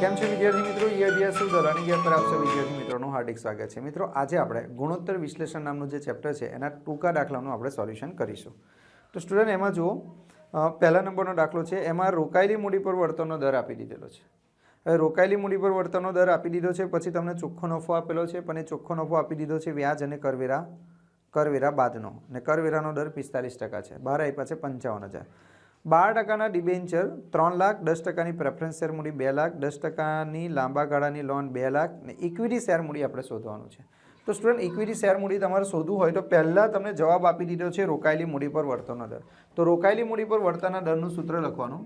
કેમ છે વિદ્યાર્થી મિત્રો? એ અભ્યાસ લર્નિંગ એપ પર આપ સૌ વિદ્યાર્થી મિત્રોનું હાર્દિક સ્વાગત છે। મિત્રો આજે આપણે ગુણોત્તર વિશ્લેષણ નામનું જે ચેપ્ટર છે એના ટૂંકા દાખલાનું આપણે સોલ્યુશન કરીશું। તો સ્ટુડન્ટ એમાં જુઓ, પહેલા નંબરનો દાખલો છે, એમાં રોકાયેલી મૂડી પર વળતરનો દર આપી દીધેલો છે। હવે રોકાયેલી મૂડી પર વળતરનો દર આપી દીધો છે, પછી તમને ચોખ્ખો નફો આપેલો છે, પણ એ ચોખ્ખો નફો આપી દીધો છે વ્યાજ અને કરવેરા બાદનો, ને કરવેરાનો દર 45% છે, બહાર આપ્યા છે 55,000। 12% ડિબેન્ચર 3 લાખ, 10% પ્રેફરન્સ શેર મૂડી 2 લાખ, 10% લાંબા ગાળાની લોન 2 લાખ, ને ઇક્વિટી શેર મૂડી આપણે શોધવાનું છે। તો સ્ટુડન્ટ ઇક્વિટી શેર મૂડી તમારે શોધવું હોય તો પહેલાં તમને જવાબ આપી દીધો છે રોકાયેલી મૂડી પર વળતરનો દર। તો રોકાયેલી મૂડી પર વળતરના દરનું સૂત્ર લખવાનું।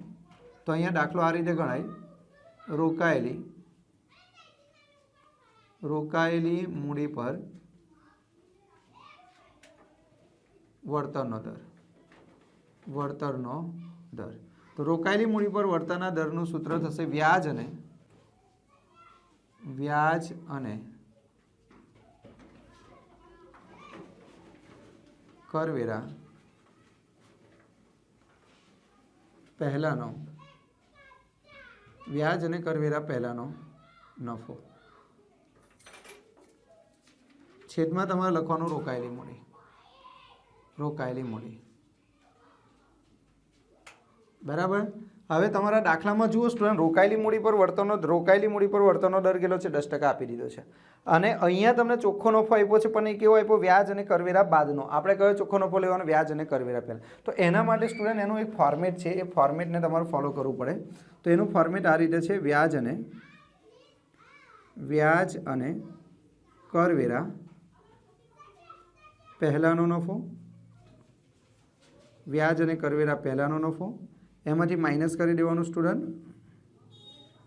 તો અહીંયા દાખલો આ રીતે ગણાય, રોકાયેલી મૂડી પર વળતરનો દર। તો રોકાયેલી મૂડી પર વળતરના દરનું સૂત્ર થશે વ્યાજ અને કરવેરા પહેલાનો નફો છેદમાં તમારે લખવાનું રોકાયેલી મૂડી, બરાબર। હવે તમારા દાખલામાં જુઓ સ્ટુડન્ટ, રોકાયેલી મૂડી પર વળતરનો દર કેટલો છે? 10% આપી દીધો છે, અને અહીંયા તમને ચોખ્ખો નફો આપ્યો છે, પણ એ કેવો આપ્યો? વ્યાજ અને કરવેરા બાદનો। આપણે કયો ચોખ્ખો નફો લેવાનો? વ્યાજ અને કરવેરા પહેલાં। તો એના માટે સ્ટુડન્ટ એનું એક ફોર્મેટ છે, એ ફોર્મેટને તમારે ફોલો કરવું પડે। તો એનું ફોર્મેટ આ રીતે છે, વ્યાજ અને કરવેરા પહેલાંનો નફો, એમાંથી માઇનસ કરી દેવાનું સ્ટુડન્ટ,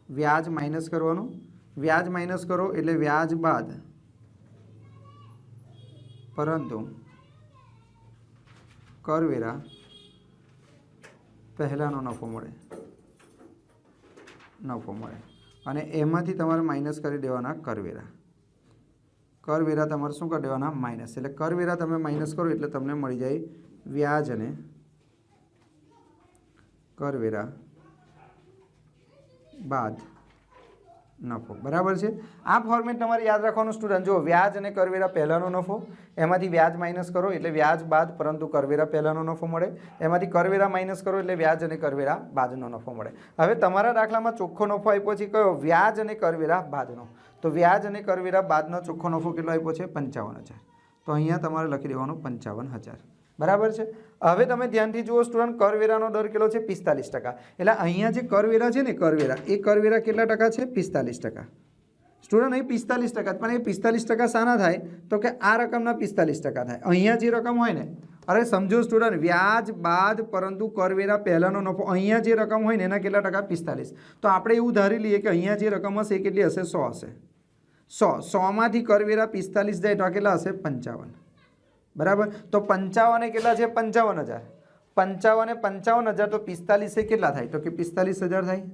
વ્યાજ માઇનસ કરવાનું, વ્યાજ માઇનસ કરો એટલે વ્યાજ બાદ પરંતુ કરવેરા પહેલાંનો નફો મળે, અને એમાંથી તમારે માઇનસ કરી દેવાના કરવેરા તમારે શું કરી દેવાના? માઇનસ। એટલે કરવેરા તમે માઇનસ કરો એટલે તમને મળી જાય વ્યાજ અને કરવેરા બાદ નફો, બરાબર છે। આ ફોર્મેટ તમારે યાદ રાખવાનું સ્ટુડન્ટ। જો વ્યાજ અને કરવેરા પહેલાંનો નફો, એમાંથી વ્યાજ માઇનસ કરો એટલે વ્યાજ બાદ પરંતુ કરવેરા પહેલાંનો નફો મળે, એમાંથી કરવેરા માઇનસ કરો એટલે વ્યાજ અને કરવેરા બાદનો નફો મળે। હવે તમારા દાખલામાં ચોખ્ખો નફો આપ્યો છે કયો? વ્યાજ અને કરવેરા બાદનો। તો વ્યાજ અને કરવેરા બાદનો ચોખ્ખો નફો કેટલો આપ્યો છે? 55,000। તો અહીંયા તમારે લખી દેવાનું 55,000, બરાબર છે। હવે તમે ધ્યાનથી જુઓ સ્ટુડન્ટ, કરવેરાનો દર કેટલો છે? 45%। એટલે અહીંયા જે કરવેરા છે ને, એ કરવેરા કેટલા ટકા છે? 45%। સ્ટુડન્ટ અહીં 45%, પણ એ 45% શાના થાય? તો કે આ રકમના 45% થાય। અહીંયા જે રકમ હોય ને, અરે સમજો સ્ટુડન્ટ, વ્યાજ બાદ પરંતુ કરવેરા પહેલાંનો નફો, અહીંયા જે રકમ હોય ને એના કેટલા ટકા? 45। તો આપણે એવું ધારી લઈએ કે અહીંયા જે રકમ હશે એ કેટલી હશે? 100 હશે। 100માંથી કરવેરા 45 જાય તો આ કેટલા હશે? 55, બરાબર। તો 55 એ કેટલા છે? 55,000। 55,000 તો 45 એ કેટલા થાય? તો કે 45,000 થાય।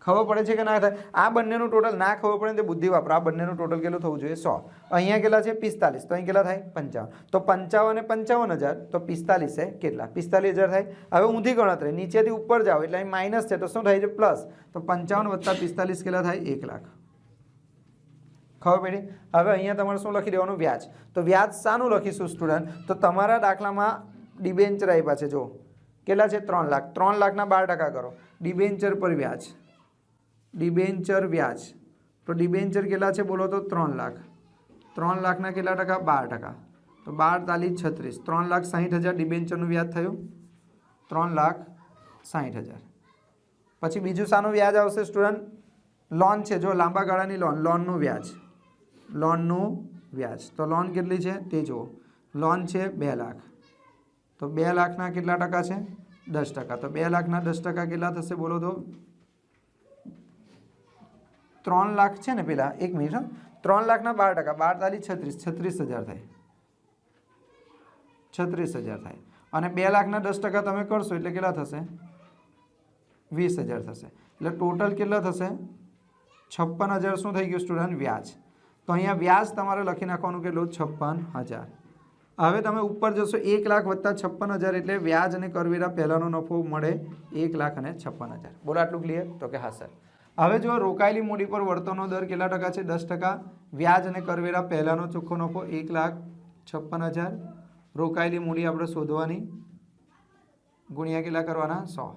ખબર પડે છે કે ના થાય? આ બંનેનું ટોટલ ના ખબર પડે તો બુદ્ધિ વાપરો। આ બંનેનું ટોટલ કેટલું થવું જોઈએ? 100। અહીંયા કેટલા છે? 45, તો અહીં કેટલા થાય? 55। તો 55 એ 55,000 તો 45 એ કેટલા? 45,000 થાય। હવે ઊંધી ગણતરી, નીચેથી ઉપર જાઓ એટલે અહીં માઇનસ છે તો શું થાય છે? પ્લસ। તો 55 + 45 કેટલા થાય? 1 લાખ। ખબર પડી? હવે અહીંયા તમારે શું લખી દેવાનું? વ્યાજ। તો વ્યાજ શાનું લખીશું સ્ટુડન્ટ? તો તમારા દાખલામાં ડિબેન્ચર આપ્યા છે, જો કેટલા છે? 3 લાખ। 3 લાખના 12% કરો, ડિબેન્ચર પર વ્યાજ, તો ડિબેન્ચર કેટલા છે બોલો તો? 3 લાખ। 3 લાખના કેટલા ટકા? 12%। તો 12 × 36, 3,60,000 ડિબેન્ચરનું વ્યાજ થયું, 3,60,000। પછી બીજું શાનું વ્યાજ આવશે સ્ટુડન્ટ? લોન છે, જો લાંબા ગાળાની લોનનું વ્યાજ। તો લોન કેટલી છે તે જુઓ, લોન છે 2 લાખ। તો 2 લાખના કેટલા ટકા છે? 10%। તો 2 લાખના 10% કેટલા થશે બોલો તો? 3 લાખ છે ને પેલા, 1 મિનિટ, 3 લાખના 12%, 12 × 36, 36,000 થાય। અને 2 લાખના 10% તમે કરશો એટલે કેટલા થશે? 20,000 થશે। એટલે ટોટલ કેટલા થશે? 56,000 શું થઈ ગયું સ્ટુડન્ટ? વ્યાજ। તો અહીંયા વ્યાજ તમારે લખી નાખવાનું કેટલું? 56,000। હવે તમે ઉપર જશો 1 લાખ વત્તા 56,000 એટલે વ્યાજ અને કરવેરા પહેલાનો નફો મળે 1,56,000। બોલો આટલું ક્લિયર? તો કે હા સર। હવે જો રોકાયેલી મૂડી પર વળતરનો દર કેટલા ટકા છે? 10%. વ્યાજ અને કરવેરા પહેલાનો ચોખ્ખો નફો 1,56,000. રોકાયેલી મૂડી આપણે શોધવાની, ગુણ્યા કેટલા કરવાના? 100.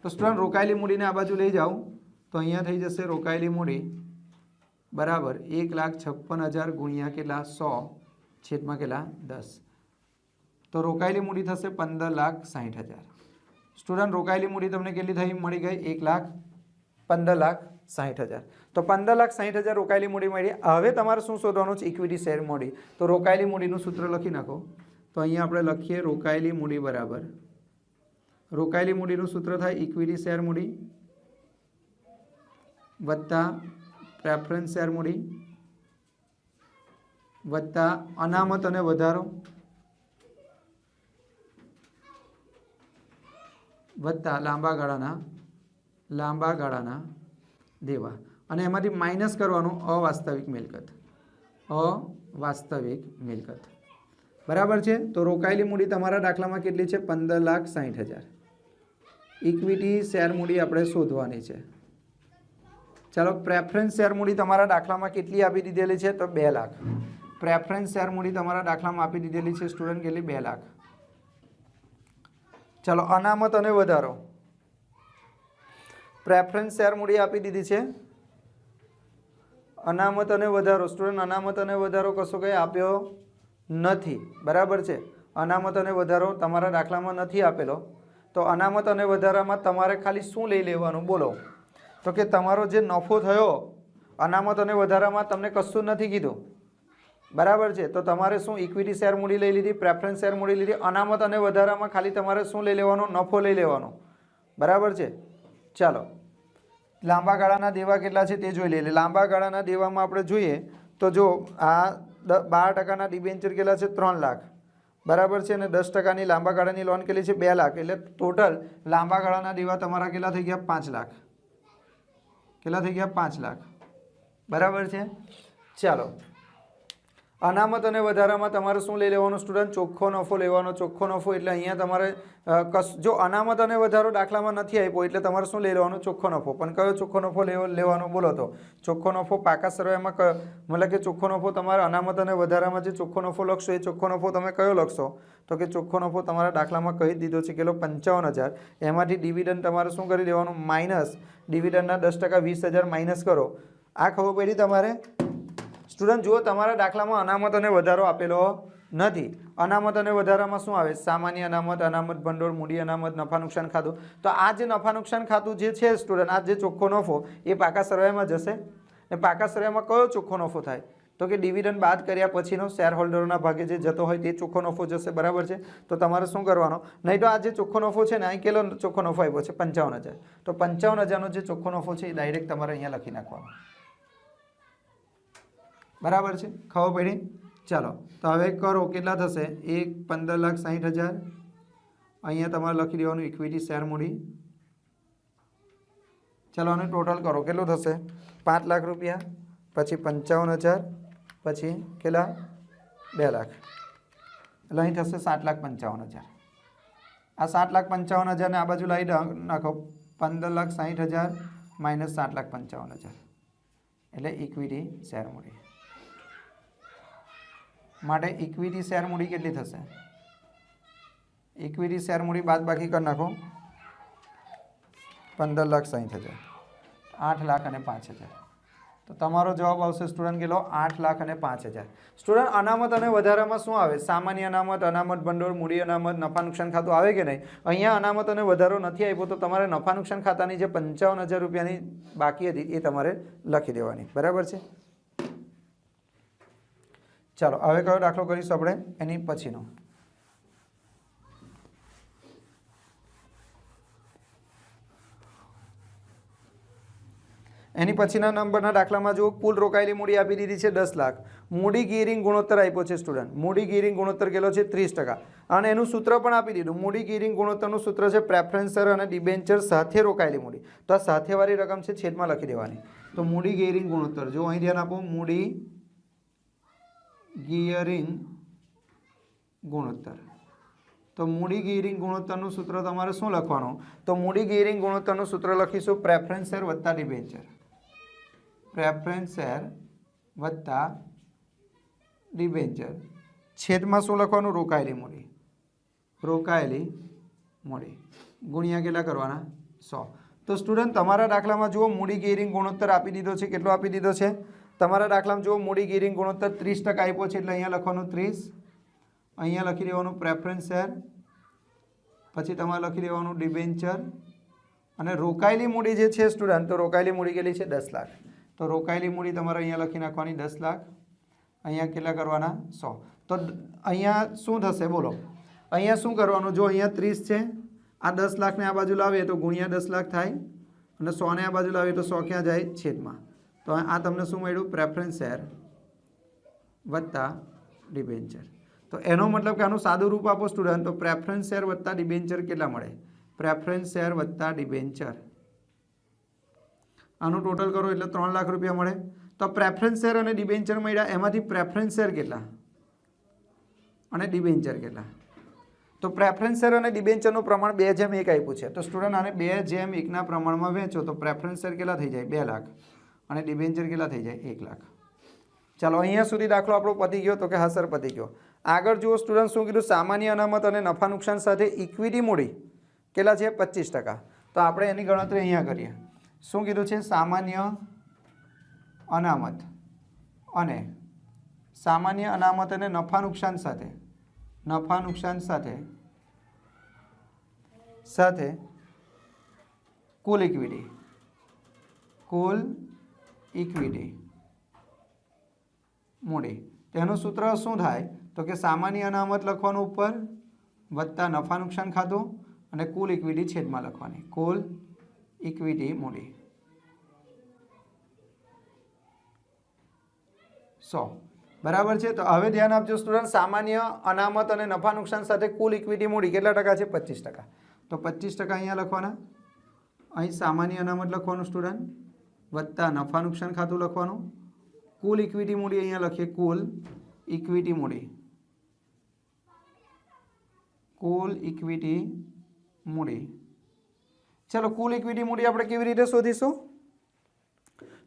તો સ્ટુડન્ટ રોકાયેલી મૂડીને આ બાજુ લઈ જાઓ તો અહીંયા થઈ જશે રોકાયેલી મૂડી બરાબર 1,56,000 ગુણ્યા કેટલા? 100 છેદમાં કેટલા? 10. તો રોકાયેલી મૂડી થશે 15,60,000. સ્ટુડન્ટ રોકાયેલી મૂડી તમને કેટલી થઈ મળી ગઈ? 15,60,000. તો 15,60,000 રોકાયેલી મૂડી મળી. હવે તમારે શું શોધવાનું છે? ઇક્વિટી શેર મૂડી. તો રોકાયેલી મૂડીનું સૂત્ર લખી નાખો. તો અહીંયા આપણે લખીએ રોકાયેલી મૂડી બરાબર, રોકાયેલી મૂડીનું સૂત્ર થાય ઇક્વિટી શેર મૂડી વત્તા પ્રેફરન્સ શેર મૂડી વત્તા અનામત અને વધારો વત્તા લાંબા ગાળાના દેવા, અને એમાંથી માઇનસ કરવાનું અવાસ્તવિક મિલકત. બરાબર છે. તો રોકાયેલી મૂડી તમારા દાખલામાં કેટલી છે? 15,60,000. ઇક્વિટી શેર મૂડી આપણે શોધવાની છે. ચાલો, પ્રેફરન્સ શેર મૂડી તમારા દાખલામાં કેટલી આપી દીધેલી છે? તો 2 લાખ. પ્રેફરન્સ શેર મૂડી તમારા દાખલામાં આપી દીધેલી છે સ્ટુડન્ટ કેટલી? 2 લાખ. ચાલો, અનામત અને વધારો. પ્રેફરન્સ શેર મૂડી આપી દીધી છે. અનામત અને વધારો સ્ટુડન્ટ, અનામત અને વધારો કશો કંઈ આપ્યો નથી. બરાબર છે. અનામત અને વધારો તમારા દાખલામાં નથી આપેલો. તો અનામત અને વધારામાં તમારે ખાલી શું લઈ લેવાનું બોલો? તો કે તમારો જે નફો થયો અનામત અને વધારામાં તમને કશું નથી કીધું. બરાબર છે. તો તમારે શું ઇક્વિટી શેર મૂડી લઈ લીધી, પ્રેફરન્સ શેર મૂડી લીધી. અનામત અને વધારામાં ખાલી તમારે શું લઈ લેવાનું? નફો લઈ લેવાનો. બરાબર છે. ચાલો, લાંબા ગાળાના દેવા કેટલા છે તે જોઈ લઈએ. લાંબા ગાળાના દેવામાં આપણે જોઈએ તો જો આ 12% ડિબેન્ચર કેટલા છે? 3 લાખ. બરાબર છે. અને 10%ની લાંબા ગાળાની લોન કેટલી છે? 2 લાખ. એટલે ટોટલ લાંબા ગાળાના દેવા તમારા કેટલા થઈ ગયા? 5 લાખ. કેટલા થઈ ગયા? 5 લાખ. બરાબર છે. ચાલો, અનામત અને વધારામાં તમારે શું લઈ લેવાનું સ્ટુડન્ટ? ચોખ્ખો નફો લેવાનો. ચોખ્ખો નફો એટલે અહીંયા તમારે જો અનામત અને વધારો દાખલામાં નથી આપ્યો એટલે તમારે શું લઈ લેવાનું? ચોખ્ખો નફો. પણ કયો ચોખ્ખો નફો લેવાનો બોલો? તો ચોખ્ખો નફો પાકા સરવાળામાં મતલબ કે ચોખ્ખો નફો તમારે અનામત અને વધારામાં જે ચોખ્ખો નફો લખશો એ ચોખ્ખો નફો તમે કયો લખશો? તો કે ચોખ્ખો નફો તમારા દાખલામાં કહી દીધો છે કેટલો? 55,000. એમાંથી ડિવિડન્ડ તમારે શું કરી દેવાનું? માઇનસ. ડિવિડન્ડના 10% 20,000 માઇનસ કરો. આ ખબર પડી તમારે? સ્ટુડન્ટ જુઓ, તમારા દાખલામાં અનામત અને વધારો આપેલો નથી. અનામત અને વધારામાં શું આવે? સામાન્ય અનામત, અનામત ભંડોળ, મૂડી અનામત, નફા નુકસાન ખાતું. તો આ જે નફા નુકસાન ખાતું જે છે સ્ટુડન્ટ, આ જે ચોખ્ખો નફો એ પાકા સરવાળામાં જશે. એ પાકા સરવાળામાં કયો ચોખ્ખો નફો થાય? તો કે ડિવિડન્ડ બાદ કર્યા પછીનો શેર હોલ્ડરોના ભાગે જે જતો હોય તે ચોખ્ખો નફો જશે. બરાબર છે. તો તમારે શું કરવાનો? નહીં તો આ જે ચોખ્ખો નફો છે ને અહીં કેટલો ચોખ્ખો નફો આપ્યો છે? 55,000. તો 55,000નો જે ચોખ્ખો નફો છે એ ડાયરેક્ટ તમારે અહીંયા લખી નાખવાનો. બરાબર છે. ખબર પડી? ચાલો, તો હવે કરો કેટલા થશે? 15,60,000. અહીંયા તમારે લખી દેવાનું ઇક્વિટી શેર મૂડી. ચાલો, આનું ટોટલ કરો કેટલું થશે? 5 લાખ રૂપિયા, પછી 55,000, પછી કેટલા? 2 લાખ. એટલે અહીં થશે 7,55,000. આ 7,55,000 ને આ બાજુ લાવી નાખો. 15,60,000 માઇનસ 7,55,000 એટલે ઇક્વિટી શેર મૂડી. માટે ઇક્વિટી શેર મૂડી કેટલી થશે? ઇક્વિટી શેર મૂડી બાદ બાકી કરી નાખો. 15,60,000, 8 લાખ અને 5,000. તો તમારો જવાબ આવશે સ્ટુડન્ટ કેટલો? 8 લાખ અને 5,000. સ્ટુડન્ટ, અનામત અને વધારામાં શું આવે? સામાન્ય અનામત, અનામત ભંડોળ, મૂડી અનામત, નફા નુકસાન ખાતું આવે કે નહીં? અહીંયા અનામત અને વધારો નથી આપ્યો તો તમારે નફા નુકસાન ખાતાની જે 55,000 રૂપિયાની બાકી હતી એ તમારે લખી દેવાની. બરાબર છે. ચાલો, હવે કયો દાખલો કરીશું આપણે? એની પછીનો. એની પછીના નંબરના દાખલામાં જો કુલ રોકાયેલી મૂડી આપી દીધી છે 10 લાખ. મૂડી ગિયરિંગ ગુણોત્તર આપ્યો છે સ્ટુડન્ટ. મૂડી ગિયરિંગ ગુણોત્તર કેટલો છે? 30%. અને એનું સૂત્ર પણ આપી દીધું. મૂડી ગિયરિંગ ગુણોત્તરનું સૂત્ર છે પ્રેફરન્સર અને ડિબેન્ચર સાથે રોકાયેલી મૂડી. તો આ સાથેવાળી રકમ છે છેદમાં લખી દેવાની. તો મૂડી ગિયરિંગ ગુણોત્તર જો અહીં ધ્યાન આપો. મૂડી ગિયરિંગ ગુણોત્તર. તો મૂડી ગિયરિંગ ગુણોત્તરનું સૂત્ર તમારે શું લખવાનું? તો મૂડી ગિયરિંગ ગુણોત્તરનું સૂત્ર લખીશું પ્રેફરન્સ શેર વત્તા ડિબેન્ચર. પ્રેફરન્સ શેર વત્તા ડિબેન્ચર છેદમાં શું લખવાનું? રોકાયેલી મૂડી. રોકાયેલી મૂડી ગુણ્યા કેટલા કરવાના? 100. તો સ્ટુડન્ટ તમારા દાખલામાં જુઓ મૂડી ગેરિંગ ગુણોત્તર આપી દીધો છે. કેટલો આપી દીધો છે? તમારા દાખલામાં જુઓ મૂડી ગેરિંગ ગુણોત્તર 30% આપ્યો છે એટલે અહીંયા લખવાનું 30, અહીંયા લખી દેવાનું પ્રેફરન્સ શેર, પછી તમારે લખી દેવાનું ડિબેન્ચર, અને રોકાયેલી મૂડી જે છે સ્ટુડન્ટ, તો રોકાયેલી મૂડી કેટલી છે? 10 લાખ. તો રોકાયેલી મૂડી તમારે અહીંયા લખી નાખવાની 10 લાખ, અહીંયા કેટલા કરવાના? 100. તો અહીંયા શું થશે બોલો? અહીંયા શું કરવાનું? જો અહીંયા 30 છે, આ 10 લાખને આ બાજુ લાવીએ તો ગુણ્યા 10 લાખ થાય, અને 100 ને આ બાજુ લાવીએ તો 100 ક્યાં જાય? છેદમાં. તો આ તમને શું મળ્યું? પ્રેફરન્સ શેર વત્તા ડિબેન્ચર. તો એનો મતલબ કે આનું સાદું રૂપ આપો સ્ટુડન્ટ, તો પ્રેફરન્સ શેર વત્તા ડિબેન્ચર કેટલા મળે? પ્રેફરન્સ શેર વત્તા ડિબેન્ચર, આનું ટોટલ કરો એટલે 3 લાખ રૂપિયા મળે. તો પ્રેફરન્સ શેર અને ડિબેન્ચર મળ્યા, એમાંથી પ્રેફરન્સ શેર કેટલા અને ડિબેન્ચર કેટલા? તો પ્રેફરન્સ શેર અને ડિબેન્ચરનું પ્રમાણ 2:1 આપ્યું છે. તો સ્ટુડન્ટ આને 2:1 પ્રમાણમાં વહેંચો તો પ્રેફરન્સ શેર કેટલા થઈ જાય? 2 લાખ, અને ડિબેન્ચર કેટલા થઈ જાય? 1 લાખ. ચાલો અહીંયા સુધી દાખલો આપણો પતી ગયો. તો કે હા સર પતી ગયો. આગળ જુઓ સ્ટુડન્ટ, શું કીધું? સામાન્ય અનામત અને નફા નુકસાન સાથે ઇક્વિટી મૂડી કેટલા છે? 25%. તો આપણે એની ગણતરી અહીંયા કરીએ. શું કીધું છે? સામાન્ય અનામત અને નફા નુકસાન સાથે કુલ ઇક્વિટી મૂડી. તેનું સૂત્ર શું થાય? તો કે સામાન્ય અનામત લખવાનું ઉપર વત્તા નફા નુકસાન ખાતું અને કુલ ઇક્વિટી છેદમાં લખવાની. કુલ ઇક્વિટી મૂડી 100. બરાબર છે. તો હવે ધ્યાન આપજો સ્ટુડન્ટ, સામાન્ય અનામત અને નફા નુકસાન સાથે કુલ ઇક્વિટી મૂડી કેટલા ટકા છે? 25%. તો 25% અહીંયા લખવાના, અહીં સામાન્ય અનામત લખવાનું સ્ટુડન્ટ, વત્તા નફા નુકસાન ખાતું લખવાનું, કુલ ઇક્વિટી મૂડી અહીંયા લખીએ, કુલ ઇક્વિટી મૂડી. ચલો કુલ ઇક્વિટી મૂડી આપણે કેવી રીતે શોધીશું?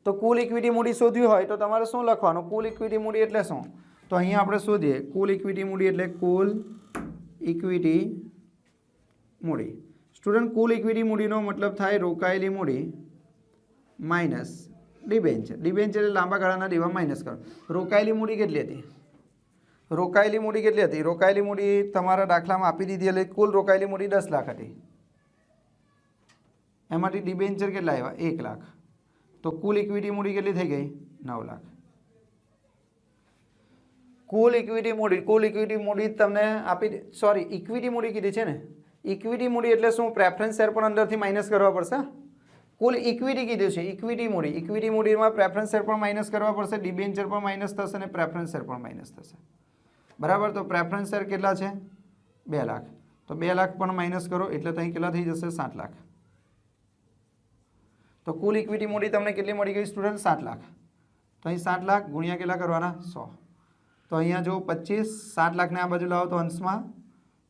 તો કુલ ઇક્વિટી મૂડી શોધ્યું હોય તો તમારે શું લખવાનું? કુલ ઇક્વિટી મૂડી એટલે શું? તો અહીંયા આપણે શોધીએ કુલ ઇક્વિટી મૂડી એટલે કુલ ઇક્વિટી મૂડી. સ્ટુડન્ટ કુલ ઇક્વિટી મૂડીનો મતલબ થાય રોકાયેલી મૂડી માઇનસ ડિબેન્ચર. ડિબેન્ચર એટલે લાંબા ગાળાના દેવા માઇનસ કરો. રોકાયેલી મૂડી કેટલી હતી? રોકાયેલી મૂડી તમારા દાખલામાં આપી દીધી એટલે કુલ રોકાયેલી મૂડી 10 લાખ હતી. એમાંથી ડિબેન્ચર કેટલા આવ્યા? 1 લાખ. તો કુલ ઇક્વિટી મૂડી કેટલી થઈ ગઈ? 9 લાખ. કુલ ઇક્વિટી મૂડી તમને આપી, સોરી ઇક્વિટી મૂડી કીધી છે ને. ઇક્વિટી મૂડી એટલે શું? પ્રેફરન્સ શેર પણ અંદરથી માઇનસ કરવા પડશે. કુલ ઇક્વિટી કીધું છે, ઇક્વિટી મૂડીમાં પ્રેફરન્સ શેર પણ માઇનસ કરવા પડશે, ડિબેન્ચર પણ માઇનસ થશે અને પ્રેફરન્સ શેર પણ માઇનસ થશે. બરાબર. તો પ્રેફરન્સ શેર કેટલા છે? 2 લાખ. તો 2 લાખ પણ માઇનસ કરો એટલે ત્યાં કેટલા થઈ જશે? 7 લાખ. તો કુલ ઇક્વિટી મૂડી તમને કેટલી મળી ગઈ સ્ટુડન્ટ? 7 લાખ. તો અહીં 7 લાખ ગુણ્યા કેટલા કરવાના? 100. તો અહીંયા જો 25, 7 લાખને આ બાજુ લાવો તો અંશમાં,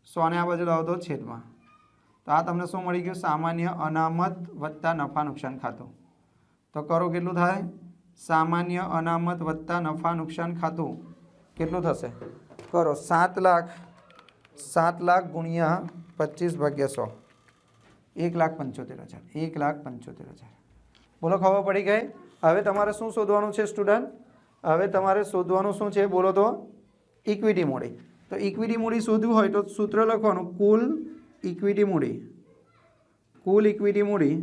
100 ને આ બાજુ લાવો તો છેદમાં. તો આ તમને શું મળી ગયું? સામાન્ય અનામત વત્તા નફા નુકસાન ખાતું. તો કરો કેટલું થાય? સામાન્ય અનામત વત્તા નફા નુકસાન ખાતું કેટલું થશે? કરો 7 લાખ ગુણ્યા 25/100, 1,75,000. 1,75,000. બોલો ખબર પડી ગઈ? હવે તમારે શું શોધવાનું છે સ્ટુડન્ટ? હવે તમારે શોધવાનું શું છે બોલો તો? ઇક્વિટી મૂડી. તો ઇક્વિટી મૂડી શોધવું હોય તો સૂત્ર લખવાનું કુલ ઇક્વિટી મૂડી.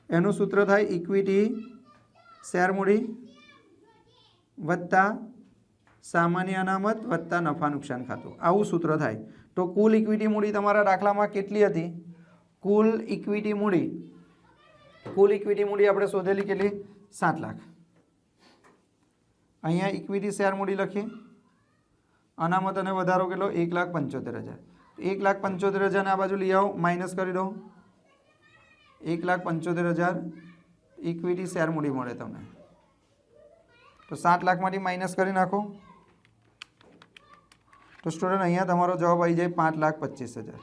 એનું સૂત્ર થાય ઇક્વિટી શેર મૂડી વત્તા સામાન્ય અનામત વત્તા નફા નુકસાન ખાતું. આવું સૂત્ર થાય. તો કુલ ઇક્વિટી મૂડી તમારા દાખલામાં કેટલી હતી? કુલ ઇક્વિટી મૂડી આપણે શોધેલી કેટલી? 7 લાખ. અહીંયા ઇક્વિટી શેર મૂડી લખીએ. અનામત અને વધારો કેટલો? 1,75,000. 1,75,000 આ બાજુ લઈ આવો, માઇનસ કરી દો. 1,75,000 ઇક્વિટી શેર મૂડી મળે તમને. તો 7 લાખમાંથી માઇનસ કરી નાખો. તો સ્ટુડન્ટ અહીંયા તમારો જવાબ આવી જાય 5,25,000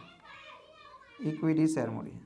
ઇક્વિટી શેર મૂડી.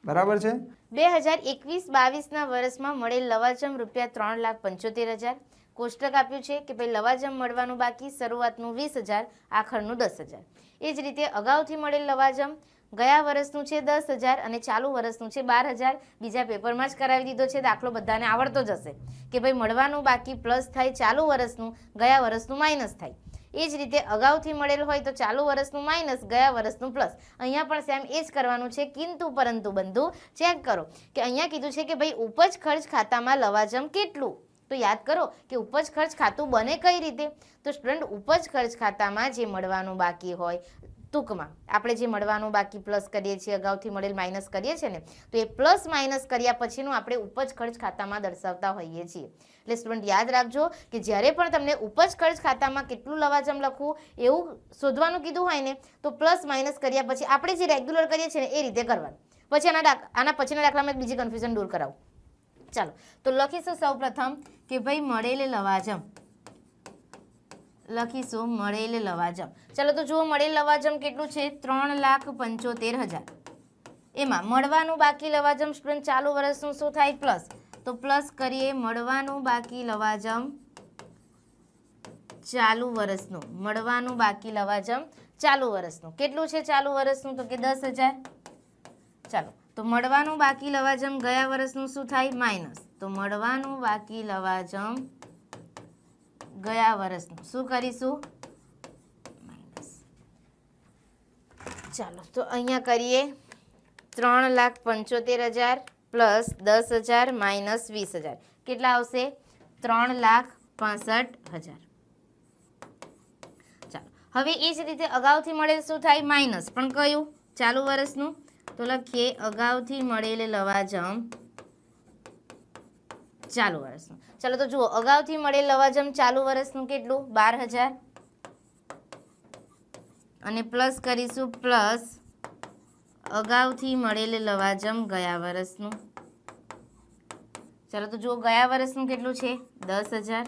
બરાબર છે. 2021-22ના વર્ષમાં મળેલ લવાજમ ₹3,75,000. કોષ્ટક આપ્યું છે કે ભાઈ લવાજમ મળવાનું બાકી શરૂઆતનું 20,000, આખરનું 10,000. એ જ રીતે અગાઉથી મળેલ લવાજમ ગયા વર્ષનું છે 10,000 અને ચાલુ વર્ષનું છે 12,000. બીજા પેપરમાં જ કરાવી દીધો છે, દાખલો બધાને આવડતો જ હશે કે ભાઈ મળવાનું બાકી પ્લસ થાય ચાલુ વર્ષનું, ગયા વર્ષનું માઇનસ થાય. એ જ રીતે અગાઉથી મળેલ હોય તો ચાલુ વર્ષનું માઇનસ, ગયા વર્ષનું પ્લસ. અહીંયા પણ સેમ એ જ કરવાનું છે, કિંતુ પરંતુ બંધુ ચેક કરો કે અહીંયા કીધું છે કે ભાઈ ઉપજ ખર્ચ ખાતામાં લવાજમ કેટલું. તો યાદ કરો કે ઉપજ ખર્ચ ખાતું બને કઈ રીતે. તો સ્ટુડન્ટ ઉપજ ખર્ચ ખાતામાં જે મળવાનું બાકી હોય, ટૂંકમાં આપણે જે મળવાનું બાકી પ્લસ કરીએ છીએ, અગાઉથી મળેલ માઇનસ કરીએ છીએ ને, તો એ પ્લસ માઇનસ કર્યા પછીનું આપણે ઉપજ ખર્ચ ખાતામાં દર્શાવતા હોઈએ છીએ. એટલે સ્ટુડન્ટ યાદ રાખજો કે જ્યારે પણ તમને ઉપજ ખર્ચ ખાતામાં કેટલું લવાજમ લખવું એવું શોધવાનું કીધું હોય ને, તો પ્લસ માઇનસ કર્યા પછી આપણે જે રેગ્યુલર કરીએ છીએ ને એ રીતે કરવાનું. પછી આના પછીના દાખલામાં બીજી કન્ફ્યુઝન દૂર કરાવું. ચાલો તો લખીશું સૌ પ્રથમ કે ભાઈ મળેલ લવાજમ, લખીશું મળેલ લવાજમ. ચાલો તો જુઓ મળેલ લવાજમ કેટલું છે 3,75,000. એમાં મળવાનું બાકી લવાજમ સ્ટુડન્ટ ચાલુ વર્ષનું શું થાય પ્લસ, તો પ્લસ કરીએ મળવાનું બાકી લવાજમ ચાલુ વર્ષનું. મળવાનું બાકી લવાજમ ચાલુ વર્ષનું કેટલું છે ચાલુ વર્ષનું, તો કે 10,000. ચાલો તો મળવાનું બાકી લવાજમ ગયા વર્ષનું શું થાય માઇનસ, તો મળવાનું બાકી લવાજમ ગયા વર્ષનું શું કરીશું માઇનસ. ચાલો તો અહીંયા કરીએ 3,75,000 પ્લસ 10,000 માઇનસ 20,000 કેટલા આવશે 3,65,000. ચાલો હવે એ જ રીતે અગાઉથી મળેલ શું થાય માઇનસ, પણ કયું ચાલુ વર્ષનું, તો લખીએ અગાઉથી મળેલ લવાજમ ચાલુ વર્ષનું. ચાલો તો જુઓ અગાઉથી મળેલ લવાજમ ચાલુ વર્ષનું કેટલું 12,000 અને પ્લસ કરીશું પ્લસ અગાઉથી મળેલ લવાજમ ગયા વર્ષનું. ચાલો તો જુઓ ગયા વર્ષનું કેટલું છે 10,000.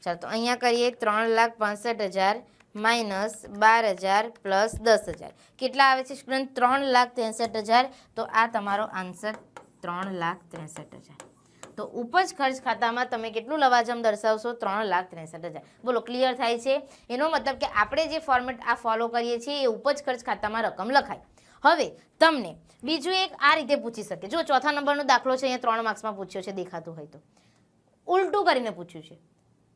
ચાલો તો અહીંયા કરીએ 3,65,000 માઇનસ 12,000 પ્લસ 10,000 કેટલા આવે છે સ્ટુડન્ટ 3,63,000. તો આ તમારો આન્સર 3,63,000. તો ઉપજ ખર્ચ ખાતામાં તમે કેટલું લવાજમ દર્શાવશો 3,63,000. બોલો ક્લિયર થાય છે. એનો મતલબ કે આપણે જે ફોર્મેટ આ ફોલો કરીએ છીએ એ ઉપજ ખર્ચ ખાતામાં રકમ લખાય. હવે તમને બીજું એક આ રીતે પૂછી શકે, જો ચોથા નંબરનો દાખલો છે અહીંયા 3 માર્ક્સમાં પૂછ્યો છે, દેખાતું હોય તો ઉલટું કરીને પૂછ્યું છે.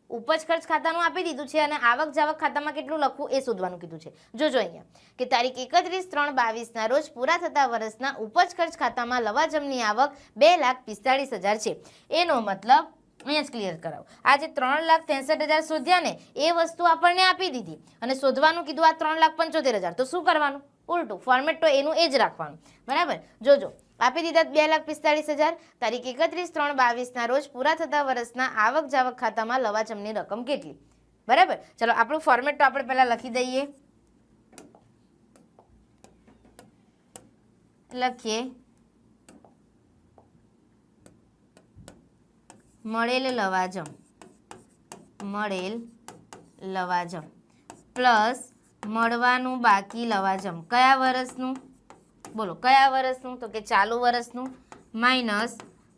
ઉપજ ખર્ચ ખાતાનું આપી દીધું છે અને આવક જાવક ખાતામાં કેટલું લખવું એ શોધવાનું કીધું છે. જોજો અહીંયા કે તારીખ 31/3/22ના રોજ પૂરા થતા વર્ષના ઉપજ ખર્ચ ખાતામાં લવાજમની આવક 2,45,000 છે. એનો મતલબ અહીંયા જ ક્લિયર કરાવો, આ જે 3,63,000 શોધ્યા ને એ વસ્તુ આપણને આપી દીધી અને શોધવાનું કીધું આ 3,75,000. તો શું કરવાનું ઉલટું ફોર્મેટ તો એનું એ જ રાખવાનું. બરાબર જોજો આપી દીધા 2,45,000 તારીખ 31/3/22ના રોજ પૂરા થતા વર્ષના આવક જાવક ખાતામાં લવાજમની રકમ કેટલી. બરાબર ચલો આપણું ફોર્મેટ તો આપણે પહેલા લખી દઈએ. લખીએ મળેલ લવાજમ પ્લસ મળવાનું બાકી લવાજમ કયા વર્ષનું, બોલો કયા વર્ષનું, તો કે ચાલુ વર્ષનું માઇનસ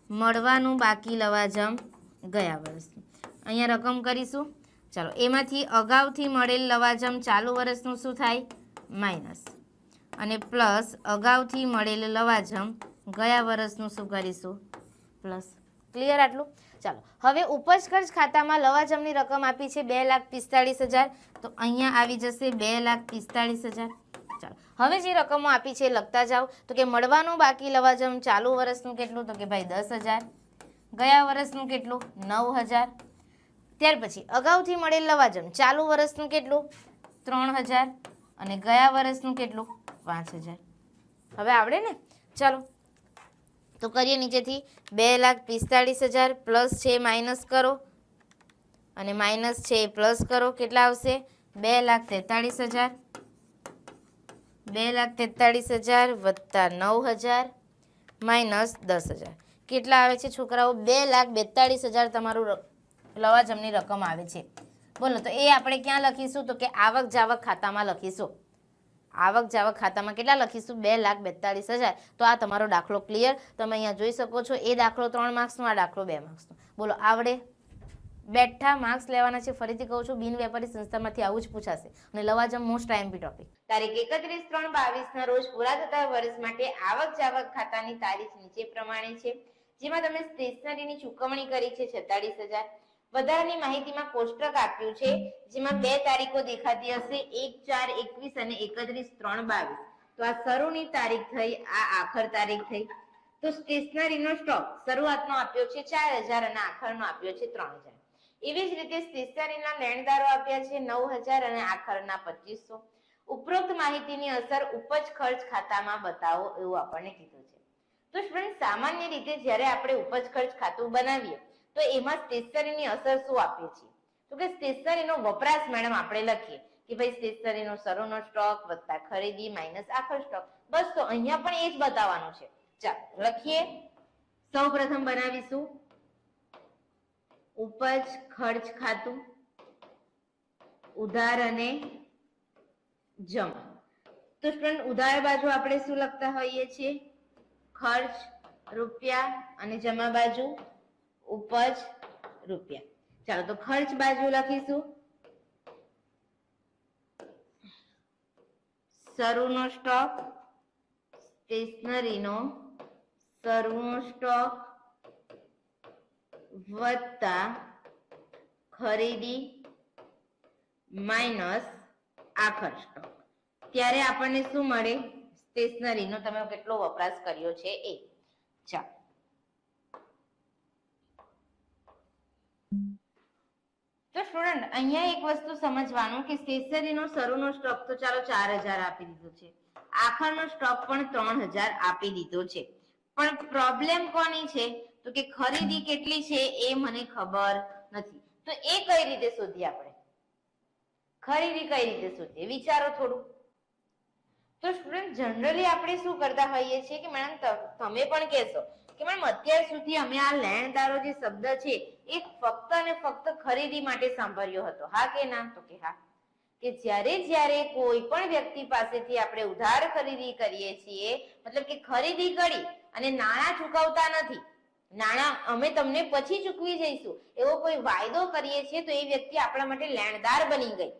મળવાનું બાકી લવાજમ ગયા વર્ષનું. અહીંયા રકમ કરીશું. ચાલો એમાંથી અગાઉથી મળેલ લવાજમ ચાલુ વર્ષનું શું થાય માઇનસ અને પ્લસ અગાઉથી મળેલ લવાજમ ગયા વર્ષનું શું કરીશું પ્લસ. ક્લિયર આટલું. ચાલો હવે ઉપજ ખર્ચ ખાતામાં લવાજમની રકમ આપી છે 2,45,000. તો અહીંયા આવી જશે 2,45,000. ચાલો હવે જે રકમો આપી છે લખતા જાઓ. તો કે મળવાનું બાકી લવાજમ ચાલુ વર્ષનું કેટલું, તો કે ભાઈ 10,000, ગયા વર્ષનું કેટલું 9,000. ત્યાર પછી અગાઉથી મળેલ લવાજમ ચાલુ વર્ષનું કેટલું 3,000 અને ગયા વર્ષનું કેટલું 5,000. હવે આવડે ને. ચાલો તો કરીએ નીચેથી 2,45,000 પ્લસ છે માઇનસ કરો અને માઇનસ છે પ્લસ કરો કેટલા આવશે 2,43,000. 2,43,000 વત્તા 9,000 માઇનસ 10,000 કેટલા આવે છે છોકરાઓ 2,42,000 તમારું લવાજમની રકમ આવે છે. બોલો તો એ આપણે ક્યાં લખીશું, તો કે આવક જાવક ખાતામાં લખીશું. આવક જાવક ખાતામાં કેટલા લખીશું 2,42,000. તો આ તમારો દાખલો ક્લિયર. તમે અહીંયા જોઈ શકો છો, એ દાખલો 3 માર્ક્સનો, આ દાખલો 2 માર્ક્સનો. બોલો આવડે? બેઠા માર્ક્સ લેવાના છે. ફરીથી કહું છું, બિન વેપારી સંસ્થામાંથી આવું જ પૂછાશે. અને લવાજમ મોસ્ટ આઈએમપી ટોપિક. તારીખ 31/3/22 ના રોજ પૂરા થતા વર્ષ માટે આવક જાવક ખાતાની તારીખ નીચે પ્રમાણે છે, જેમાં તમે સ્ટેશનરીની ચૂકવણી કરી છે 46,000. વધારાની માહિતીમાં કોષ્ટક આપ્યું છે, જેમાં 2 તારીખો દેખાતી હશે, 1/4/21 અને 31/3/22. તો આ શરૂની તારીખ થઈ, આ આખર તારીખ થઈ. તો સ્ટેશનરીનો સ્ટોક શરૂઆતનો આપ્યો છે 4,000 અને આખરનો આપ્યો છે 3,000. એવી જ રીતે સ્ટેશનરીના લેણદારો આપ્યા છે 9,000 અને આખરના 2,500. ઉપરોક્ત માહિતીની અસર ઉપજ ખર્ચ ખાતામાં બતાવો એવું આપણને કીધું છે. તો સ્ટુડન્ટ, સામાન્ય રીતે જ્યારે આપણે ઉપજ ખર્ચ ખાતું બનાવીએ તો એમાં સ્ટેશનરીની અસર શું આપીએ છીએ? તો કે સ્ટેશનરીનો વપરાશ મેડમ આપણે લખીએ કે ભાઈ સ્ટેશનરીનો શરૂનો સ્ટોક વત્તા ખરીદી માઇનસ આખર સ્ટોક. બસ, તો અહીંયા પણ એ જ બતાવવાનું છે. ચાલો લખીએ. સૌપ્રથમ બનાવીશું ઉપજ ખર્ચ ખાતું, ઉધાર અને જમા. તો સ્ટુડન્ટ, ઉધાર બાજુ આપણે શું લખતા હોઈએ છીએ? ખર્ચ રૂપિયા અને જમા બાજુ ઉપજ રૂપિયા. ચાલો તો ખર્ચ બાજુ લખીશું શરૂનો સ્ટોક, સ્ટેશનરીનો શરૂનો સ્ટોક વત્તા ખરીદી માઇનસ આખર સ્ટોક. ત્યારે આપણને શું મળે? સ્ટેશનરીનો તમે કેટલો વપરાશ કર્યો છે એ. ચાલો તો સ્ટુડન્ટ, અહીંયા એક વસ્તુ સમજવાનું કે સ્ટેશનરીનો શરૂનો સ્ટોક તો ચાલો 4,000 આપી દીધો છે, આખરનો સ્ટોક પણ 3,000 આપી દીધો છે. પણ પ્રોબ્લેમ કોની છે? તો કે ખરીદી કેટલી છે એ મને ખબર નથી. તો એ કઈ રીતે શોધીએ આપણે? ખરીદી કઈ રીતે શોધીએ? વિચારો થોડું. તો સ્ટુડન્ટ, જનરલી આપણે શું કરતા હોઈએ છીએ કે મેડમ તમે પણ કહેશો કે મેડમ અત્યાર સુધી અમે આ લેણદારો જે શબ્દ છે એ ફક્ત અને ફક્ત ખરીદી માટે સાંભળ્યો હતો. હા કે ના? તો કે હા. કે જ્યારે કોઈ પણ વ્યક્તિ પાસેથી આપણે ઉધાર ખરીદી કરીએ છીએ, મતલબ કે ખરીદી કરી અને નાણાં ચૂકવતા નથી, નાણાં અમે તમને પછી ચૂકવી જઈશું એવો કોઈ વાયદો કરીએ છીએ, તો એ વ્યક્તિ આપણા માટે લેણદાર બની ગઈ.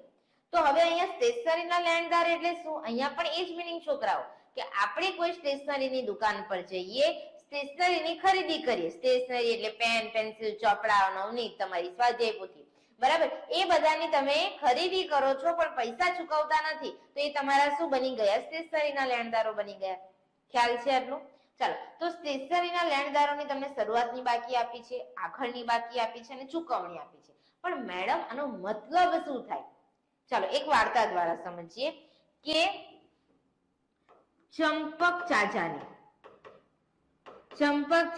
તો હવે અહીંયા સ્ટેશનરીના લેણદાર એટલે શું? અહીંયા પણ એ જ મિનિંગ છોકરાઓ, કે આપણે કોઈ સ્ટેશનરીની દુકાન પર જઈએ, સ્ટેશનરીની ખરીદી કરીએ. સ્ટેશનરી એટલે પેન, પેન્સિલ, ચોપડા, નવનીત, તમારી સ્વાધ્યાય પોથી, બરાબર? એ બધાની તમે ખરીદી કરો છો પણ પૈસા ચૂકવતા નથી, તો એ તમારા શું બની ગયા? સ્ટેશનરીના લેણદારો બની ગયા. ખ્યાલ છે આટલું? ચાલો, તો સ્ટેશનરીના લેણદારોની તમને શરૂઆતની બાકી આપી છે, આખરની બાકી આપી છે અને ચૂકવણી આપી છે. પણ મેડમ આનો મતલબ શું થાય? ચાલો એક વાર્તા દ્વારા સમજીએ કે ચંપક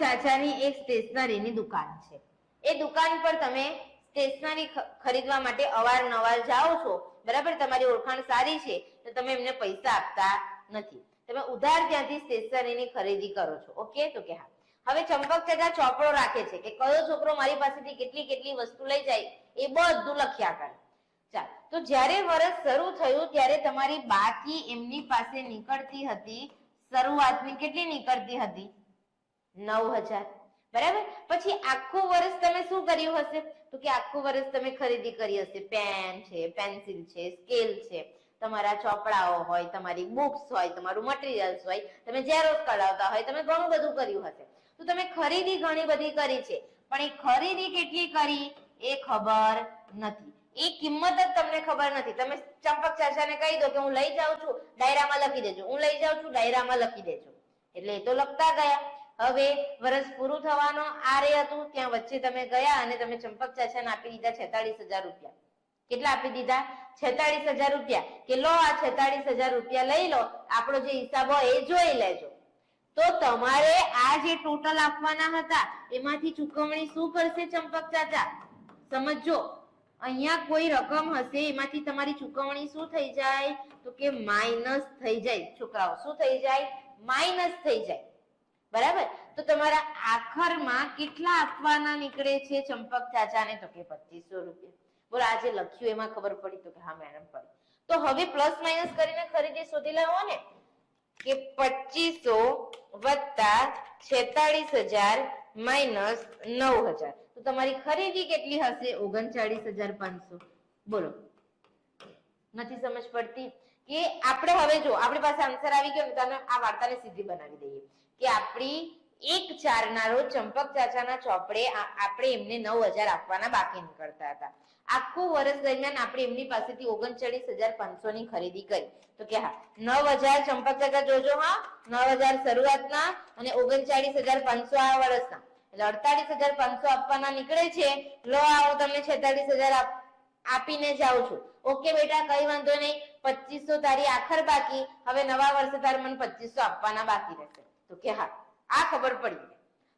ચાચાની એક સ્ટેશનરીની દુકાન છે. એ દુકાન પર તમે સ્ટેશનરી ખરીદવા માટે અવારનવાર જાઓ છો, બરાબર? તમારી ઓળખાણ સારી છે તો તમે એમને પૈસા આપતા નથી, તમે ઉધાર ત્યાંથી સ્ટેશનરીની ખરીદી કરો છો. ઓકે? તો કે હા. હવે ચંપક ચાચા ચોપડો રાખે છે કે કયો છોકરો મારી પાસેથી કેટલી કેટલી વસ્તુ લઈ જાય એ બધું લખ્યા કરે. ચાલ, તો જ્યારે વર્ષ શરૂ થયું ત્યારે તમારી બાકી એમની પાસે નીકળતી હતી, શરૂઆતની કેટલી નીકળતી હતી? 9,000, બરાબર? પછી આખું વર્ષ તમે શું કર્યું હશે? તો કે આખું વર્ષ તમે ખરીદી કરી હશે, પેન છે, પેન્સિલ છે, સ્કેલ છે, તમારા ચોપડાઓ હોય, તમારી બુક્સ હોય, તમારું મટીરિયલ્સ હોય, તમે ઝેરોક્સ કઢાવતા હોય, તમે ઘણું બધું કર્યું હશે. તો તમે ખરીદી ઘણી બધી કરી છે, પણ એ ખરીદી કેટલી કરી એ ખબર નથી. એ કિંમત જ તમને ખબર નથી. તમે ચંપક ચાચાને કહી દો કે હું લઈ જાઉં છું, ડાયરામાં લખી દેજો, હું લઈ જાઉં છું, ડાયરામાં લખી દેજો. એટલે એ તો લખતા ગયા. હવે વર્ષ પૂરું થવાનો આરે હતું, ત્યાં વચ્ચે તમે ગયા અને તમે ચંપક ચાચાને આપી દીધા 46,000 રૂપિયા. કેટલા આપી દીધા? 46,000 રૂપિયા. કે લો આ 46,000 રૂપિયા લઈ લો, આપણો જે હિસાબ હોય એ જોઈ લેજો. તો તમારે આ જે ટોટલ આપવાના હતા એમાંથી ચૂકવણી શું કરશે ચંપક ચાચા? સમજો, અહીંયા કોઈ રકમ હશે, એમાંથી તમારી ચૂકવણી શું થઈ જાય? તો કે માઇનસ થઈ જાય. છોકરાઓ શું થઈ જાય? માઇનસ થઈ જાય, બરાબર? તો તમારા આખરમાં કેટલા આપવાના નીકળે છે ચંપક ચાચાને? તો કે 2,500 રૂપિયા. બોલો, આજે લખ્યું એમાં ખબર પડી? તો કે હા મેડમ પડી. તો હવે પ્લસ માઇનસ કરીને ખરીદી શોધી લાવો ને કે 2500 વત્તા 46,000 માઇનસ 9,000 તો તમારી ખરીદી કેટલી હશે 39,500 બોલો નથી સમજ પડતી કે આપણે હવે જો આપણી પાસે આન્સર આવી ગયો તો આ વાર્તાને સીધી બનાવી દઈએ કે આપણી 1/4 રોજ ચંપક ચાચાના ચોપડે આપણે એમને 9,000 આપવાના બાકી નીકળતા હતા આખું વર્ષ દરમિયાન આપણે એમની પાસેથી 39,500 ની ખરીદી કરી તો કે હા 9,000 ચંપક ચાચા જોજો હા 9,000 શરૂઆતના અને 39,500 આ વર્ષના એટલે 48,500 આપવાના નીકળે છે લો આવો તમને 46,000 આપીને જાઉં છું ઓકે બેટા કઈ વાંધો નહીં 2500 તારી આખર બાકી હવે નવા વર્ષે તારે મને 2500 આપવાના બાકી રહેશે તો કે હા આ ખબર પડી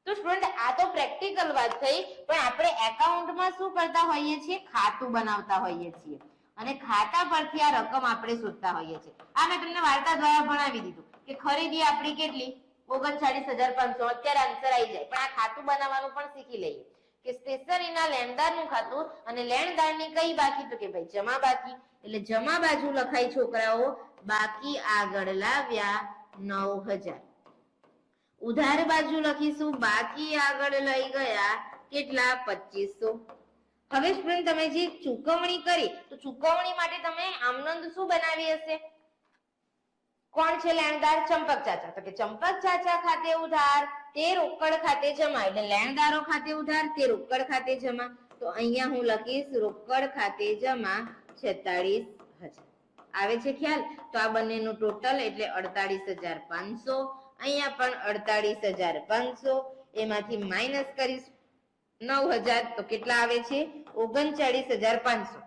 તો સ્ટુડન્ટ આ તો પ્રેક્ટિકલ વાત થઈ પણ આપણે એકાઉન્ટમાં શું કરતા હોઈએ છીએ ખાતું બનાવતા હોઈએ છીએ અને ખાતા પરથી આ રકમ આપણે શોધતા હોઈએ છીએ આ મેં તમને વાર્તા દ્વારા ભણાવી દીધું કે ખરીદી આપણી કેટલી 39,500 અત્યારે આન્સર આવી જાય પણ આ ખાતું બનાવવાનું પણ શીખી લઈએ કે સ્ટેશનરીના લેણદારનું ખાતું અને લેણદારની કઈ બાકી તો કે ભાઈ જમા બાકી એટલે જમા બાજુ લખાય છોકરાઓ બાકી આગળ લાવ્યા 9,000 ઉધાર બાજુ લખીશું બાકી આગળ લઈ ગયા કેટલા 2500 હવે સ્ટુડન્ટ તમે જે ચૂકવણી કરી તો ચૂકવણી માટે તમે આમનોંધ શું બનાવી હશે કોણ છે લેણદાર ચંપક ચાચા તો કે ચંપક ચાચા ખાતે ઉધાર તે રોકડ ખાતે જમા એટલે લેણદારો ખાતે ઉધાર તે રોકડ ખાતે જમા તો અહીંયા હું લખીશ રોકડ ખાતે જમા 46,000 આવે છે ખ્યાલ તો આ બંનેનું ટોટલ એટલે 48,500 અહીંયા પણ 48,500 એમાંથી માઇનસ કરીશ 9,000 તો કેટલા આવે છે 39,500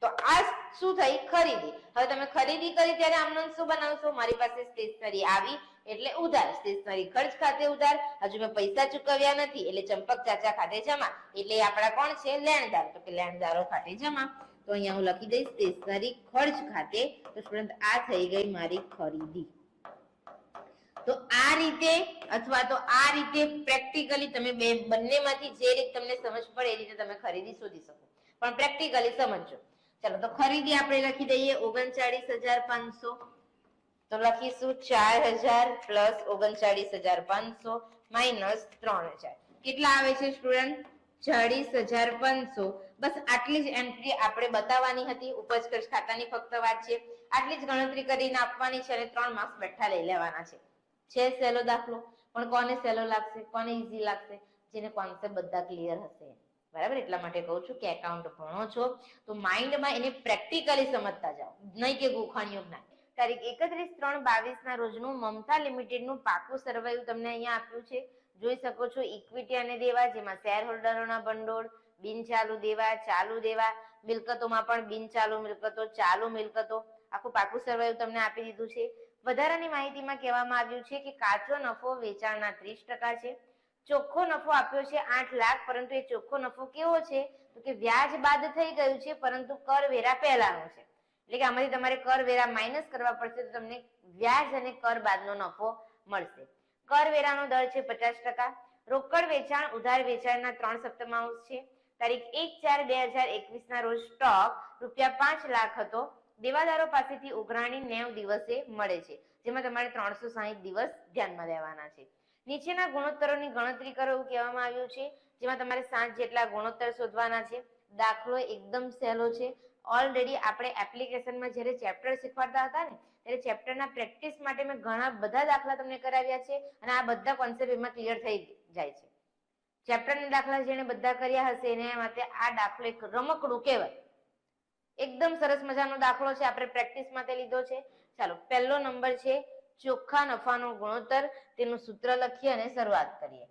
તો આ શું થઈ ખરીદી હવે તમે ખરીદી કરી ત્યારે આમનોંધ શું બનાવશો મારી પાસે સ્ટેશનરી આવી એટલે ઉધાર સ્ટેશનરી ખર્ચ ખાતે ઉધાર હજુ મેં પૈસા ચૂકવ્યા નથી એટલે ચંપક ચાચા ખાતે જમા એટલે આપણા કોણ છે લેણદાર તો કે લેણદારો ખાતે જમા તો અહીંયા હું લખી દઈશ સ્ટેશનરી ખર્ચ ખાતે તો સ્ટુડન્ટ આ થઈ ગઈ મારી ખરીદી તો આ રીતે અથવા તો આ રીતે પ્રેક્ટિકલી તમે બંનેમાંથી જે રીત તમને સમજ પડે એ રીતે તમે ખરીદી શોધી શકો પણ પ્રેક્ટિકલી સમજજો ચલો તો ખરીદી આપણે લખી દઈએ 39,500 તો લખીશું 4,000 પ્લસ 39,500 માઇનસ 3,000 કેટલા આવે છે સ્ટુડન્ટ 40,500 બસ આટલી જ એન્ટ્રી આપણે બતાવવાની હતી ઉપજ ખર્ચ ખાતાની ફક્ત વાત છે આટલી જ ગણતરી કરીને આપવાની છે અને 3 માર્ક્સ બેઠા લઈ લેવાના છે સહેલો દાખલો પણ કોને સહેલો લાગશે કોને ઈઝી લાગશે જેને કોન્સેપ્ટ બધા ક્લિયર હશે બરાબર એટલા માટે કહું છું કે એકાઉન્ટ ભણો છો તો માઇન્ડમાં એને પ્રેક્ટિકલી સમજતા જાઓ નહીં કે ગોખાણીઓ જ્ઞાન તારીખ 31/3/22 ના રોજનું મમતા લિમિટેડનું પાકું સરવૈયું તમને અહીંયા આપ્યું છે જોઈ શકો છો ઇક્વિટી અને દેવા જેમાં શેર હોલ્ડરોના ભંડોળ બિનચાલુ દેવા ચાલુ દેવા મિલકતોમાં પણ બિનચાલુ મિલકતો ચાલુ મિલકતો આખું પાકું સરવૈયું તમને આપી દીધું છે વધારાની માહિતીમાં કહેવામાં આવ્યું છે કે કાચો નફો વેચાણના 30% છે ચોખ્ખો નફો આપ્યો છે 8 લાખ પરંતુ એ ચોખ્ખો નફો કેવો છે તો કે વ્યાજ બાદ થઈ ગયું છે પરંતુ કરવેરા પહેલાનો છે એટલે કે આમાંથી તમારે કરવેરા માઇનસ કરવા પડશે તો તમને વ્યાજ અને કર બાદનો નફો મળશે કરવેરાનો દર છે 50% રોકડ વેચાણ ઉધાર વેચાણના 3 સપ્તમાંશ છે તારીખ 1/4/2021 ના રોજ સ્ટોક ₹5 લાખ હતો દેવાદારો પાસેથી ઉઘરાણી 90 દિવસે મળે છે જેમાં તમારે 360 દિવસ ધ્યાનમાં લેવાના છે નીચેના ગુણોત્તરોની ગણતરી કરો એવું કહેવામાં આવ્યું છે જેમાં તમારે 7 જેટલા ગુણોત્તર શોધવાના છે દાખલો એકદમ સહેલો છે ઓલરેડી આપણે એપ્લિકેશનમાં જ્યારે ચેપ્ટર શીખવાડતા હતા ને ત્યારે ચેપ્ટરના પ્રેક્ટિસ માટે મેં ઘણા બધા દાખલા તમને કરાવ્યા છે અને આ બધા કોન્સેપ્ટ એમાં ક્લિયર થઈ જાય છે ચેપ્ટરના દાખલા જેને બધા કર્યા હશે એને માટે આ દાખલો એક રમકડું કહેવાય એકદમ સરસ મજાનો દાખલો છે આપણે પ્રેક્ટિસ માટે લીધો છે ચાલો પહેલો નંબર છે ચોખ્ખા નફાનો ગુણોત્તર તેનું સૂત્ર લખીએ અને શરૂઆત કરીએ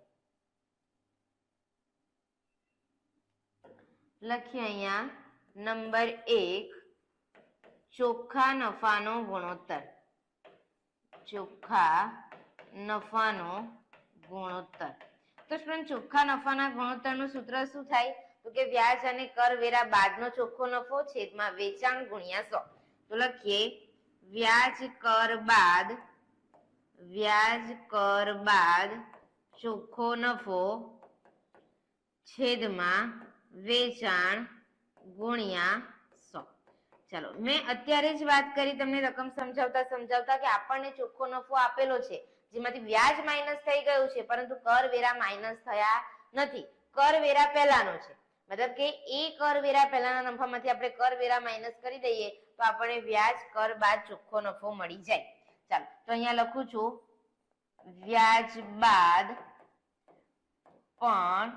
લખીએ અહીંયા નંબર 1 ચોખ્ખા નફાનો ગુણોત્તર ચોખ્ખા નફાનો ગુણોત્તર તો સ્ટુડન્ટ ચોખ્ખા નફાના ગુણોત્તરનું સૂત્ર શું થાય તો કે વ્યાજ અને કરવેરા બાદનો ચોખ્ખો નફો છેદમાં વેચાણ ગુણ્યા 100 તો લખીએ વ્યાજ કર બાદ ચોખ્ખો નફો છેદમાં વેચાણ ગુણ્યા 100 ચાલો મેં અત્યારે જ વાત કરી તમને રકમ સમજાવતા કે આપણને ચોખ્ખો નફો આપેલો છે જેમાંથી વ્યાજ માઇનસ થઈ ગયું છે પરંતુ કરવેરા માઇનસ થયા નથી. કરવેરા પહેલાનો છે મતલબ કે એ કરવેરા પહેલાના નફામાંથી આપણે કરવેરા માઇનસ કરી દઈએ તો આપણને વ્યાજ કર બાદ ચોખ્ખો નફો મળી જાય. ચાલો તો અહીંયા લખું છું વ્યાજ બાદ પણ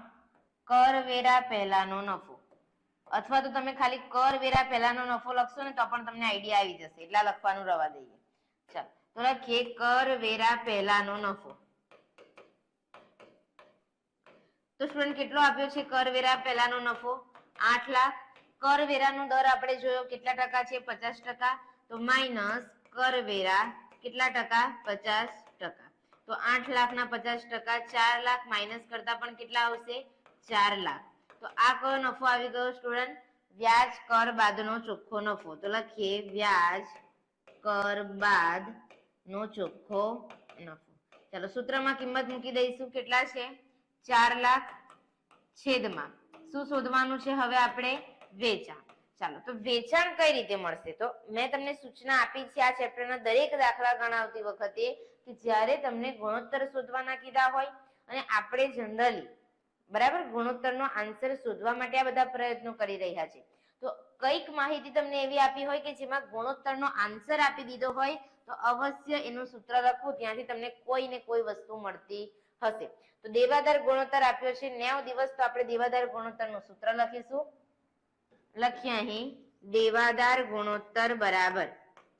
કરવેરા પહેલાનો નફો, અથવા તો તમે ખાલી કરવેરા પહેલાનો નફો લખશો ને તો પણ તમને આઈડિયા આવી જશે એટલા લખવાનું રવા દઈએ. ચાલો તો લખીએ કરવેરા પહેલાનો નફો. તો સ્ટુડન્ટ કેટલો આપ્યો છે કરવેરા પહેલાનો નફો? 8 લાખ. કરવેરાનો દર આપણે જોયો કેટલા ટકા છે? 50%. તો માઇનસ કરવેરા કેટલા ટકા? 50%. તો 8 લાખના 50%, 4 લાખ માઇનસ કરતા પણ કેટલા આવશે? 4 લાખ. તો આ કયો નફો આવી ગયો સ્ટુડન્ટ? વ્યાજ કર બાદનો ચોખ્ખો નફો. તો લખીએ વ્યાજ કર બાદ નો ચોખ્ખો નફો. ચાલો સૂત્રમાં કિંમત મૂકી દઈશું. કેટલા છે? 4 લાખ છેદમાં શું શોધવાનું છે હવે આપણે? વેચાણ. ચાલો તો વેચાણ કઈ રીતે મળશે? તો મેં તમને સૂચના આપી છે આ ચેપ્ટરના દરેક દાખલા ગણાવતી વખતે કે જ્યારે તમને ગુણોત્તર શોધવાના કીધા હોય અને આપણે જનરલી બરાબર ગુણોત્તરનો આન્સર શોધવા માટે આ બધા પ્રયત્નો કરી રહ્યા છે, તો કઈક માહિતી તમને એવી આપી હોય કે જેમાં ગુણોત્તરનો આન્સર આપી દીધો હોય તો અવશ્ય એનું સૂત્ર લખવું, ત્યાંથી તમને કોઈ ને કોઈ વસ્તુ મળતી હશે. તો દેવાદાર ગુણોત્તર આપ્યો છે 90 દિવસ, તો આપણે દેવાદાર ગુણોત્તરનું સૂત્ર લખીશું. લખીએ અહીં દેવાદાર ગુણોત્તર બરાબર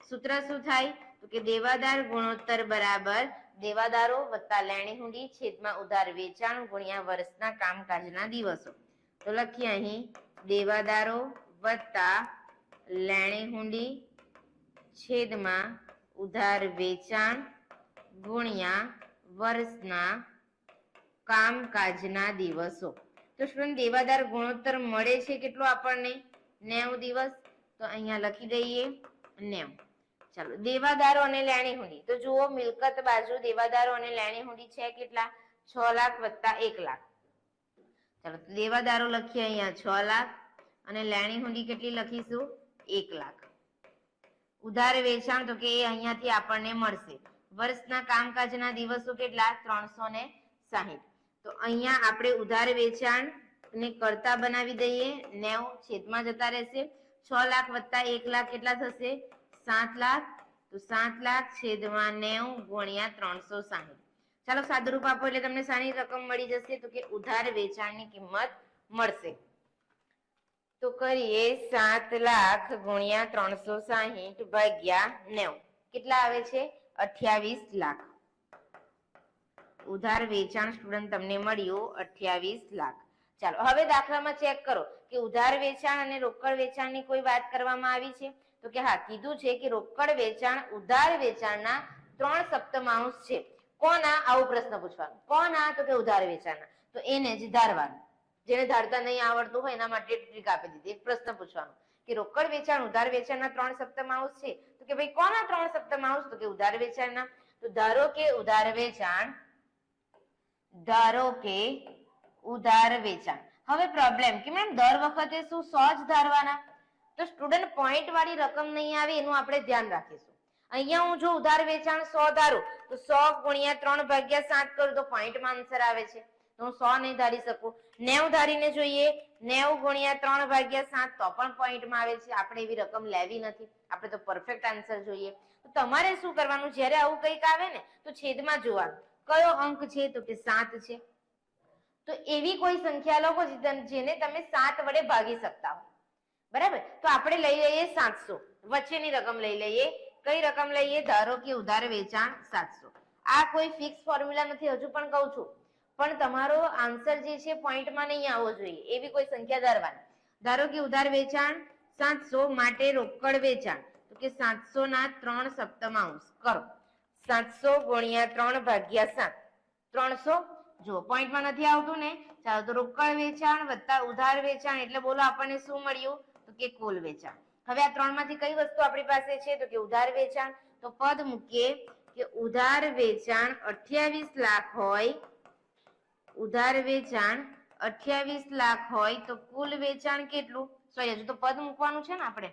સૂત્ર શું થાય? તો કે દેવાદાર ગુણોત્તર બરાબર દેવાદારો વત્તા લેણી હુંડી છેદમાં ઉધાર વેચાણ ગુણ્યા વર્ષના કામકાજના દિવસો. તો લખીએ અહીં દેવાદારો વત્તા લેણી હુંડી છેદમાં ઉધાર વેચાણ ગુણ્યા વર્ષના કામકાજના દિવસો. તો સ્ટુડન્ટ દેવાદાર ગુણોત્તર મળે છે કેટલો આપણને? 90 દિવસ. તો અહીંયા લખી દઈએ 90. ચાલો દેવાદારો અને લેણી હુંડી. તો જુઓ મિલકત બાજુ દેવાદારો અને લેણી હુંડી છે કેટલા? 6 લાખ વત્તા 1 લાખ. ચાલો દેવાદારો લખીએ અહીંયા 6 લાખ અને લેણી હુંડી કેટલી લખીશું? 1 લાખ. ઉધાર વેચાણ તો કે એ અહીંયાથી આપણને મળશે. વર્ષના કામકાજના દિવસો કેટલા? 360. તો અહીંયા આપણે ઉધાર વેચાણ ને કરતા બનાવી દઈએ 90 છેદમાં જતા રહેશે. 6 લાખ વત્તા 1 લાખ કેટલા થશે? 7 લાખ. તો 7 લાખ છેદમાં 90 ગુણ્યા 360. ચાલો સાદુરૂપ આપો એટલે તમને સારી રકમ મળી જશે. તો કે ઉધાર વેચાણની કિંમત મળશે. તો કરીએ 7 લાખ ગુણ્યા 360 ભાગ્યા 90 કેટલા આવે છે? 28 લાખ. ઉધાર વેચાણ સ્ટુડન્ટ તમને મળ્યું 28 લાખ. ચાલો હવે દાખલામાં ચેક કરો કે ઉધાર વેચાણ અને રોકડ વેચાણની કોઈ વાત કરવામાં આવી છે? તો કે હા કીધું છે કે રોકડ વેચાણ ઉધાર વેચાણના 3 સપ્તમાંશ છે. કોના? આવો પ્રશ્ન પૂછવાનો. કોના? તો કે ઉધાર વેચાણના. તો એને જ ધારવાનું. જેને ધારતા નહીં આવડતું હોય એના માટે ટ્રીક આપી દીધી. એક પ્રશ્ન પૂછવાનો કે રોકડ વેચાણ ઉધાર વેચાણના 3 સપ્તમાંશ છે, તો કે ભાઈ કોના 3 સપ્તમાંશ? તો કે ઉધાર વેચાણના. તો ધારો કે ઉધાર વેચાણ હવે પ્રોબ્લેમ કે મેમ દર વખતે શું 100 જ ધારવાના? તો સ્ટુડન્ટ પોઈન્ટ વાળી રકમ નહીં આવે એનું આપણે ધ્યાન રાખીશું. અહીંયા હું જો ઉધાર વેચાણ 100 ધારું તો 100 ગુણ્યા 3 ભાગ્યા 7 કરું તો પોઈન્ટમાં આન્સર આવે છે. તો હું 100 નહીં ધારી શકું. 90 ધારીને જોઈએ 90 ગુણ્યા 3 ભાગ્યા 7 તો પણ પોઈન્ટમાં આવે છે. આપણે એવી રકમ લેવી નથી, આપણે તો પરફેક્ટ આન્સર જોઈએ. તો તમારે શું કરવાનું? જ્યારે આવું કંઈક આવે ને તો છેદમાં જોવાનું કયો અંક છે? તો કે 7 છે. તો એવી કોઈ સંખ્યા લો જેને તમે 7 વડે ભાગી શકતા હો. બરાબર? તો આપણે લઈ લઈએ 700. વચ્ચેની રકમ લઈ લઈએ. કઈ રકમ લઈએ? ધારો કે ઉધાર વેચાણ 700. આ કોઈ ફિક્સ ફોર્મ્યુલા નથી, હજુ પણ કહું છું, પણ તમારો આન્સર જે છે પોઈન્ટમાં નહીં આવવો જોઈએ એવી કોઈ સંખ્યા ધારવાની. ધારો કે ઉધાર વેચાણ 700 માટે રોકડ વેચાણ તો કે 700 ના 3 સપ્તમાંશ કરો. 700 ગુણ્યા 3 ભાગ્યા 7 300. જો પોઈન્ટમાં નથી આવતું ને? ચાલો તો રોકડ વેચાણ વત્તા ઉધાર વેચાણ એટલે બોલો આપણને શું મળ્યું? તો કે કુલ વેચાણ. હવે આ 3 માંથી કઈ વસ્તુ આપણી પાસે છે? તો કે ઉધાર વેચાણ. તો પદ મૂકીએ કે ઉધાર વેચાણ 28 લાખ હોય, ઉધાર વેચાણ 28 લાખ હોય તો કુલ વેચાણ કેટલું? સોરી હજુ તો પદ મૂકવાનું છે ને આપણે.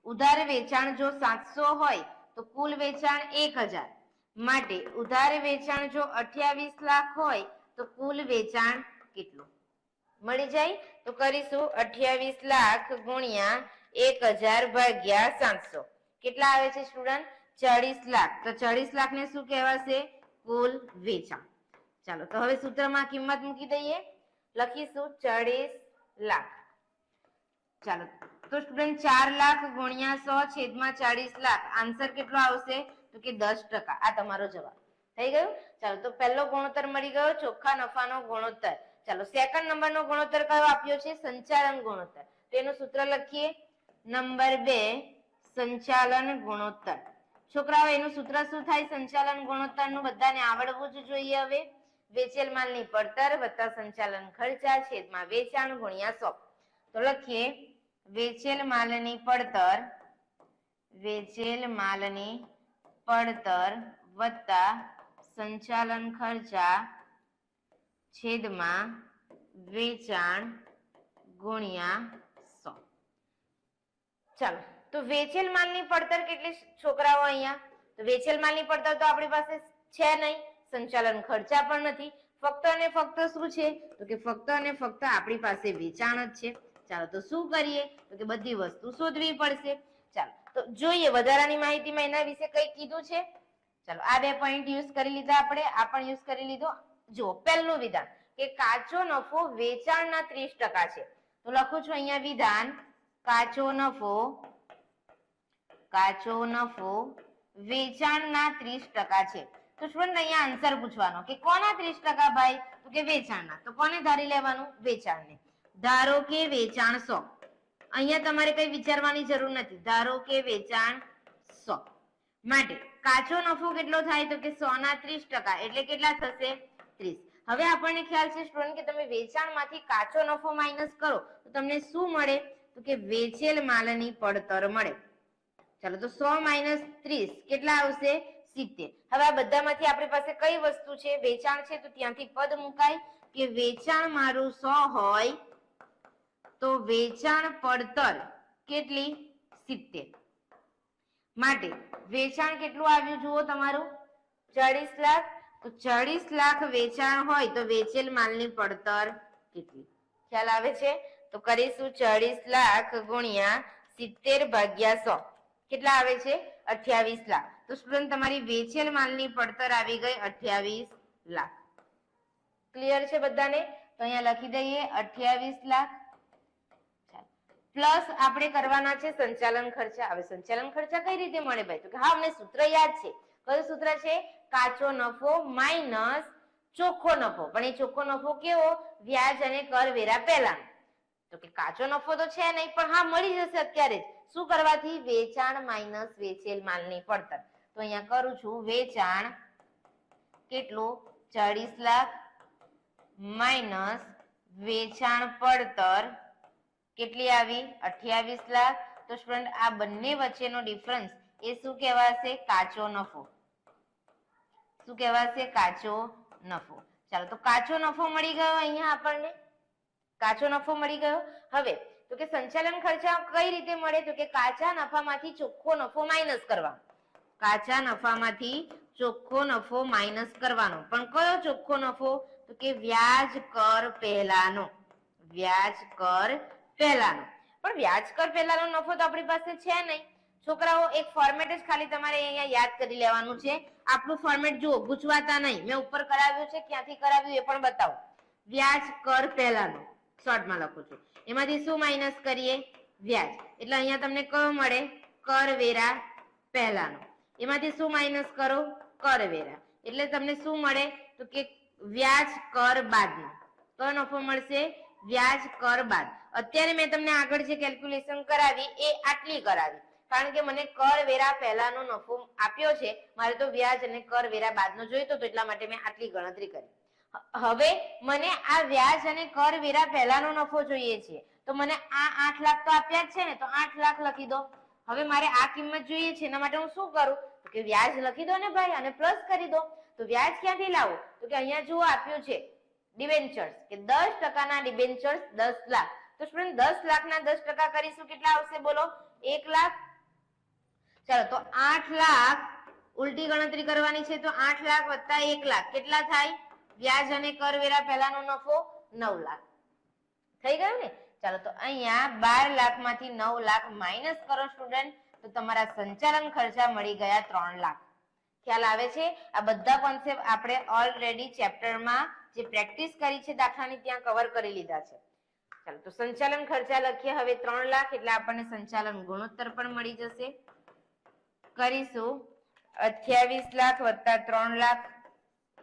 ઉધાર વેચાણ જો 700 હોય તો કુલ વેચાણ 1000 માટે ઉધાર વેચાણ જો 28 લાખ હોય તો કુલ વેચાણ કેટલું મળી જાય? તો કરીશું 28 લાખ ગુણ્યા 1000 ભાગ્યા 700 કેટલા આવે છે સ્ટુડન્ટ? 40 લાખ. તો 40 લાખ ને શું કહેવાશે? કુલ વેચાણ. ચાલો તો હવે સૂત્રમાં કિંમત મૂકી દઈએ. લખીશું 40 લાખ. ચાલો તો સ્ટુડન્ટ 4 લાખ ગુણ્યા 100 છેદમાં 40 લાખ આન્સર કેટલો આવશે? તો કે 10%. આ તમારો જવાબ થઈ ગયું. ચાલો તો પહેલો ગુણોત્તર મળી ગયો, ચોખ્ખા નફાનો ગુણોત્તર. ચાલો સેકન્ડ નંબરનો ગુણોત્તર કયો આપ્યો છે? સંચાલન ગુણોત્તર. તો એનું સૂત્ર લખીએ. નંબર 2 સંચાલન ગુણોત્તર. છોકરાઓ એનું સૂત્ર શું થાય? સંચાલન ગુણોત્તરનું બધાને આવડવું જ જોઈએ. હવે વેચેલ માલની પડતર વત્તા સંચાલન ખર્ચા છેદમાં વેચાણ ગુણ્યા 100. તો લખીએ વેચેલ માલની પડતર વત્તા સંચાલન ખર્ચા છેદમાં વેચાણ ગુણ્યા 100. ચાલો તો વેચેલ માલની પડતર કેટલી છોકરાઓ અહીંયા? તો વેચેલ માલની પડતર તો આપણી પાસે છે નહીં, સંચાલન ખર્ચા પણ નથી, ફક્ત અને ફક્ત શું છે? તો કે ફક્ત અને ફક્ત આપણી પાસે વેચાણ જ છે. ચાલો તો શું કરીએ? તો કે બધી વસ્તુ શોધવી પડશે. ચાલો તો જોઈએ વધારાની માહિતીમાં એના વિશે કઈ કીધું છે. ચાલો આ 2 પોઈન્ટ યુઝ કરી લીધા આપણે, આ પણ યુઝ કરી લીધો. જો પહેલું વિધાન કે કાચો નફો વેચાણના 30% છે. તો લખું છું અહીંયા વિધાન કાચો નફો વેચાણના 30% છે. તો સ્ટુડન્ટ અહીંયા આન્સર પૂછવાનો કે કોના 30% ભાઈ? તો કે વેચાણના. તો કોને ધારી લેવાનું? વેચાણને. ધારો કે વેચાણ 100. અહીંયા તમારે કઈ વિચારવાની જરૂર નથી. ધારો કે વેચાણ 100 માટે કાચો નફો કેટલો થાય? તો કે 100 ના 30% એટલે કેટલા થશે? 30. હવે આપણને ખ્યાલ છે સ્ટુડન્ટ કે તમે વેચાણમાંથી કાચો નફો માઇનસ કરો તો તમને શું મળે? તો કે વેચેલ માલની પડતર મળે. ચાલો તો 100 માઇનસ 30 કેટલા આવશે? 70. હવે આ બધામાંથી આપણી પાસે કઈ વસ્તુ છે? વેચાણ છે. તો ત્યાંથી પદ મુકાય કે વેચાણ મારું 100 હોય તો વેચાણ પડતર કેટલી? 70. માટે વેચાણ કેટલું આવ્યું જુઓ તમારું? 40 લાખ. તો 40 લાખ વેચાણ હોય તો વેચેલ માલની પડતર કેટલી? ખ્યાલ આવે છે? તો કરીશું 40 લાખ ગુણ્યા 70 ભાગ્યા 100 કેટલા આવે છે? 28 લાખ. તો સ્ટુડન્ટ તમારી વેચેલ માલની પડતર આવી ગઈ 28 લાખ. ક્લિયર છે બધાને? તો અહીંયા લખી દઈએ 28 લાખ પ્લસ આપણે કરવાના છે સંચાલન ખર્ચા. હવે સંચાલન ખર્ચા કઈ રીતે મળે ભાઈ? તો કે હા અમને સૂત્ર યાદ છે. કયું સૂત્ર છે? કાચો નફો માઇનસ ચોખ્ખો નફો. પણ એ ચોખ્ખો નફો કેવો? વ્યાજ અને કરવેરા પહેલાનો. તો કે કાચો નફો તો છે નહીં, પણ હા મળી જશે અત્યારે જ. શું કરવાથી? વેચાણ માઇનસ વેચેલ માલની પડતર. તો અહીંયા કરું છું વેચાણ કેટલું? 40 લાખ માઇનસ વેચાણ પડતર કેટલી આવી? 28 લાખ. તો સ્ટુડન્ટ આ બંને વચ્ચેનો ડિફરન્સ એ શું કહેવાશે? કાચો નફો. શું કહેવાશે? કાચો નફો. ચાલો તો કાચો નફો મળી ગયો અહીંયા આપણને. કાચો નફો મળી ગયો. હવે તો કે સંચાલન ખર્ચા કઈ રીતે મળે? તો કે કાચા નફામાંથી ચોખ્ખો નફો માઇનસ કરવાનો. કાચા નફામાંથી ચોખ્ખો નફો માઇનસ કરવાનો. પણ કયો ચોખ્ખો નફો? તો કે વ્યાજ કર પહેલાનો. વ્યાજ કર પહેલાનો. પણ વ્યાજ કર પહેલાનો નફો તો આપણી પાસે છે નહીં. છોકરાઓ એક ફોર્મેટ જ ખાલી તમારે અહીંયા યાદ કરી લેવાનું છે. આપણું ફોર્મેટ જુઓ, ગુચવાતા નહીં. મેં ઉપર કરાવ્યું છે, ક્યાંથી કરાવ્યું એ પણ બતાવો. વ્યાજ કર પહેલાનો શોર્ટમાં લખું છું. એમાંથી શું માઇનસ કરીએ? વ્યાજ. એટલે અહીંયા તમને કયો મળે? કરવેરા પહેલાનો. એમાંથી શું માઇનસ કરો? કરવેરા. એટલે તમને શું મળે? તો કે વ્યાજ કર બાદનો. કયો નફો મળશે? વ્યાજ કર બાદ. અત્યારે મેં તમને આગળ જે કેલ્ક્યુલેશન કરાવી એ આટલી કરાવી, કારણ કે મને કરવેરા પહેલાનો નફો આપ્યો છે. મારે તો વ્યાજ અને કરવેરા બાદનો જોઈતો તો એટલા માટે મેં આટલી ગણતરી કરી. હવે મને આ વ્યાજ અને કરવેરા પહેલાનો નફો જોઈએ છે. તો મને આ 8 લાખ તો આપ્યા જ છે ને, તો 8 લાખ લખી દો. હવે મારે આ કિંમત જોઈએ છે, એના માટે હું શું કરું? તો કે વ્યાજ લખી દો ને ભાઈ અને પ્લસ કરી દો. તો વ્યાજ ક્યાંથી લાવો? તો કે અહીંયા જુઓ આપ્યું છે ડિબેન્ચર્સ કે 10% ના ડિબેન્ચર્સ 10 લાખ. તો સ્ટુડન્ટ 10 લાખના 10% કરીશું કેટલા આવશે બોલો? 1 લાખ. ચાલો તો 8 લાખ ઉલટી ગણતરી કરવાની છે તો 8 લાખ વત્તા 1 લાખ કેટલા થાય? વ્યાજ અને કરવેરા પહેલાનો નફો 9 લાખ થઈ ગયું ને. ચાલો તો અહીંયા 12 લાખમાંથી 9 લાખ માઇનસ કરો સ્ટુડન્ટ, તો તમારા સંચાલન ખર્ચા મળી ગયા 3 લાખ. ખ્યાલ આવે છે? આ બધા કોન્સેપ્ટ આપણે ઓલરેડી ચેપ્ટરમાં જે પ્રેક્ટિસ કરી છે દાખલાની ત્યાં કવર કરી લીધા છે. ચાલો તો સંચાલન ખર્ચા લખીએ હવે 3 લાખ એટલે આપણને સંચાલન ગુણોત્તર પણ મળી જશે. કરીશું 28 લાખ વત્તા 3 લાખ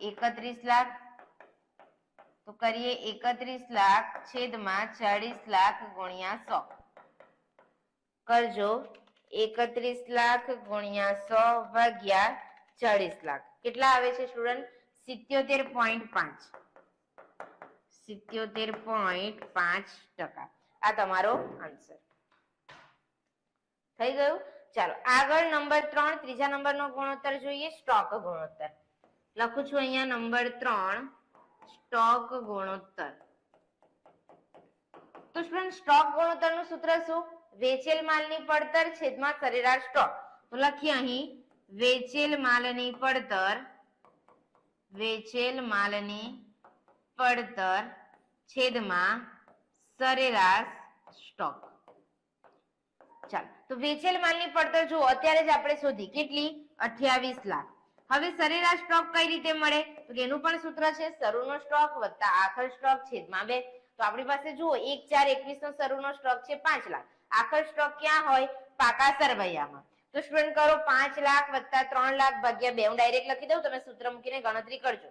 31 લાખ, તો કરીએ 31 લાખ છેદમાં 40 લાખ ગુણ્યા 100. કરજો 31 લાખ ગુણ્યા 100 ભાગ્યા 40 લાખ કેટલા આવે છે સ્ટુડન્ટ? 77.5. 77.5%. આ તમારો આન્સર થઈ ગયું. ચાલો આગળ નંબર 3 ત્રીજા નંબરનો ગુણોત્તર જોઈએ, સ્ટોક ગુણોત્તર. લખું છું અહીંયા નંબર 3 સ્ટોક ગુણોત્તર. તો સ્ટુડન્ટ સ્ટોક ગુણોત્તરનું સૂત્ર શું? વેચેલ માલની પડતર છેદમાં સરેરાશ સ્ટોક. તો લખીએ અહીં વેચેલ માલની પડતર છેદમાં સરેરાશ સ્ટોક. ચાલો તો વેચેલ માલની પડતર જુઓ અત્યારે જ આપણે શોધી કેટલી? 28 લાખ. હવે સરેરાશ સ્ટોક કઈ રીતે મળે? તો એનું પણ સૂત્ર છે શરૂનો સ્ટોક વત્તા આખર સ્ટોક છેદમાં 2. તો આપણી પાસે જુઓ 1/4/21 નો શરૂનો સ્ટોક છે 5 લાખ. આખર સ્ટોક ક્યાં હોય? પાકા સરવૈયામાં. તો સ્ટુડન્ટ કરો 5 લાખ વત્તા 3 લાખ ભાગ્યા 2. હું ડાયરેક્ટ લખી દઉં, તમે સૂત્ર મૂકીને ગણતરી કરજો.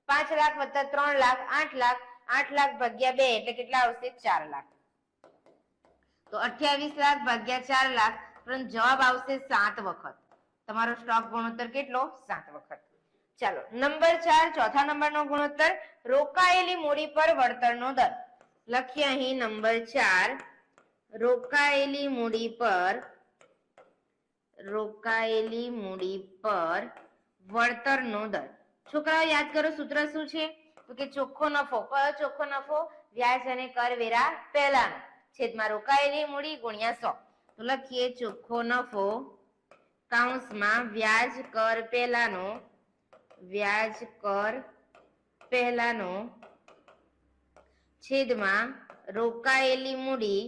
5 લાખ વત્તા 3 લાખ 8 લાખ. 8 લાખ ભાગ્યા 2 એટલે કેટલા આવશે? 4 લાખ. તો 28 લાખ ભાગ્યા 4 લાખ, પરંતુ જવાબ આવશે 7 વખત. તમારો સ્ટોક ગુણોત્તર કેટલો? 7 વખત. ચાલો નંબર 4 ચોથા નંબરનો ગુણોત્તર રોકાયેલી મૂડી પર વળતરનો દર. લખીએ અહીં નંબર 4 રોકાયેલી મૂડી પર વળતરનો દર. છોકરાઓ યાદ કરો સૂત્ર શું છે? તો કે ચોખ્ખો નફો. કયો ચોખ્ખો નફો? વ્યાજ અને કરવેરા પહેલાનો છેદમાં રોકાયેલી મૂડી ગુણ્યા 100. તો લખીએ ચોખ્ખો નફો કૌંસમાં વ્યાજ કર પહેલાનો છેદમાં રોકાયેલી મૂડી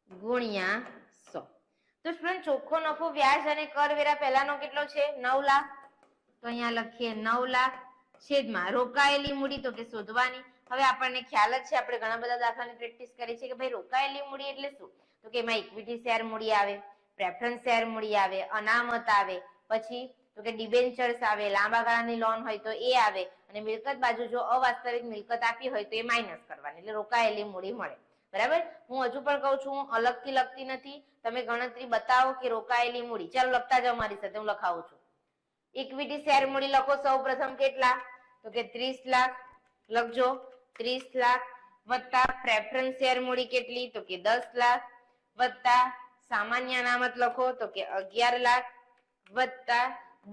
ગુણ્યા 100. તો સ્ટુડન્ટ ચોખ્ખો નફો વ્યાજ અને કરવેરા પહેલાનો કેટલો છે? 9 લાખ. તો અહીંયા લખીએ 9 લાખ છેદમાં રોકાયેલી મૂડી તો કે શોધવાની. હવે આપણને ખ્યાલ જ છે, આપણે ઘણા બધા દાખલાની પ્રેક્ટિસ કરી છે કે ભાઈ રોકાયેલી મૂડી એટલે શું? તો કે એમાં ઇક્વિટી શેર મૂડી આવે, પ્રેફરન્સ શેર મૂડી આવે, અનામત આવે, પછી તો કે ડિબેન્ચર્સ આવે, લાંબા ગાળાની લોન હોય તો એ આવે, અને મિલકત બાજુ જો અવાસ્તવિક મિલકત આપી હોય તો એ માઇનસ કરવાની, એટલે રોકાયેલી મૂડી મળે. બરાબર? હું હજુ પણ કહું છું, હું અલગથી લખતી નથી. તમે ગણતરી બતાવો કે રોકાયેલી મૂડી. ચાલો લખતા જાઓ મારી સાથે, હું લખાવું છું. ઇક્વિટી શેર મૂડી લખો સૌપ્રથમ કેટલા? તો કે 30 લાખ. લખજો 30 લાખ વત્તા પ્રેફરન્સ શેર મૂડી કેટલી? તો કે 10 લાખ વત્તા સામાન્ય અનામત લખો તો કે 11 લાખ વત્તા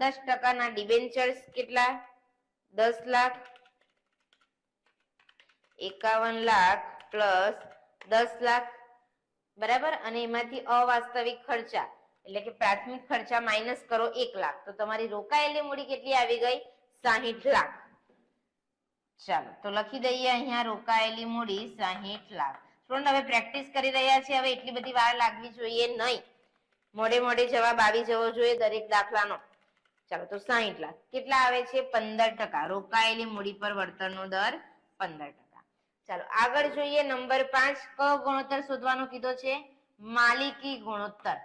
10% ડિબેન્ચર્સ કેટલા? 10 લાખ. 51 લાખ પ્લસ 10 લાખ. બરાબર? અને એમાંથી અવાસ્તવિક ખર્ચા એટલે કે પ્રાથમિક ખર્ચા માઇનસ કરો 1 લાખ. તો તમારી રોકાયેલી મૂડી કેટલી આવી ગઈ? 60 લાખ. ચાલો તો લખી દઈએ અહીંયા રોકાયેલી મૂડી 60 લાખ. સ્ટુડન્ટ હવે પ્રેક્ટિસ કરી રહ્યા છે, હવે એટલી બધી વાર લાગવી જોઈએ નહીં. મોડે જવાબ આવી જવો જોઈએ દરેક દાખલાનો. ચાલો તો 60 લાખ કેટલા આવે છે? 15%. રોકાયેલી મૂડી પર વળતરનો દર 15%. ચાલો આગળ જોઈએ નંબર 5. કયો ગુણોત્તર શોધવાનો કીધો છે? માલિકી ગુણોત્તર.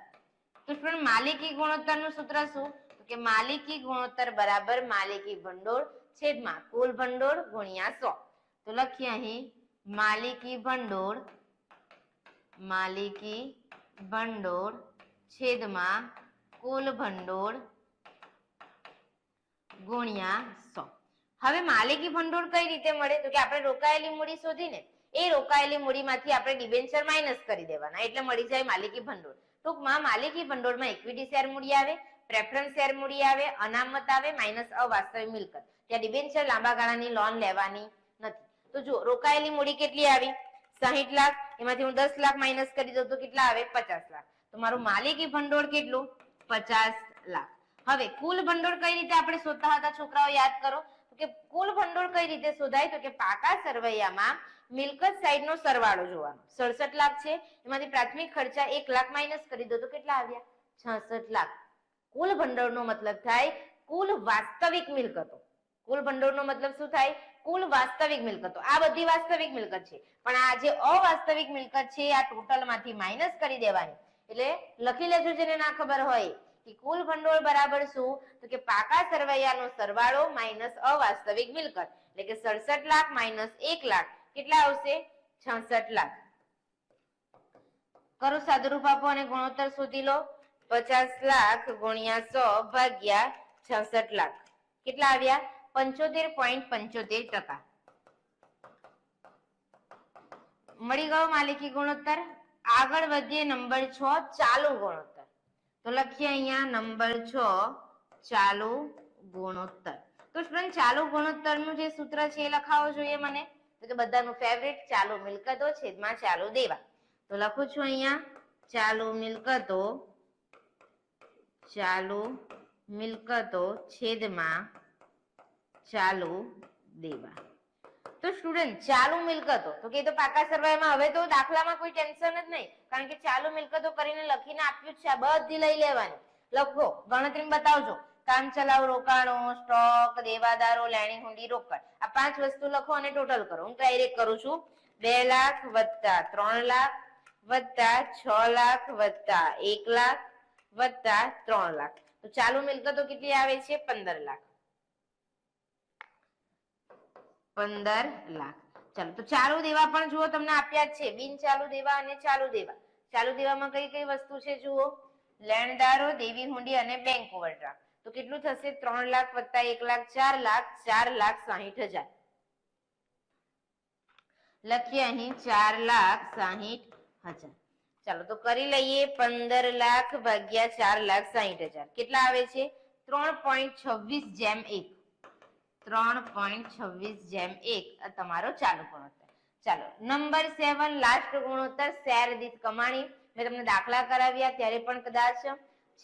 તો સ્ટુડન્ટ માલિકી ગુણોત્તરનું સૂત્ર શું? તો કે માલિકી ગુણોત્તર બરાબર માલિકી ભંડોળ છેદમાં કુલ ભંડોળ ગુણ્યા 100. તો લખીએ અહીં માલિકી ભંડોળ છેદમાં કુલ ભંડોળ ગુણ્યા 100. હવે માલિકી ભંડોળ કઈ રીતે મળે? તો કે આપણે રોકાયેલી મૂડી શોધીને એ રોકાયેલી મૂડીમાંથી આપણે ડિબેન્ચર માઇનસ કરી દેવાના એટલે મળી જાય માલિકી ભંડોળ. ટૂંકમાં માલિકી ભંડોળમાં ઇક્વિટી શેર મૂડી આવે, પ્રેફરન્સ શેર મૂડી આવે, અનામત આવે, માઇનસ અવાસ્તવિક મિલકત. ત્યાં ડિબેન્ચર લાંબા ગાળાની લોન લેવાની નથી. તો જો રોકાયેલી મૂડી કેટલી આવી? 60 લાખ. એમાંથી હું 10 લાખ માઇનસ કરી દઉં તો કેટલા આવે? 50 લાખ. તો મારું માલિકી ભંડોળ કેટલું? 50 લાખ. હવે કુલ ભંડોળ કઈ રીતે આપણે શોધતા હતા છોકરાઓ યાદ કરો કે કુલ ભંડોળ કઈ રીતે શોધાય તો કે પાકા સરવૈયામાં મિલકત સાઈડનો સરવાળો જોવાનો. 67 લાખ છે, એમાંથી પ્રાથમિક ખર્ચા 1 લાખ માઇનસ કરી દો તો કેટલા આવ્યા? 66 લાખ. કુલ ભંડોળનો મતલબ થાય કુલ વાસ્તવિક મિલકતો. કુલ ભંડોળનો મતલબ શું થાય? કુલ વાસ્તવિક મિલકતો. આ બધી વાસ્તવિક મિલકત છે, પણ આ જે અવાસ્તવિક મિલકત છે આ ટોટલ માંથી માઇનસ કરી દેવાની. એટલે લખી લેજો જેને ના ખબર હોય કે કુલ ભંડોળ બરાબર શું તો કે પાકા સરવૈયાનો સરવાળો માઇનસ અવાસ્તવિક મિલકત. એટલે કે 67 લાખ માઇનસ 1 લાખ કેટલા આવશે? 66 લાખ. કરો સાદુરૂપ આપો અને ગુણોત્તર શોધી લો. 50 લાખ ગુણ્યા 100 ભાગ્યા 66 લાખ કેટલા આવ્યા? 75.75%. મળી ગયો માલિકી ગુણોત્તર. આગળ વધીએ નંબર 6 ચાલુ ગુણોત્તર. તો લખીએ અહીંયા નંબર 6 ચાલુ ગુણોત્તર. તો સ્ટુડન્ટ ચાલુ ગુણોત્તરનું જે સૂત્ર છે એ લખાવો જોઈએ મને. તો કે બધાનું ફેવરેટ ચાલુ મિલકતો છેદમાં ચાલુ દેવા. તો લખું છું અહીંયા ચાલુ મિલકતો છેદમાં ચાલુ દેવા. તો સ્ટુડન્ટ ચાલુ મિલકતો તો કે તો પાકા સરવાળામાં હવે તો દાખલામાં કોઈ ટેન્શન જ નહીં, કારણ કે ચાલુ મિલકતો કરીને લખીને આપ્યું જ છે. આ બધી લઈ લેવાની. લખો ગણતરીમાં બતાવજો. કામ ચલાવ રોકાણો, સ્ટોક, દેવાદારો, લેણી હુંડી, રોકડ. આ 5 વસ્તુ લખો અને ટોટલ કરો. હું ડાયરેક્ટ કરું છું. 2 લાખ વત્તા 3 લાખ વત્તા 6 લાખ વત્તા 1 લાખ વત્તા 3 લાખ. તો ચાલુ મિલકતો કેટલી આવે છે? 15 લાખ. 15 લાખ. ચાલો તો ચાલુ દેવા પણ જુઓ તમને આપ્યા જ છે. બિન ચાલુ દેવા અને ચાલુ દેવા. ચાલુ દેવામાં કઈ કઈ વસ્તુ છે જુઓ? લેણદારો, દેવી હુંડી અને બેંક ઓવરડ્રાફ્ટ. તો કેટલું થશે? 3 લાખ વત્તા 1 લાખ 4 લાખ 4,60,000. લખીએ અહીં 4,60,000. ચાલો તો કરી લઈએ 15 લાખ ભાગ્યા 4,60,000 કેટલા આવે છે? 3.26:1. 3.26:1 આ તમારો ચાલુ ગુણોત્તર. ચાલો નંબર 7 લાસ્ટ ગુણોત્તર શેર દીઠ કમાણી. મેં તમને દાખલા કરાવ્યા ત્યારે પણ કદાચ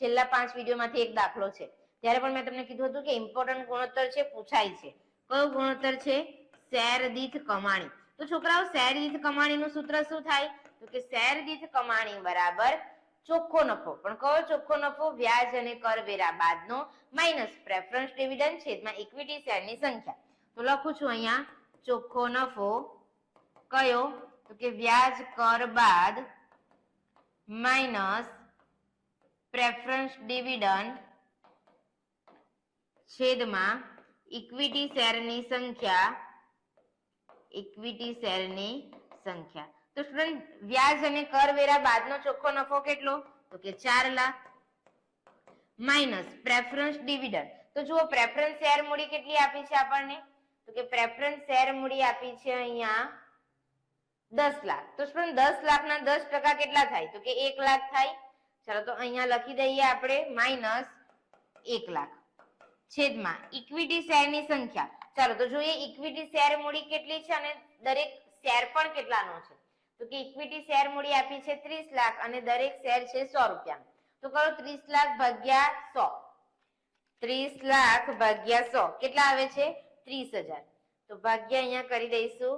છેલ્લા 5 વિડીયોમાંથી એક દાખલો છે, ત્યારે પણ મેં તમને કીધું હતું કે ઇમ્પોર્ટન્ટ ગુણોત્તર છે, પૂછાય છે. કયો ગુણોત્તર છે? શેર દીઠ કમાણી. તો છોકરાઓ શેર દીઠ કમાણીનું સૂત્ર શું થાય તો કે શેર દીઠ કમાણી બરાબર ચોખ્ખો નફો. પણ કયો ચોખ્ખો નફો? વ્યાજ અને કરવેરા બાદનો માઇનસ પ્રેફરન્સ ડિવિડન્ડ છેદમાં ઇક્વિટી શેરની સંખ્યા. તો લખું છું અહીંયા ચોખ્ખો નફો કયો તો કે વ્યાજ કર બાદ માઇનસ પ્રેફરન્સ ડિવિડન્ડ છેદમાં ઇક્વિટી શેરની સંખ્યા. તો સ્ટુડન્ટ વ્યાજ અને કરવેરા બાદનો ચોખ્ખો નફો કેટલો તો કે 4 લાખ માઇનસ પ્રેફરન્સ ડિવિડન્ડ. તો જુઓ પ્રેફરન્સ શેર મૂડી કેટલી આપી છે આપણને તો કે પ્રેફરન્સ શેર મૂડી આપી છે અહીંયા 10 લાખ. તો સ્ટુડન્ટ 10 લાખના 10% કેટલા થાય તો કે 1 લાખ થાય. ચાલો તો અહીંયા લખી દઈએ આપણે માઇનસ 1 લાખ છેદમાં ઇક્વિટી શેરની સંખ્યા. ચાલો તો જોઈએ ઇક્વિટી શેર મૂડી કેટલી છે અને દરેક શેર પણ કેટલાનો છે તો કે ઇક્વિટી શેર મૂડી આપી છે 30 લાખ અને દરેક શેર છે 100 રૂપિયાનો. તો કરો 30 લાખ ભાગ્યા 100. 30 લાખ ભાગ્યા 100 કેટલા આવે છે? 30,000. તો ભાગ્યા અહીંયા કરી દઈશું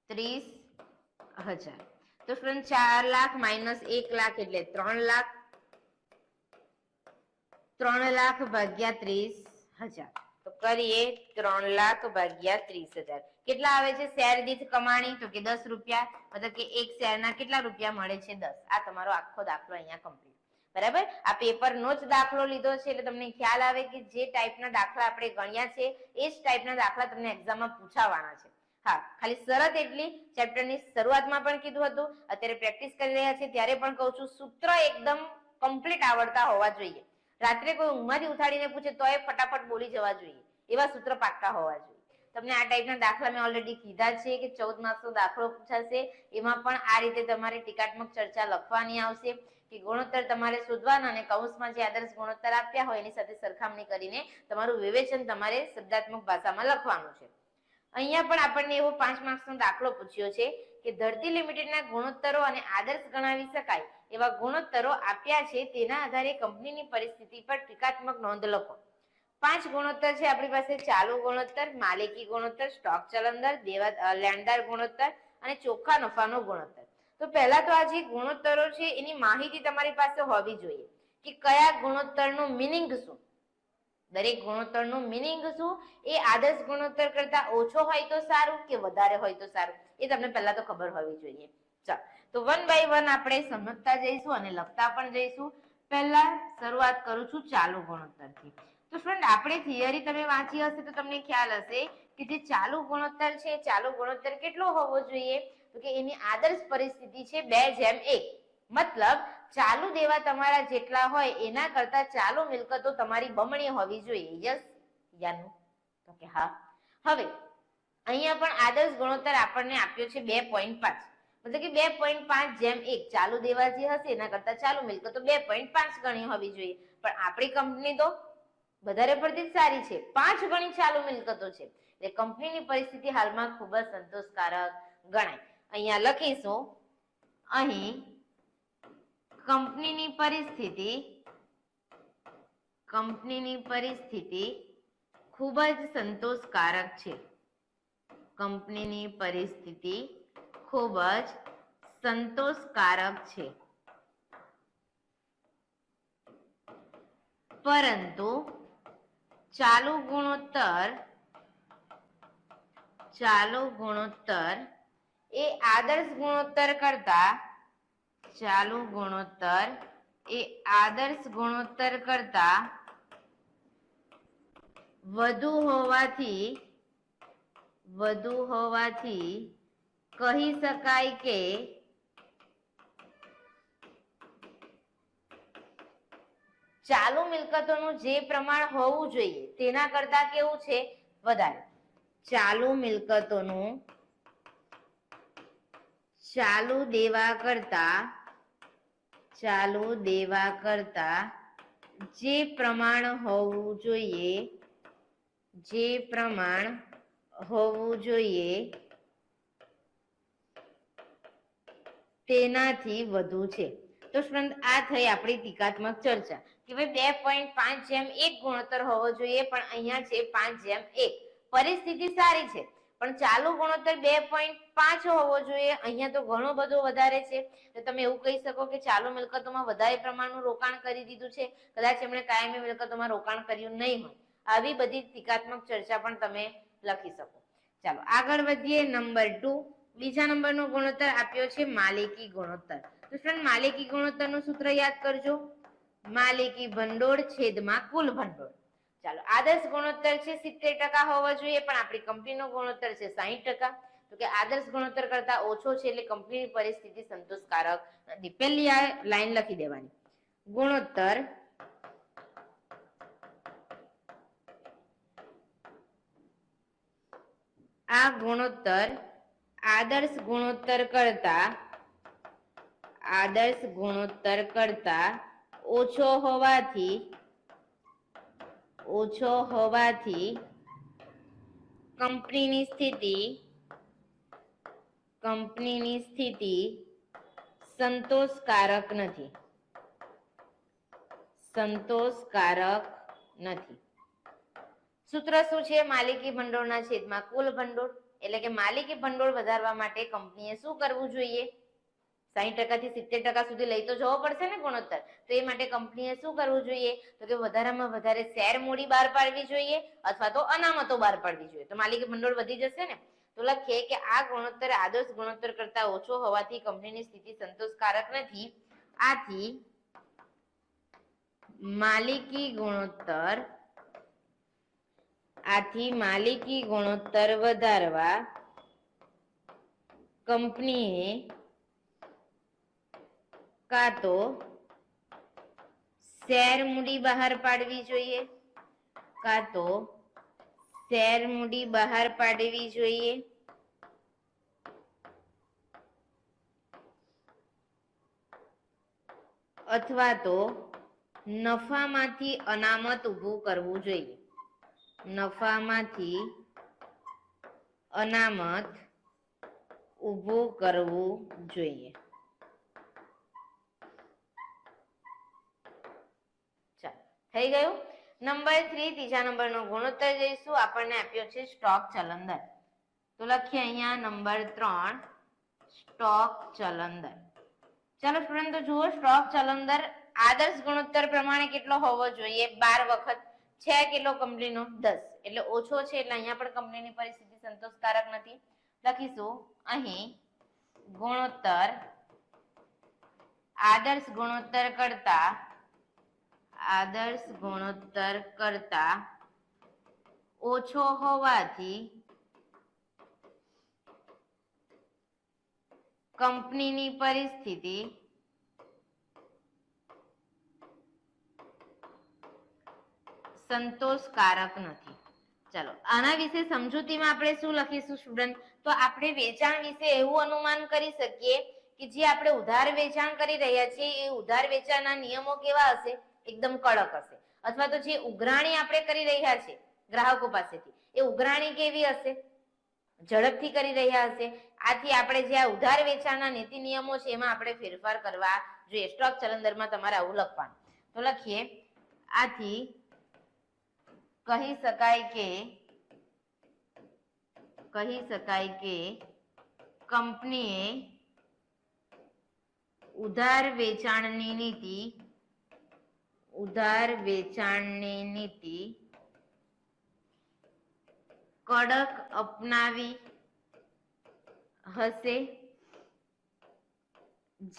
30,000. તો સ્ટુડન્ટ 4 લાખ માઇનસ 1 લાખ એટલે 3 લાખ. 3 લાખ ભાગ્યા 30,000. તો કરીએ 3 લાખ ભાગ્યા 30,000 કેટલા આવે છે? શેર દીઠ કમાણી તો કે 10 રૂપિયા. મતલબ કે એક શેરના કેટલા રૂપિયા મળે છે? 10. આ તમારો આખો દાખલો અહીંયા કમ્પ્લીટ. બરાબર. આ પેપરનો જ દાખલો લીધો છે એટલે તમને ખ્યાલ આવે કે જે ટાઈપના દાખલા આપણે ગણ્યા છે એ જ ટાઈપના દાખલા તમને એક્ઝામમાં પૂછાવાના છે. હા, ખાલી શરત એટલી ચેપ્ટરની શરૂઆતમાં પણ કીધું હતું, અત્યારે પ્રેક્ટિસ કરી રહ્યા છે ત્યારે પણ કહું છું, સૂત્ર એકદમ કમ્પ્લીટ આવડતા હોવા જોઈએ. રાત્રે કોઈ ઊંઘમાંથી ઉઠાડીને પૂછે તો એ ફટાફટ બોલી જવા જોઈએ, એવા સૂત્ર પાક્કા હોવા જોઈએ. તમને આ ટાઈપના દાખલા મેં ઓલરેડી કીધા છે કે 14 માર્ક્સનો દાખલો પૂછાશે. એમાં પણ આ રીતે તમારે ટીકાત્મક ચર્ચા લખવાની આવશે કે ગુણોત્તર તમારે શોધવાના અને કૌંસમાં જે આદર્શ ગુણોત્તર આપ્યા હોય એની સાથે સરખામણી કરીને તમારું વિવેચન તમારે શબ્દાત્મક ભાષામાં લખવાનું છે. અહીંયા પણ આપણને એવો 5 માર્ક્સનો દાખલો પૂછ્યો છે કે ધરતી લિમિટેડના ગુણોત્તરો અને આદર્શ ગણાવી શકાય એવા ગુણોત્તરો આપ્યા છે તેના આધારે કંપનીની પરિસ્થિતિ પર ટીકાત્મક નોંધ લખો. 5 ગુણોત્તર છે આપણી પાસે: ચાલુ ગુણોત્તર, માલિકી ગુણોત્તર, સ્ટોક ચલણદર, લેણદાર ગુણોત્તર અને ચોખ્ખા નફાનો ગુણોત્તર. તો પહેલા તો આ જે ગુણોત્તરો છે એની માહિતી તમારી પાસે હોવી જોઈએ કે કયા ગુણોત્તરનું મિનિંગ શું, દરેક ગુણોત્તરનું મિનિંગ શું, એ આદર્શ ગુણોત્તર કરતા ઓછો હોય તો સારું કે વધારે હોય તો સારું, એ તમને પહેલા તો ખબર હોવી જોઈએ. ચાલો, તો 1 by 1 આપણે સમજતા જઈશું અને લખતા પણ જઈશું. પહેલા શરૂઆત કરું છું ચાલુ ગુણોત્તરથી. તો સ્ટુડન્ટ, આપણે થિયરી તમે વાંચી હશે તો તમને ખ્યાલ હશે કે જે ચાલુ ગુણોત્તર છે, ચાલુ ગુણોત્તર કેટલો હોવો જોઈએ? તો કે એની આદર્શ પરિસ્થિતિ છે 2:1. મતલબ ચાલુ દેવા તમારા જેટલા હોય એના કરતા ચાલુ મિલકતો તમારી બમણી હોવી જોઈએ. યસ યા નો? તો કે હા. હવે અહીંયા પણ આદર્શ ગુણોત્તર આપણને આપ્યો છે 2.5. મતલબ કે 2.5:1. ચાલુ દેવા જે હશે એના કરતા ચાલુ મિલકતો 2.5 ગણી હોવી જોઈએ. પણ આપણી કંપની તો વધારે પડતી જ સારી છે, 5 ગણી ચાલુ મિલકતો છે, એટલે કંપનીની પરિસ્થિતિ હાલમાં ખૂબ જ સંતોષકારક ગણાય. અહીંયા લખીશું, અહીં કંપનીની પરિસ્થિતિ ખૂબ જ સંતોષકારક છે. કંપનીની પરિસ્થિતિ ખૂબ જ સંતોષકારક છે, પરંતુ ચાલુ ગુણોત્તર એ આદર્શ ગુણોત્તર કરતા વધુ હોવાથી કહી શકાય કે ચાલુ મિલકતોનું જે પ્રમાણ હોવું જોઈએ તેના કરતા કેવું છે? વધારે. ચાલુ મિલકતોનું ચાલુ દેવા કરતા જે પ્રમાણ હોવું જોઈએ તેનાથી વધુ છે. તો સ્ટુડન્ટ, આ થઈ આપણી ટીકાત્મક ચર્ચા કે ભાઈ 2.5:1 ગુણોત્તર હોવો જોઈએ, પણ અહીંયા છે 5:1. પરિસ્થિતિ સારી છે પણ ચાલુ ગુણોત્તર 2.5 હોવો જોઈએ, અહીંયા તો ઘણો બધો વધારે છે. તો તમે એવું કહી શકો કે ચાલુ મિલકતોમાં વધારે પ્રમાણનું રોકાણ કરી દીધું છે, કદાચ એમણે કાયમી મિલકતોમાં રોકાણ કર્યું નહીં હોય. આવી બધી ટીકાત્મક ચર્ચા પણ તમે લખી શકો. ચાલો આગળ વધીએ. નંબર 2, બીજા નંબરનો ગુણોત્તર આપ્યો છે માલિકી ગુણોત્તર. તો સ્ટુડન્ટ, માલિકી ગુણોત્તરનું સૂત્ર યાદ કરજો, માલિકી ભંડોળ છેદમાં કુલ ભંડોળ. ચાલો, આદર્શ ગુણોત્તર છે 70% હોવો જોઈએ, પણ આપણી કંપનીનો ગુણોત્તર છે 60%. તો કે આદર્શ ગુણોત્તર કરતા ઓછો છે એટલે કંપનીની પરિસ્થિતિ સંતોષકારક નથી. પહેલી આ લાઈન લખી દેવાની. ગુણોત્તર આદર્શ ગુણોત્તર કરતા ઓછો હોવાથી કંપનીની સ્થિતિ સંતોષકારક નથી. સૂત્ર શું છે? માલિકી ભંડોળના છેદમાં કુલ ભંડોળ. એટલે કે માલિકી ભંડોળ વધારવા માટે કંપનીએ શું કરવું જોઈએ? 60% થી 70% સુધી લઈ તો જવો પડશે ને ગુણોત્તર. તો એ માટે કંપનીએ શું કરવું જોઈએ? તો કે વધારામાં વધારે શેર મૂડી બહાર પાડવી જોઈએ અથવા તો અનામતો બહાર પાડવી જોઈએ, તો માલિકી ભંડોળ વધી જશે ને. તો લખીએ કે આ ગુણોત્તર આદર્શ ગુણોત્તર કરતા ઓછો હોવાથી કંપનીની સ્થિતિ સંતોષકારક નથી. આથી માલિકી ગુણોત્તર વધારવા કંપનીએ કાં તો શેર મૂડી બહાર પાડવી જોઈએ અથવા તો નફામાંથી અનામત ઊભું કરવું જોઈએ. થઈ ગયું. નંબર 3 ત્રીજા નંબરનો ગુણોત્તર જઈશું. આપણને આપ્યો છે સ્ટોક ચલન દર. તો લખીએ અહીંયા નંબર 3 સ્ટોક ચલન દર. ચાલો સ્ટુડન્ટ, તો જુઓ સ્ટોક ચલન દર આદર્શ ગુણોત્તર પ્રમાણે કેટલો હોવો જોઈએ? 12 વખત. છે કેટલો કંપનીનો? 10. એટલે ઓછો છે એટલે અહીંયા પણ કંપનીની પરિસ્થિતિ સંતોષકારક નથી. લખીશું અહીં ગુણોત્તર આદર્શ ગુણોત્તર કરતા ઓછો હોવાથી કંપનીની પરિસ્થિતિ સંતોષકારક નથી. ચાલો આના વિશે સમજૂતીમાં આપણે શું લખીશું સ્ટુડન્ટ? તો આપણે વેચાણ વિશે એવું અનુમાન કરી શકીએ કે જે આપણે ઉધાર વેચાણ કરી રહ્યા છીએ એ ઉધાર વેચાણના નિયમો કેવા હશે? એકદમ કડક હશે. અથવા તો જે ઉઘરાણી આપણે કરી રહ્યા છીએ ગ્રાહકો પાસેથી એ ઉઘરાણી કેવી હશે? ઝડપથી કરી રહ્યા હશે. આથી આપણે જે આ ઉધાર વેચાણના નીતિ નિયમો છે એમાં આપણે ફેરફાર કરવા જોઈએ. સ્ટોક ચલન દરમાં તમારે આવું લખવાનું. તો લખીએ આથી કહી શકાય કે કંપનીએ ઉધાર વેચાણની નીતિ કડક અપનાવી હશે,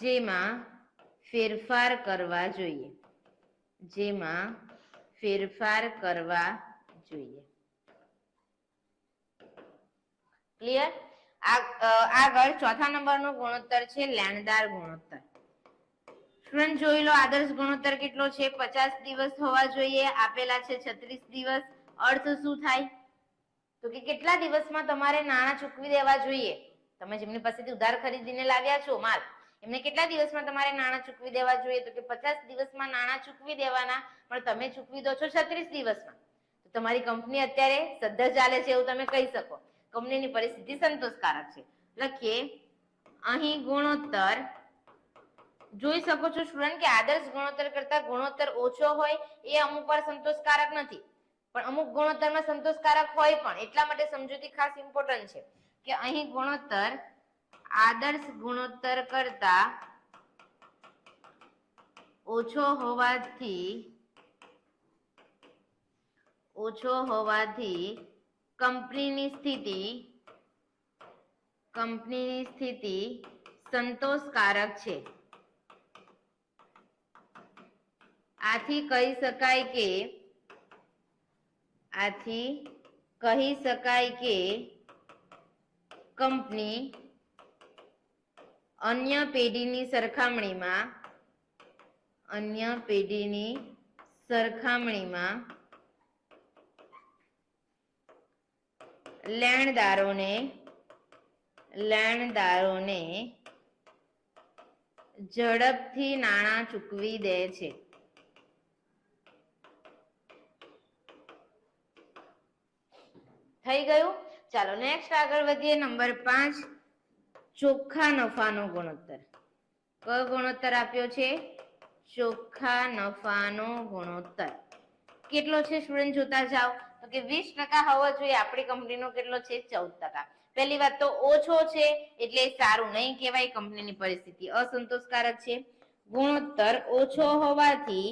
જેમાં ફેરફાર કરવા જોઈએ. ક્લિયર? આગળ ચોથા નંબરનો ગુણોત્તર છે લેણદાર ગુણોત્તર. સ્ટુડન્ટ જોઈ લો આદર્શ ગુણોત્તર કેટલો છે? 50 દિવસ હોવા જોઈએ. આપેલા છે 36 દિવસ. અર્થ શું થાય? તો કે કેટલા દિવસમાં તમારે નાણાં ચૂકવી દેવા જોઈએ? તમે જેમની પાસેથી ઉધાર ખરીદીને લાવ્યા છો માલ, એમને કેટલા દિવસમાં તમારે નાણાં ચૂકવી દેવા જોઈએ? તો કે 50 દિવસમાં નાણાં ચૂકવી દેવાના, પણ તમે ચૂકવી દો છો 36 દિવસમાં. તો તમારી કંપની અત્યારે સદ્ધર ચાલે છે એવું તમે કહી શકો. કંપનીની પરિસ્થિતિ સંતોષકારક છે. લખીએ અહીં ગુણોત્તર જોઈ શકો છો સ્ટુડન્ટ કે આદર્શ ગુણોત્તર કરતા ગુણોત્તર ઓછો હોય એ અમુક વાર સંતોષકારક નથી, પણ અમુક ગુણોત્તરમાં સંતોષકારક હોય પણ. એટલા માટે સમજૂતી ખાસ ઇમ્પોર્ટન્ટ છે કે અહીં ગુણોત્તર આદર્શ ગુણોત્તર કરતા ઓછો હોવાથી કંપનીની સ્થિતિ સંતોષકારક છે. આથી કહી શકાય કે કંપની અન્ય પેઢીની સરખામણીમાં લેણદારોને ઝડપથી નાણાં ચૂકવી દે છે. થઈ ગયું? ચાલો નેક્સ્ટ આગળ વધીએ. નંબર 5 ચોખ્ખા નફાનો ગુણોત્તર. કયો ગુણોત્તર આપ્યો છે? ચોખ્ખા નફાનો ગુણોત્તર. કેટલો છે સ્ટુડન્ટ જોતા જાઓ? તો કે 20% હોવો જોઈએ. આપણી કંપનીનો કેટલો છે? 14%. પહેલી વાત તો ઓછો છે એટલે સારું નહીં કહેવાય. કંપનીની પરિસ્થિતિ અસંતોષકારક છે. ગુણોત્તર ઓછો હોવાથી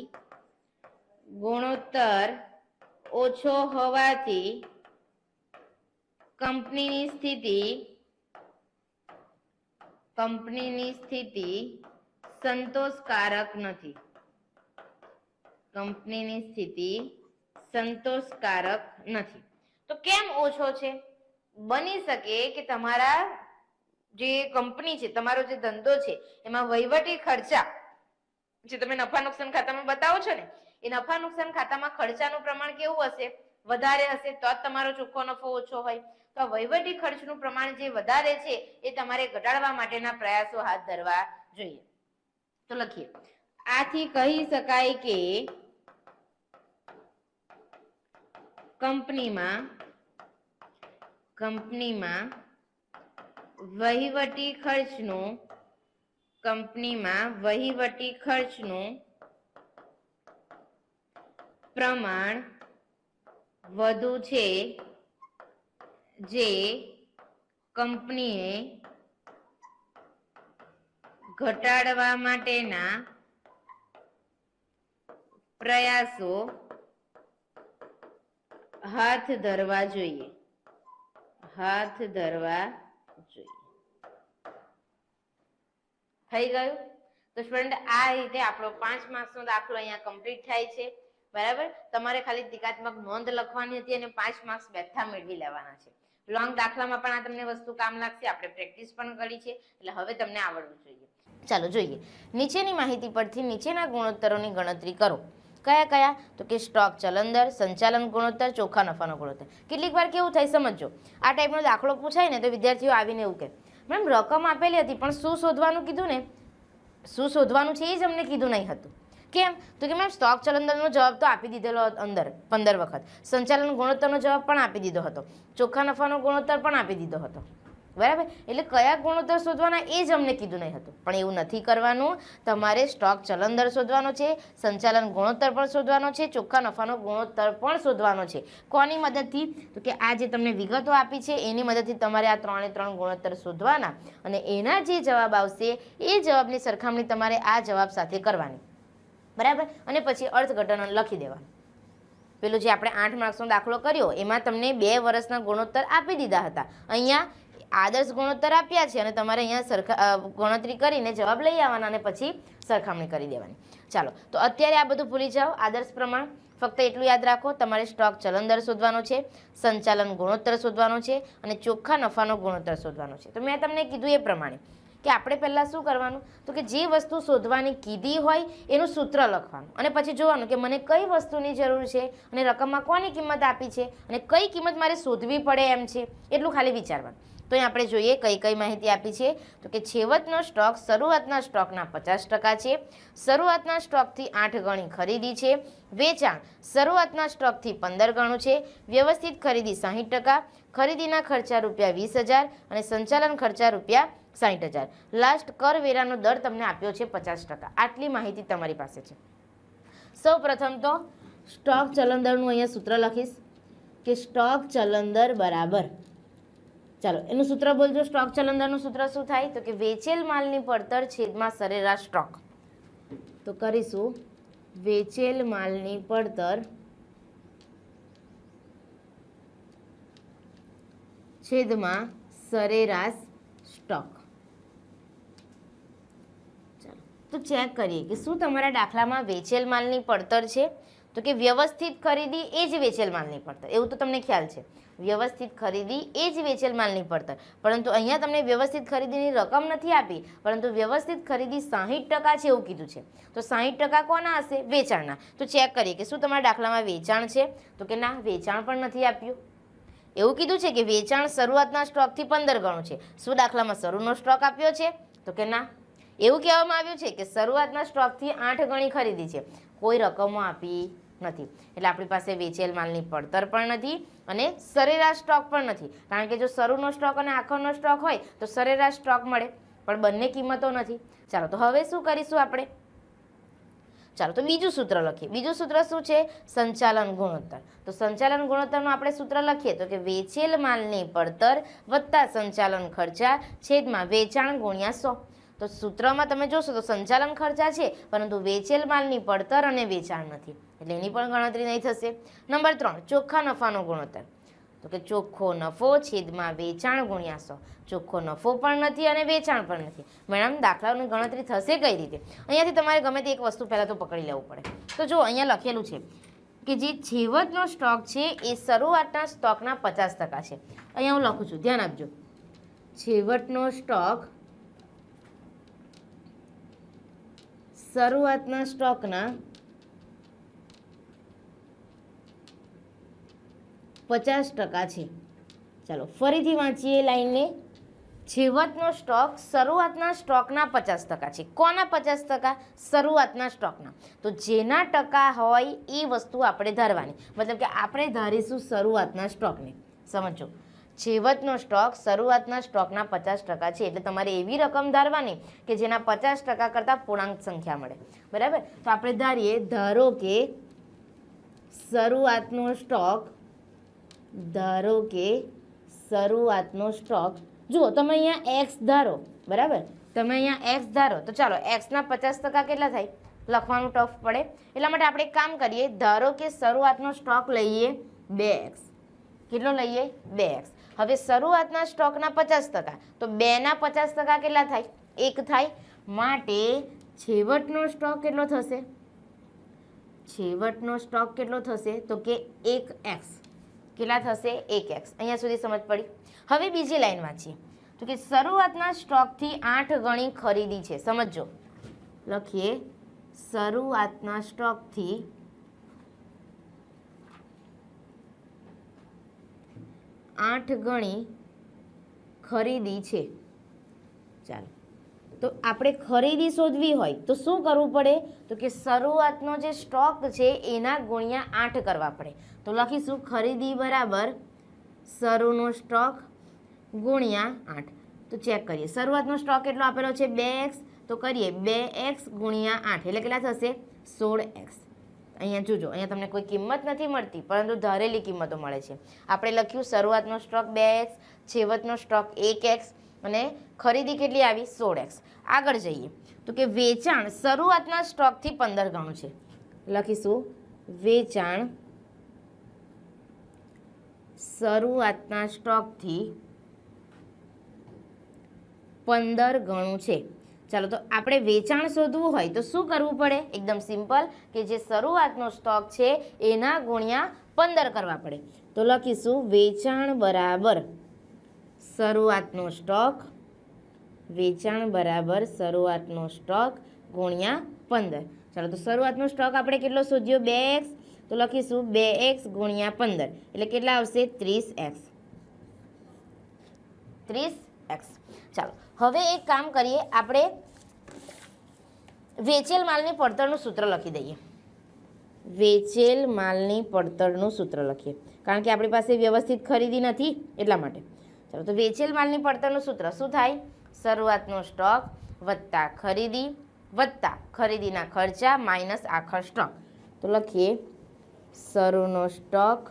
કંપનીની સ્થિતિ સંતોષકારક નથી. તો કેમ ઓછો છે? બની શકે કે તમારા જે કંપની છે, તમારો જે ધંધો છે, એમાં વહીવટી ખર્ચા જે તમે નફા નુકસાન ખાતામાં બતાવો છો ને, એ નફા નુકસાન ખાતામાં ખર્ચાનું પ્રમાણ કેવું હશે? વધારે હશે. તો જ તમારો ચોખ્ખો નફો ઓછો હોય. તો વહીવટી ખર્ચનું પ્રમાણ જે વધારે છે એ તમારે ઘટાડવા માટેના પ્રયાસો હાથ ધરવા જોઈએ. તો લખીએ આથી કહી શકાય કે કંપનીમાં વહીવટી ખર્ચનું પ્રમાણ વધુ છે જે કંપનીએ ઘટાડવા માટેના પ્રયાસો હાથ ધરવા જોઈએ. થઈ ગયું? તો સ્ટુડન્ટ આ રીતે આપણો 5 માર્ક્સનો દાખલો અહીંયા કમ્પ્લીટ થાય છે. બરાબર? તમારે ખાલી ટીકાત્મક નોંધ લખવાની હતી અને 5 માર્ક્સ બેઠા મેળવી લેવાના છે. લોંગ દાખલામાં પણ આ તમને વસ્તુ કામ લાગશે. આપણે પ્રેક્ટિસ પણ કરી છે એટલે હવે તમને આવડવું જોઈએ. ચાલો જોઈએ. નીચેની માહિતી પરથી નીચેના ગુણોત્તરોની ગણતરી કરો. કયા કયા? તો કે સ્ટોક ચલન દર, સંચાલન ગુણોત્તર, ચોખ્ખા નફાનો ગુણોત્તર. કેટલીક વાર કેવું થાય સમજો, આ ટાઈપનો દાખલો પૂછાય ને તો વિદ્યાર્થીઓ આવીને એવું કહે, મેમ રકમ આપેલી હતી પણ શું શોધવાનું કીધું ને, શું શોધવાનું છે એ જ અમને કીધું નહીં હતું. કેમ? તો કે મેમ સ્ટોક ચલન દરનો જવાબ તો આપી દીધેલો અંદર 15 વખત, સંચાલન ગુણોત્તરનો જવાબ પણ આપી દીધો હતો, ચોખ્ખા નફાનો ગુણોત્તર પણ આપી દીધો હતો. બરાબર? એટલે કયા ગુણોત્તર શોધવાના એ જ અમને કીધું નહીં હતું. પણ એવું નથી કરવાનું. તમારે સ્ટોક ચલન દર શોધવાનો છે, સંચાલન ગુણોત્તર પણ શોધવાનો છે, ચોખ્ખા નફાનો ગુણોત્તર પણ શોધવાનો છે. કોની મદદથી? તો કે આ જે તમને વિગતો આપી છે એની મદદથી તમારે આ 3 ગુણોત્તર શોધવાના અને એના જે જવાબ આવશે એ જવાબની સરખામણી તમારે આ જવાબ સાથે કરવાની. બરાબર? અને પછી અર્થઘટન લખી દેવાનું. પેલું જે આપણે 8 માર્ક્સનો દાખલો કર્યો એમાં તમને 2 વર્ષના ગુણોત્તર આપી દીધા હતા. અહીંયા આદર્શ ગુણોત્તર આપ્યા છે અને તમારે અહીંયા ગણતરી કરીને જવાબ લઈ આવવાના અને પછી સરખામણી કરી દેવાની. ચાલો, તો અત્યારે આ બધું ભૂલી જાઓ. આદર્શ પ્રમાણ ફક્ત એટલું યાદ રાખો, તમારે સ્ટોક ચલન દર શોધવાનો છે, સંચાલન ગુણોત્તર શોધવાનો છે અને ચોખ્ખા નફાનો ગુણોત્તર શોધવાનો છે. તો મેં તમને કીધું એ પ્રમાણે કે આપણે પહેલાં શું કરવાનું, તો કે જે વસ્તુ શોધવાની કીધી હોય એનું સૂત્ર લખવાનું અને પછી જોવાનું કે મને કઈ વસ્તુની જરૂર છે અને રકમમાં કોની કિંમત આપી છે અને કઈ કિંમત મારે શોધવી પડે એમ છે એટલું ખાલી વિચારવાનું. તો અહીં આપણે જોઈએ કઈ કઈ માહિતી આપી છે. તો કે છેવટનો સ્ટોક શરૂઆતના સ્ટોકના 50% છે, શરૂઆતના સ્ટોકથી 8 ગણી ખરીદી છે, વેચાણ શરૂઆતના સ્ટોકથી 15 ગણું છે, વ્યવસ્થિત ખરીદી 60%, ખરીદીના ખર્ચા ₹20,000 અને સંચાલન ખર્ચા ₹60,000. લાસ્ટ કરવેરાનો દર તમને આપ્યો છે 50%. આટલી માહિતી તમારી પાસે છે. સૌ પ્રથમ તો સ્ટોક ચલન દરનું અહીંયા સૂત્ર લખીશ કે સ્ટોક ચલન દર બરાબર, ચાલો એનું સૂત્ર બોલજો. સ્ટોક ચલન દરનું સૂત્ર શું થાય? તો કે વેચેલ માલની પડતર છેદમાં સરેરાશ સ્ટોક. તો કરીશું વેચેલ માલની પડતર છેદમાં સરેરાશ સ્ટોક. ચાલો તો ચેક કરીએ કે શું તમારા દાખલામાં વેચેલ માલની પડતર છે. તો કે વ્યવસ્થિત ખરીદી એ જ વેચેલ માલની પડતર, એવું તો તમને ખ્યાલ છે. વ્યવસ્થિત ખરીદી એ જ વેચેલ માલની પડતર, પરંતુ અહીંયા તમને વ્યવસ્થિત ખરીદીની રકમ નથી આપી, પરંતુ વ્યવસ્થિત ખરીદી 60% છે એવું કીધું છે. તો 60% કોના હશે? વેચાણના. તો ચેક કરીએ કે શું તમારા દાખલામાં વેચાણ છે. તો કે ના, વેચાણ પણ નથી આપ્યું. એવું કીધું છે કે વેચાણ શરૂઆતના સ્ટોકથી 15 ગણું છે. શું દાખલામાં શરૂનો સ્ટોક આપ્યો છે? તો કે ના. એવું કહેવામાં આવ્યું છે કે શરૂઆતના સ્ટોકથી 8 ગણી ખરીદી છે, કોઈ રકમો આપી નથી. એટલે આપણી પાસે વેચેલ માલની પડતર પણ નથી અને સરેરાશ સ્ટોક પણ નથી. કારણ કે જો શરૂનો સ્ટોક અને આખરનો સ્ટોક હોય તો સરેરાશ સ્ટોક મળે, પણ બંને કિંમતો નથી. ચાલો તો હવે શું કરીશું આપણે? ચાલો તો બીજું સૂત્ર લખીએ. બીજું સૂત્ર શું છે? સંચાલન ગુણોત્તર. તો સંચાલન ગુણોત્તરનું આપણે સૂત્ર લખીએ તો કે વેચેલ માલની પડતર વત્તા સંચાલન ખર્ચા છેદમાં વેચાણ ગુણ્યા 100. તો સૂત્રમાં તમે જોશો તો સંચાલન ખર્ચા છે પરંતુ વેચેલ માલની પડતર અને વેચાણ નથી, એટલે એની પણ ગણતરી નહીં થશે. નંબર 3 ચોખ્ખા નફાનો ગુણોત્તર. તો કે ચોખ્ખો નફો છેદમાં વેચાણ ગુણ્યા 100. ચોખ્ખો નફો પણ નથી અને વેચાણ પણ નથી. મેડમ દાખલાની ગણતરી થશે કઈ રીતે? અહીંયાથી તમારે ગમે તે એક વસ્તુ પહેલાં તો પકડી લેવું પડે. તો જો અહીંયા લખેલું છે કે જે છેવટનો સ્ટોક છે એ શરૂઆતના સ્ટોકના 50% છે. અહીંયા હું લખું છું, ધ્યાન આપજો. છેવટનો સ્ટોક શરૂઆતના સ્ટોકના 50% છે. ચાલો ફરીથી વાંચીએ લાઈનને. છેવટનો સ્ટોક શરૂઆતના સ્ટોકના 50% છે. કોના 50%? શરૂઆતના સ્ટોકના. તો જેના ટકા હોય એ વસ્તુ આપણે ધારવાની, મતલબ કે આપણે ધારીશું શરૂઆતના સ્ટોકને. સમજો, છેવટનો સ્ટોક શરૂઆતના સ્ટોકના 50% છે, એટલે તમારે એવી રકમ ધારવાની કે જેના 50% કરતાં પૂર્ણાંક સંખ્યા મળે. બરાબર? તો આપણે ધારીએ, ધારો કે શરૂઆતનો સ્ટોક, ધારો કે શરૂઆતનો સ્ટોક, જુઓ તમે અહીંયા એક્સ ધારો, બરાબર, તમે અહીંયા એક્સ ધારો, તો ચાલો એક્સના 50% કેટલા થાય લખવાનું ટફ પડે, એટલા માટે આપણે એક કામ કરીએ, ધારો કે શરૂઆતનો સ્ટોક લઈએ 2x, કેટલો લઈએ 2x. હવે શરૂઆતના સ્ટોકના 50%, તો 2ના 50% કેટલા થાય 1 થાય, માટે છેવટનો સ્ટોક કેટલો થશે, છેવટનો સ્ટોક કેટલો થશે તો કે 1x, કેટલા થશે 1x. અહીંયા સુધી સમજ પડી. હવે બીજી લાઈન વાંચીએ, તો કે શરૂઆતના સ્ટોકથી 8 ગણી ખરીદી છે, સમજો, લખીએ શરૂઆતના સ્ટોકથી 8 ગણી ખરીદી છે. ચાલો, તો આપણે ખરીદી શોધવી હોય તો શું કરવું પડે, તો કે શરૂઆતનો જે સ્ટોક છે એના ગુણ્યા 8 કરવા પડે. તો લખીશું ખરીદી બરાબર શરૂનો સ્ટોક ગુણ્યા 8. તો ચેક કરીએ, શરૂઆતનો સ્ટોક કેટલો આપેલો છે 2x, તો કરીએ 2x ગુણ્યા 8 એટલે કેટલા થશે 16x. અહીંયા જોજો, અહીંયા તમને કોઈ કિંમત નથી મળતી પરંતુ ધારેલી કિંમતો મળે છે. આપણે લખ્યું શરૂઆતનો સ્ટોક 2x, છેવટનો સ્ટોક 1x અને ખરીદી કેટલી આવી 16x. આગળ જઈએ, તો કે વેચાણ શરૂઆતના સ્ટોકથી 15 ગણું છે, લખીશું વેચાણ શરૂઆતના સ્ટોકથી 15 ગણું છે. ચાલો, તો આપણે વેચાણ શોધવું હોય તો શું કરવું પડે, એકદમ સિમ્પલ, કે જે શરૂઆતનો સ્ટોક છે એના ગુણ્યા 15 કરવા પડે. તો લખીશું વેચાણ બરાબર શરૂઆતનો સ્ટોક, વેચાણ બરાબર શરૂઆતનો સ્ટોક ગુણ્યા 15. ચાલો, તો શરૂઆતનો સ્ટોક આપણે કેટલો શોધ્યો 2x, તો લખીશું 2x ગુણ્યા 15 એટલે કેટલા આવશે 30x, 30x. ચાલો, હવે એક કામ કરીએ, આપણે વેચેલ માલની પડતરનું સૂત્ર લખી દઈએ. વેચેલ માલની પડતરનું સૂત્ર લખીએ, કારણ કે આપણી પાસે વ્યવસ્થિત ખરીદી નથી એટલા માટે. ચાલો, તો વેચેલ માલની પડતરનું સૂત્ર શું થાય, શરૂઆતનો સ્ટોક વત્તા ખરીદી વત્તા ખરીદીના ખર્ચા માઇનસ આખર સ્ટોક. તો લખીએ શરૂનો સ્ટોક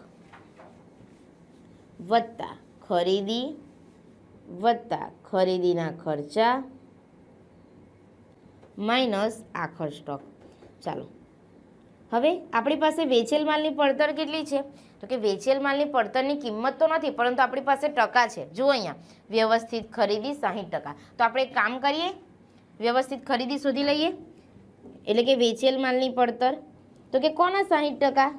વત્તા ખરીદી વત્તા ખરીદીના ખર્ચા માઇનસ આખર સ્ટોક. ચાલો, હવે આપણી પાસે વેચેલ માલની પડતર કેટલી છે, તો કે વેચેલ માલની પડતરની કિંમત તો નથી પરંતુ આપણી પાસે ટકા છે. જુઓ અહીંયા વ્યવસ્થિત ખરીદી 60%. તો આપણે એક કામ કરીએ, વ્યવસ્થિત ખરીદી શોધી લઈએ, એટલે કે વેચેલ માલની પડતર, તો કે કોના 60%,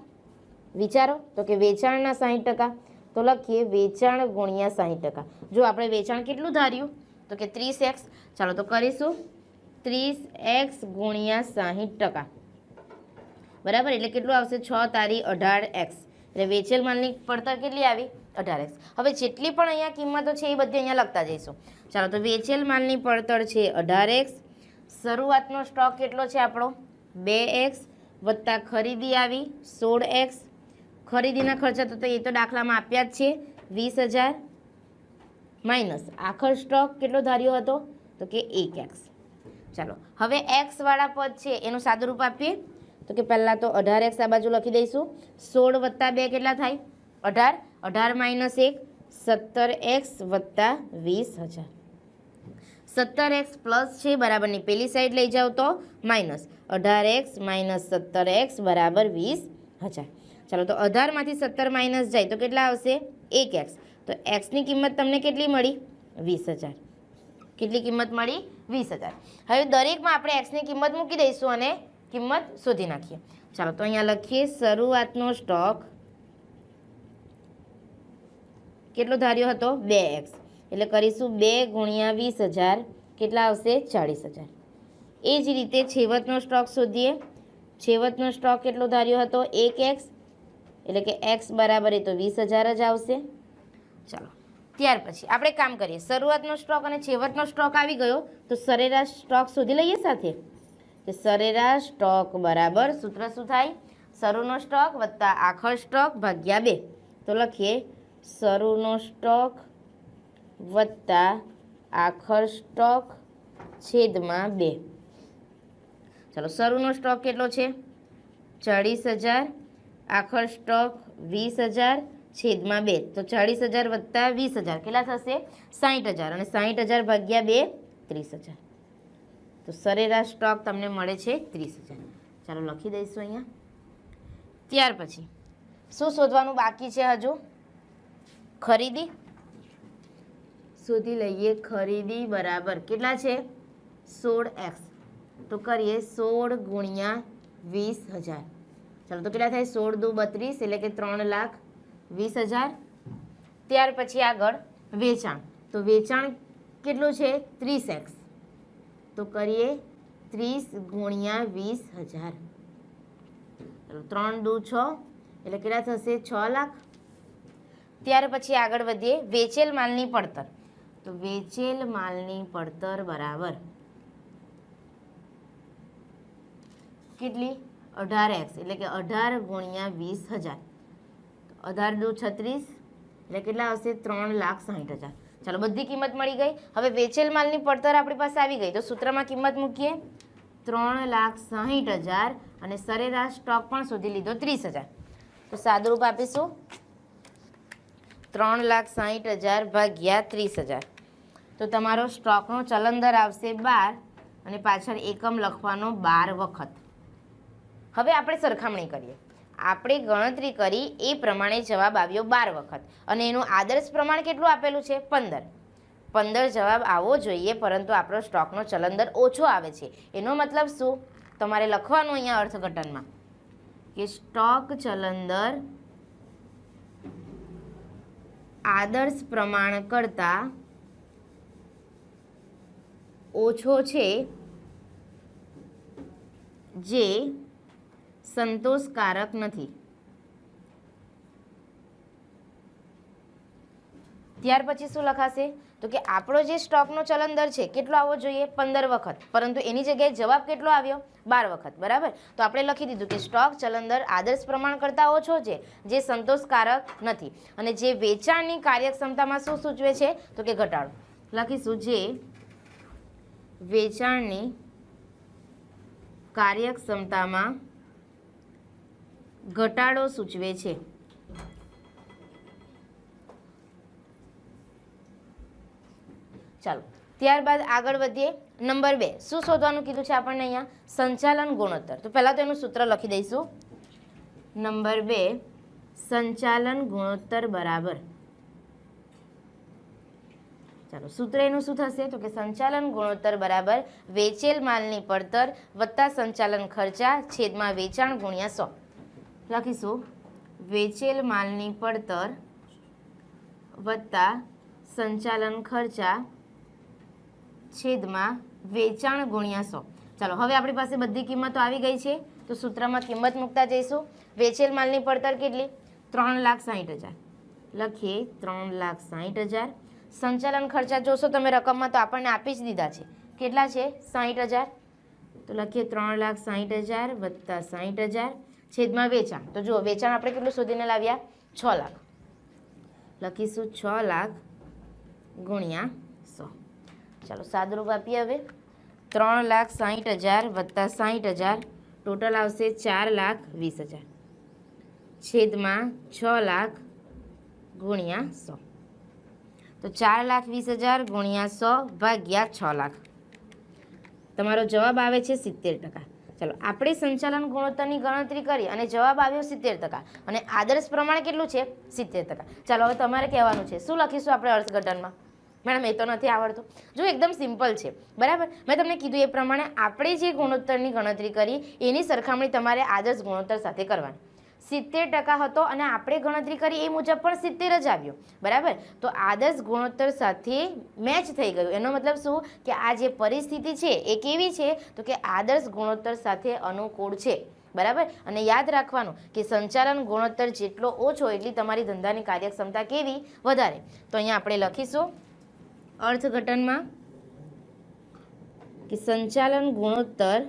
વિચારો, તો કે વેચાણના 60%. તો લખીએ વેચાણ ગુણ્યા 60%. જો આપણે વેચાણ કેટલું ધાર્યું, તો કે 30x. ચાલો, તો કરીશું 30x ગુણ્યા 60%, બરાબર, એટલે કેટલું આવશે 6 તારી 18x. એટલે વેચેલ માલની પડતર કેટલી આવી 18x. હવે જેટલી પણ અહીંયા કિંમતો છે એ બધી અહીંયા લખતા જઈશું. ચાલો, તો વેચેલ માલની પડતર છે 18x, શરૂઆતનો સ્ટોક કેટલો છે આપણો 2x વત્તા ખરીદી આવી 16x, ખરીદીના ખર્ચા તો એ તો દાખલામાં આપ્યા જ છે 20,000 માઇનસ આખર સ્ટોક કેટલો ધાર્યો હતો, તો કે 1x. ચાલો, હવે x વાળા પદ છે એનું સાદુરૂપ આપીએ, તો કે પહેલાં તો 18x આ બાજુ લખી દઈશું, 16 વત્તા 2 કેટલા થાય 18, 18 માઇનસ 1 17x વત્તા 20,000. 17x પ્લસ છે બરાબરની પેલી સાઈડ લઈ જાઓ તો માઇનસ 18x માઇનસ 17x બરાબર 20,000. ચાલો, તો 18માંથી 17 માઇનસ જાય તો કેટલા આવશે 1x. તો xની કિંમત તમને કેટલી મળી 20,000. કેટલી કિંમત મળી 20,000. હવે દરેકમાં આપણે xની કિંમત મૂકી દઈશું અને કિંમત શોધી નાખીએ. ચાલો, તો અહીંયા લખીએ શરૂઆતનો સ્ટોક કેટલો ધાર્યો હતો 2x, એટલે કરીશું 2 ગુણ્યા 20,000 કેટલા આવશે 40,000. એ જ રીતે છેવટનો સ્ટોક શોધીએ, છેવટનો સ્ટોક કેટલો ધાર્યો હતો 1x, એટલે કે x બરાબર એ તો 20,000 જ આવશે. ચાલો, ત્યાર પછી આપણે કામ કરીએ, શરૂઆતનો સ્ટોક અને છેવટનો સ્ટોક આવી ગયો તો સરેરાશ સ્ટોક શોધી લઈએ સાથે. તો સરેરાશ સ્ટોક બરાબર સૂત્ર શું થાય, શરૂનો સ્ટોક વત્તા આખર સ્ટોક ભાગ્યા 2. તો લખીએ શરૂનો સ્ટોક વત્તા આખર સ્ટોક છેદમાં 2. ચાલો, શરૂનો સ્ટોક કેટલો છે 40,000, આખર સ્ટોક 20,000 છેદમાં 2 તો 40,000 વત્તા 20,000 કેટલા થશે 60,000 અને 60,000 ભાગ્યા 2 30,000 તો સરેરાશ સ્ટોક તમને મળે છે 30,000. ચાલો લખી દઈશું અહીંયા. ત્યાર પછી શું શોધવાનું બાકી છે હજુ? ખરીદી. શોધી લઈએ ખરીદી બરાબર કેટલા છે 16x તો કરીએ 16 ગુણ્યા 20,000. ચાલો તો કેટલા થાય 16 દુ 32 એટલે કે 3,20,000. ત્યાર પછી આગળ વેચાણ તો વેચાણ કેટલું છે 30x તો કરીએ 30 ગુણ્યા 20,000. ચાલો 3 દુ 6 એટલે કેટલા થશે 6 લાખ. ત્યાર પછી આગળ વધીએ વેચેલ માલની પડતર તો વેચેલ માલની પડતર બરાબર કેટલી 18x એટલે કે 18 ગુણ્યા 20,000 18 દુ 36 એટલે કેટલા આવશે 3,60,000. ચાલો બધી કિંમત મળી ગઈ. હવે વેચેલ માલની પડતર આપણી પાસે આવી ગઈ તો સૂત્રમાં કિંમત મૂકીએ 3,60,000 અને સરેરાશ સ્ટોક પણ શોધી લીધો 30,000 તો સાદુરૂપ આપીશું 3,60,000 ભાગ્યા 30,000 તો તમારો સ્ટોકનો ચલન દર આવશે 12 અને પાછળ એકમ લખવાનો 12 વખત. હવે આપણે સરખામણી કરીએ. આપણે ગણતરી કરી એ પ્રમાણે જવાબ આવ્યો 12 વખત અને એનું આદર્શ પ્રમાણ કેટલું આપેલું છે 15 જવાબ આવવો જોઈએ પરંતુ આપણો સ્ટોકનો ચલન દર ઓછો આવે છે. એનો મતલબ શું તમારે લખવાનું અહીંયા અર્થઘટનમાં કે સ્ટોક ચલન દર આદર્શ પ્રમાણ કરતાં ઓછો છે જે સંતોષકારક નથી. ત્યાર પછી શું લખાશે તો કે આપણો જે સ્ટોકનો ચલન દર છે કેટલો આવવો જોઈએ 15 વખત પરંતુ એની જગ્યાએ જવાબ કેટલો આવ્યો 12 વખત બરાબર. તો આપણે લખી દીધું કે સ્ટોક ચલન દર આદર્શ પ્રમાણ કરતાં ઓછો છે જે સંતોષકારક નથી અને જે વેચાણની કાર્યક્ષમતામાં શું સૂચવે છે તો કે ઘટાડો. લખીશું જે વેચાણની કાર્યક્ષમતામાં ઘટાડો સૂચવે છે. ચાલો ત્યારબાદ આગળ વધીએ. નંબર 2 શું શોધવાનું કીધું છે આપણને અહીંયા સંચાલન ગુણોત્તર. તો પહેલાં તો એનું સૂત્ર લખી દઈશું. નંબર 2 સંચાલન ગુણોત્તર બરાબર ચાલો સૂત્ર એનું શું થશે તો કે સંચાલન ગુણોત્તર બરાબર વેચેલ માલની પડતર વત્તા સંચાલન ખર્ચા છેદમાં વેચાણ ગુણ્યા 100. લખીશું વેચેલ માલની પડતર વત્તા સંચાલન ખર્ચા છેદમાં વેચાણ ગુણ્યા 100. ચાલો હવે આપણી પાસે બધી કિંમતો આવી ગઈ છે તો સૂત્રમાં કિંમત મૂકતા જઈશું. વેચેલ માલની પડતર કેટલી 3,60,000 લખીએ 3,60,000. સંચાલન ખર્ચા જોશો તમે રકમમાં તો આપણને આપી જ દીધા છે કેટલા છે 60,000 તો લખીએ 3,60,000 વત્તા 60,000 છેદમાં વેચાણ તો જુઓ વેચાણ આપણે કેટલું શોધીને લાવ્યા 6 લાખ લખીશું 6 લાખ ગુણ્યા 100. ચાલો સાદુરૂપ આપીએ હવે 3,60,000 વત્તા 60,000 ટોટલ આવશે 4,20,000 છેદમાં 6 લાખ ગુણ્યા 100 તો 4,20,000 ગુણ્યા 100 ભાગ્યા 6 લાખ તમારો જવાબ આવે છે 70%. ચાલો આપણે સંચાલન ગુણોત્તરની ગણતરી કરી અને જવાબ આવ્યો 70% અને આદર્શ પ્રમાણ કેટલું છે 70%. ચાલો હવે તમારે કહેવાનું છે શું લખીશું આપણે અર્થઘટનમાં. મેડમ એ તો નથી આવડતું. જો એકદમ સિમ્પલ છે બરાબર. મેં તમને કીધું એ પ્રમાણે આપણે જે ગુણોત્તરની ગણતરી કરી એની સરખામણી તમારે આદર્શ ગુણોત્તર સાથે કરવાની. 70% હતો અને આપણે ગણતરી કરી એ મુજબ પણ 70 જ આવ્યો બરાબર. તો આદર્શ ગુણોત્તર સાથે મેચ થઈ ગયું. એનો મતલબ શું કે આ જે પરિસ્થિતિ છે એ કેવી છે તો કે આદર્શ ગુણોત્તર સાથે અનુકૂળ છે બરાબર. અને યાદ રાખવાનું કે સંચાલન ગુણોત્તર જેટલો ઓછો એટલી તમારી ધંધાની કાર્યક્ષમતા કેવી વધારે. તો અહીંયા આપણે લખીશું અર્થઘટનમાં કે સંચાલન ગુણોત્તર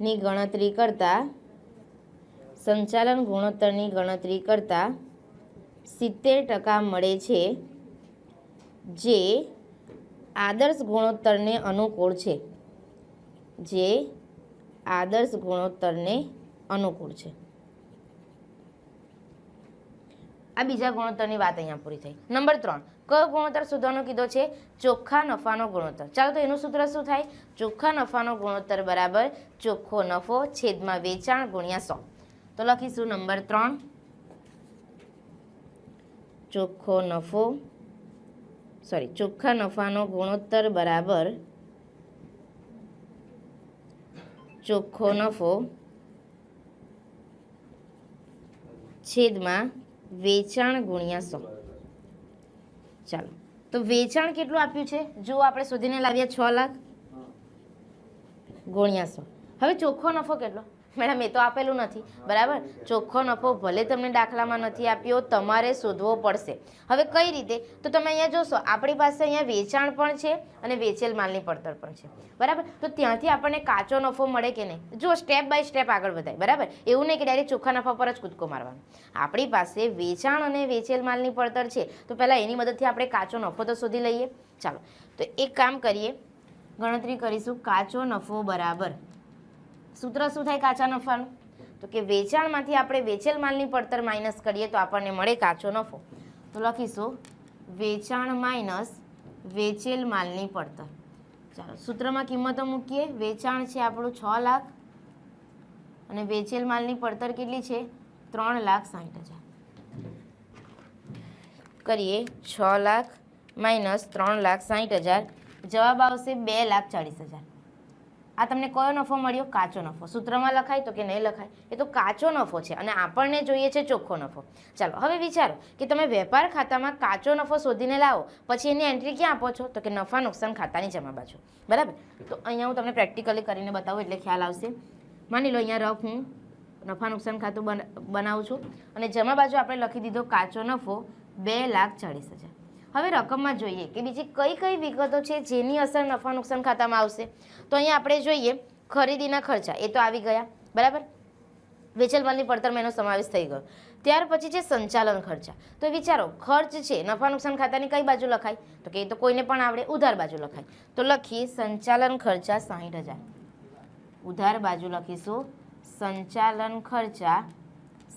ની ગણતરી કરતા સંચાલન ગુણોત્તરની ગણતરી કરતા 70% મળે છે જે આદર્શ ગુણોત્તરને અનુકૂળ છે જે આદર્શ ગુણોત્તરને અનુકૂળ છે. આ બીજા ગુણોત્તરની વાત અહીંયા પૂરી થઈ. નંબર 3, કયો ગુણોત્તર શોધવાનો કીધો છે? ચોખ્ખા નફાનો ગુણોત્તર. ચાલો તો એનું સૂત્ર શું થાય? ચોખ્ખા નફાનો ગુણોત્તર બરાબર ચોખ્ખો નફો છેદમાં વેચાણ ગુણ્યા 100. તો લખીશું નંબર 3, ચોખ્ખા નફાનો ગુણોત્તર બરાબર ચોખ્ખો નફો છેદમાં વેચાણ ગુણ્યા 100. ચાલો તો વેચાણ કેટલું આપ્યું છે? જો આપણે શોધીને લાવ્યા 6 લાખ ગુણ્યા 100. હવે ચોખ્ખો નફો કેટલો? મેડમ એ તો આપેલું નથી, બરાબર. ચોખ્ખો નફો ભલે તમને દાખલામાં નથી આપ્યો, તમારે શોધવો પડશે. હવે કઈ રીતે? તો તમે અહીંયા જોશો, આપણી પાસે અહીંયા વેચાણ પણ છે અને વેચેલ માલની પડતર પણ છે, બરાબર. તો ત્યાંથી આપણને કાચો નફો મળે કે નહીં? જો સ્ટેપ બાય સ્ટેપ આગળ વધાય, બરાબર. એવું નહીં કે ડાયરેક્ટ ચોખ્ખા નફા પર જ કૂદકો મારવાનો. આપણી પાસે વેચાણ અને વેચેલ માલની પડતર છે, તો પહેલાં એની મદદથી આપણે કાચો નફો તો શોધી લઈએ. ચાલો તો એક કામ કરીએ, ગણતરી કરીશું. કાચો નફો બરાબર, સૂત્ર શું થાય કાચા નફાનું? તો કે વેચાણમાંથી આપણે વેચેલ માલની પડતર માઇનસ કરીએ તો આપણને મળે કાચો નફો. તો લખીશું વેચાણ માઇનસ વેચેલ માલની પડતર. ચાલો સૂત્રમાં કિંમતો મૂકીએ. વેચાણ છે આપણું 6 લાખ અને વેચેલ માલની પડતર કેટલી છે? 3,60,000. કરીએ 6 લાખ માઇનસ 3,60,000, જવાબ આવશે 2,40,000. આ તમને કયો નફો મળ્યો? કાચો નફો. સૂત્રમાં લખાય તો કે નહીં લખાય? એ તો કાચો નફો છે અને આપણને જોઈએ છે ચોખ્ખો નફો. ચાલો હવે વિચારો કે તમે વેપાર ખાતામાં કાચો નફો શોધીને લાવો, પછી એની એન્ટ્રી ક્યાં આપો છો? તો કે નફા નુકસાન ખાતાની જમા બાજુ, બરાબર. તો અહીંયા હું તમને પ્રેક્ટિકલી કરીને બતાવું એટલે ખ્યાલ આવશે. માની લો અહીંયા રફ હું નફા નુકસાન ખાતું બનાવું છું અને જમા બાજુ આપણે લખી દીધો કાચો નફો 2,40,000. હવે રકમમાં જોઈએ કે બીજી કઈ કઈ વિગતો છે જેની અસર નફા નુકસાન ખાતામાં આવશે. તો અહીંયા આપણે જોઈએ ખરીદીના ખર્ચા, એ તો આવી ગયા, બરાબર. વેચેલ માલની પડતરમાં એનો સમાવેશ થઈ ગયો. ત્યાર પછી છે સંચાલન ખર્ચા. તો વિચારો ખર્ચ છે નફા નુકસાન ખાતાની કઈ બાજુ લખાય? તો કે એ તો કોઈને પણ આવડે, ઉધાર બાજુ લખાય. તો લખીએ સંચાલન ખર્ચા 60,000. ઉધાર બાજુ લખીશું સંચાલન ખર્ચા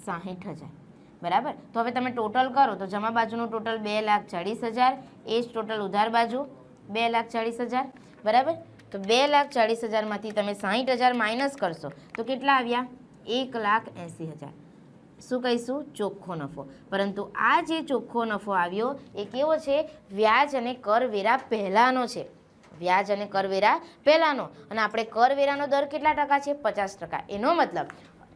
60,000, બરાબર. તો હવે તમે ટોટલ કરો તો જમા બાજુનું ટોટલ 2,40,000, એ જ ટોટલ ઉધાર બાજુ 2,40,000, બરાબર. તો 2,40,000માંથી તમે 60,000 માઇનસ કરશો તો કેટલા આવ્યા? 1,80,000. શું કહીશું? ચોખ્ખો નફો. પરંતુ આ જે ચોખ્ખો નફો આવ્યો એ કેવો છે? વ્યાજ અને કરવેરા પહેલાંનો છે. વ્યાજ અને કરવેરા પહેલાંનો. અને આપણે કરવેરાનો દર કેટલા ટકા છે? 50%. એનો મતલબ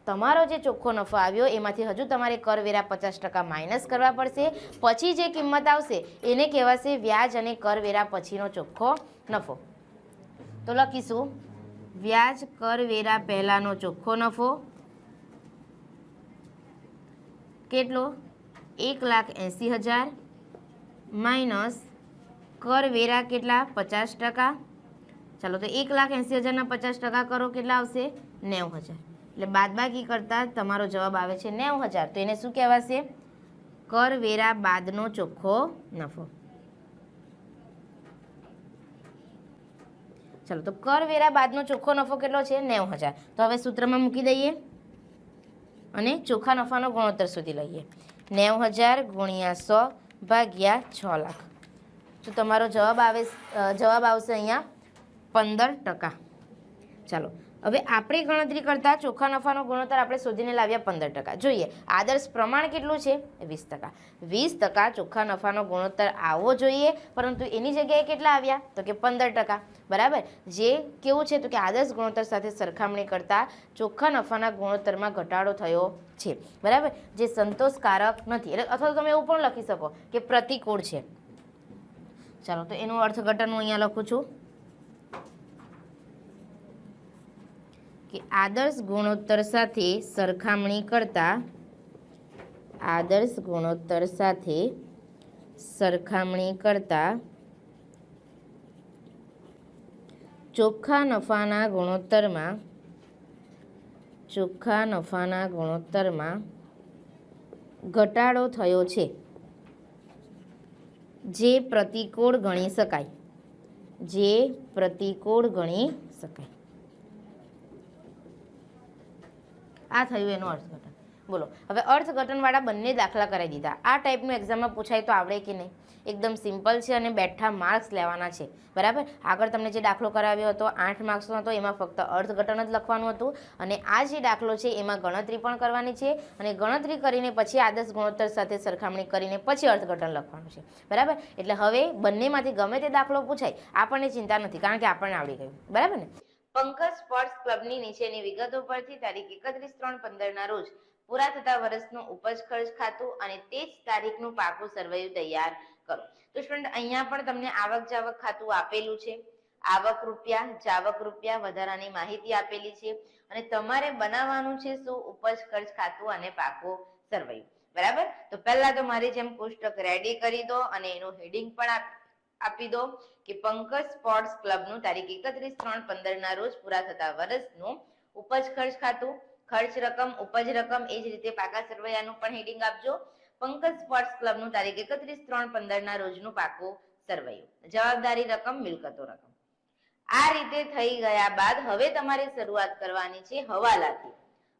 તમારો જે ચોખ્ખો નફો આવ્યો એમાંથી હજુ તમારે કરવેરા 50% માઇનસ કરવા પડશે. પછી જે કિંમત આવશે એને કહેવાશે વ્યાજ અને કરવેરા પછીનો ચોખ્ખો નફો. તો લખીશું વ્યાજ કરવેરા પહેલાનો ચોખ્ખો નફો કેટલો? 1,80,000 માઇનસ કરવેરા કેટલા? 50%. ચાલો તો 1,80,000ના 50% કરો, કેટલા આવશે? 90,000. એટલે બાદબાકી કરતા તમારો જવાબ આવે છે 90,000. તો એને શું કહેવાશે? કરવેરા બાદનો ચોખ્ખો નફો. ચાલો તો કરવેરા બાદનો ચોખ્ખો નફો કેટલો છે? 90,000. તો હવે સૂત્રમાં મૂકી દઈએ અને ચોખ્ખા નફાનો ગુણોત્તર શોધી લઈએ. 90,000 ગુણ્યા 100 ભાગ્યા 6 લાખ. તો તમારો જવાબ આવશે અહીંયા 15%. ચાલો હવે આપણે ગણતરી કરતા ચોખ્ખા નફાનો ગુણોત્તર આપણે શોધીને લાવ્યા 15%. જોઈએ આદર્શ પ્રમાણ કેટલું છે? 20%. 20% ચોખ્ખા નફાનો ગુણોત્તર આવવો જોઈએ, પરંતુ એની જગ્યાએ કેટલા આવ્યા? તો કે 15%, બરાબર. જે કેવું છે? તો કે આદર્શ ગુણોત્તર સાથે સરખામણી કરતા ચોખ્ખા નફાના ગુણોત્તરમાં ઘટાડો થયો છે, બરાબર. જે સંતોષકારક નથી. એટલે અથવા તો તમે એવું પણ લખી શકો કે પ્રતિકૂળ છે. ચાલો તો એનું અર્થઘટન હું અહીંયા લખું છું કે આદર્શ ગુણોત્તર સાથે સરખામણી કરતા ચોખ્ખા નફાના ગુણોત્તરમાં ઘટાડો થયો છે, જે પ્રતિકૂળ ગણી શકાય. આ થયું એનું અર્થઘટન. બોલો હવે અર્થઘટનવાળા બંને દાખલા કરાવી દીધા. આ ટાઈપનું એક્ઝામમાં પૂછાય તો આવડે કે નહીં? એકદમ સિમ્પલ છે અને બેઠા માર્ક્સ લેવાના છે, બરાબર. આગળ તમને જે દાખલો કરાવ્યો હતો 8 માર્ક્સનો હતો, એમાં ફક્ત અર્થઘટન જ લખવાનું હતું અને આ જે દાખલો છે એમાં ગણતરી પણ કરવાની છે અને ગણતરી કરીને પછી આદર્શ ગુણોત્તર સાથે સરખામણી કરીને પછી અર્થઘટન લખવાનું છે, બરાબર. એટલે હવે બંનેમાંથી ગમે તે દાખલો પૂછાય આપણને ચિંતા નથી, કારણ કે આપણને આવડી ગયું, બરાબર ને. પંકજ સ્પોર્ટ્સ ક્લબની નીચેની વિગતો પરથી તારીખ 31/3/15 ના રોજ પૂરા થતા વર્ષનું ઉપજ ખર્ચ ખાતું અને તે જ તારીખનું પાકું સરવૈયું તૈયાર કરો. તો સ્ટુડન્ટ અહીંયા પણ તમને આવક જાવક ખાતું આપેલું છે, આવક રૂપિયા, જાવક રૂપિયા, વધારાની માહિતી આપેલી છે અને તમારે બનાવવાનું છે શું? ઉપજ ખર્ચ ખાતું અને પાકું સરવૈયું, બરાબર. તો પહેલા તો મારી જેમ કોષ્ટક રેડી કરી દો અને એનું હેડિંગ પણ આપી દો કે પંકજ સ્પોર્ટ્સ ક્લબનું તારીખ 31/3/15 ના રોજ પૂરા થતા વર્ષનું ઉપજ ખર્ચ ખાતું, ખર્ચ રકમ, ઉપજ રકમ, એ જ રીતે પાકા સરવૈયાનું પણ હેડિંગ આપજો. પંકજ સ્પોર્ટ્સ ક્લબનું તારીખ 31/3/15 ના રોજનું પાકું સરવૈયું, જવાબદારી રકમ, મિલકતો રકમ. આ રીતે થઈ ગયા બાદ હવે તમારે શરૂઆત કરવાની છે હવાલાથી.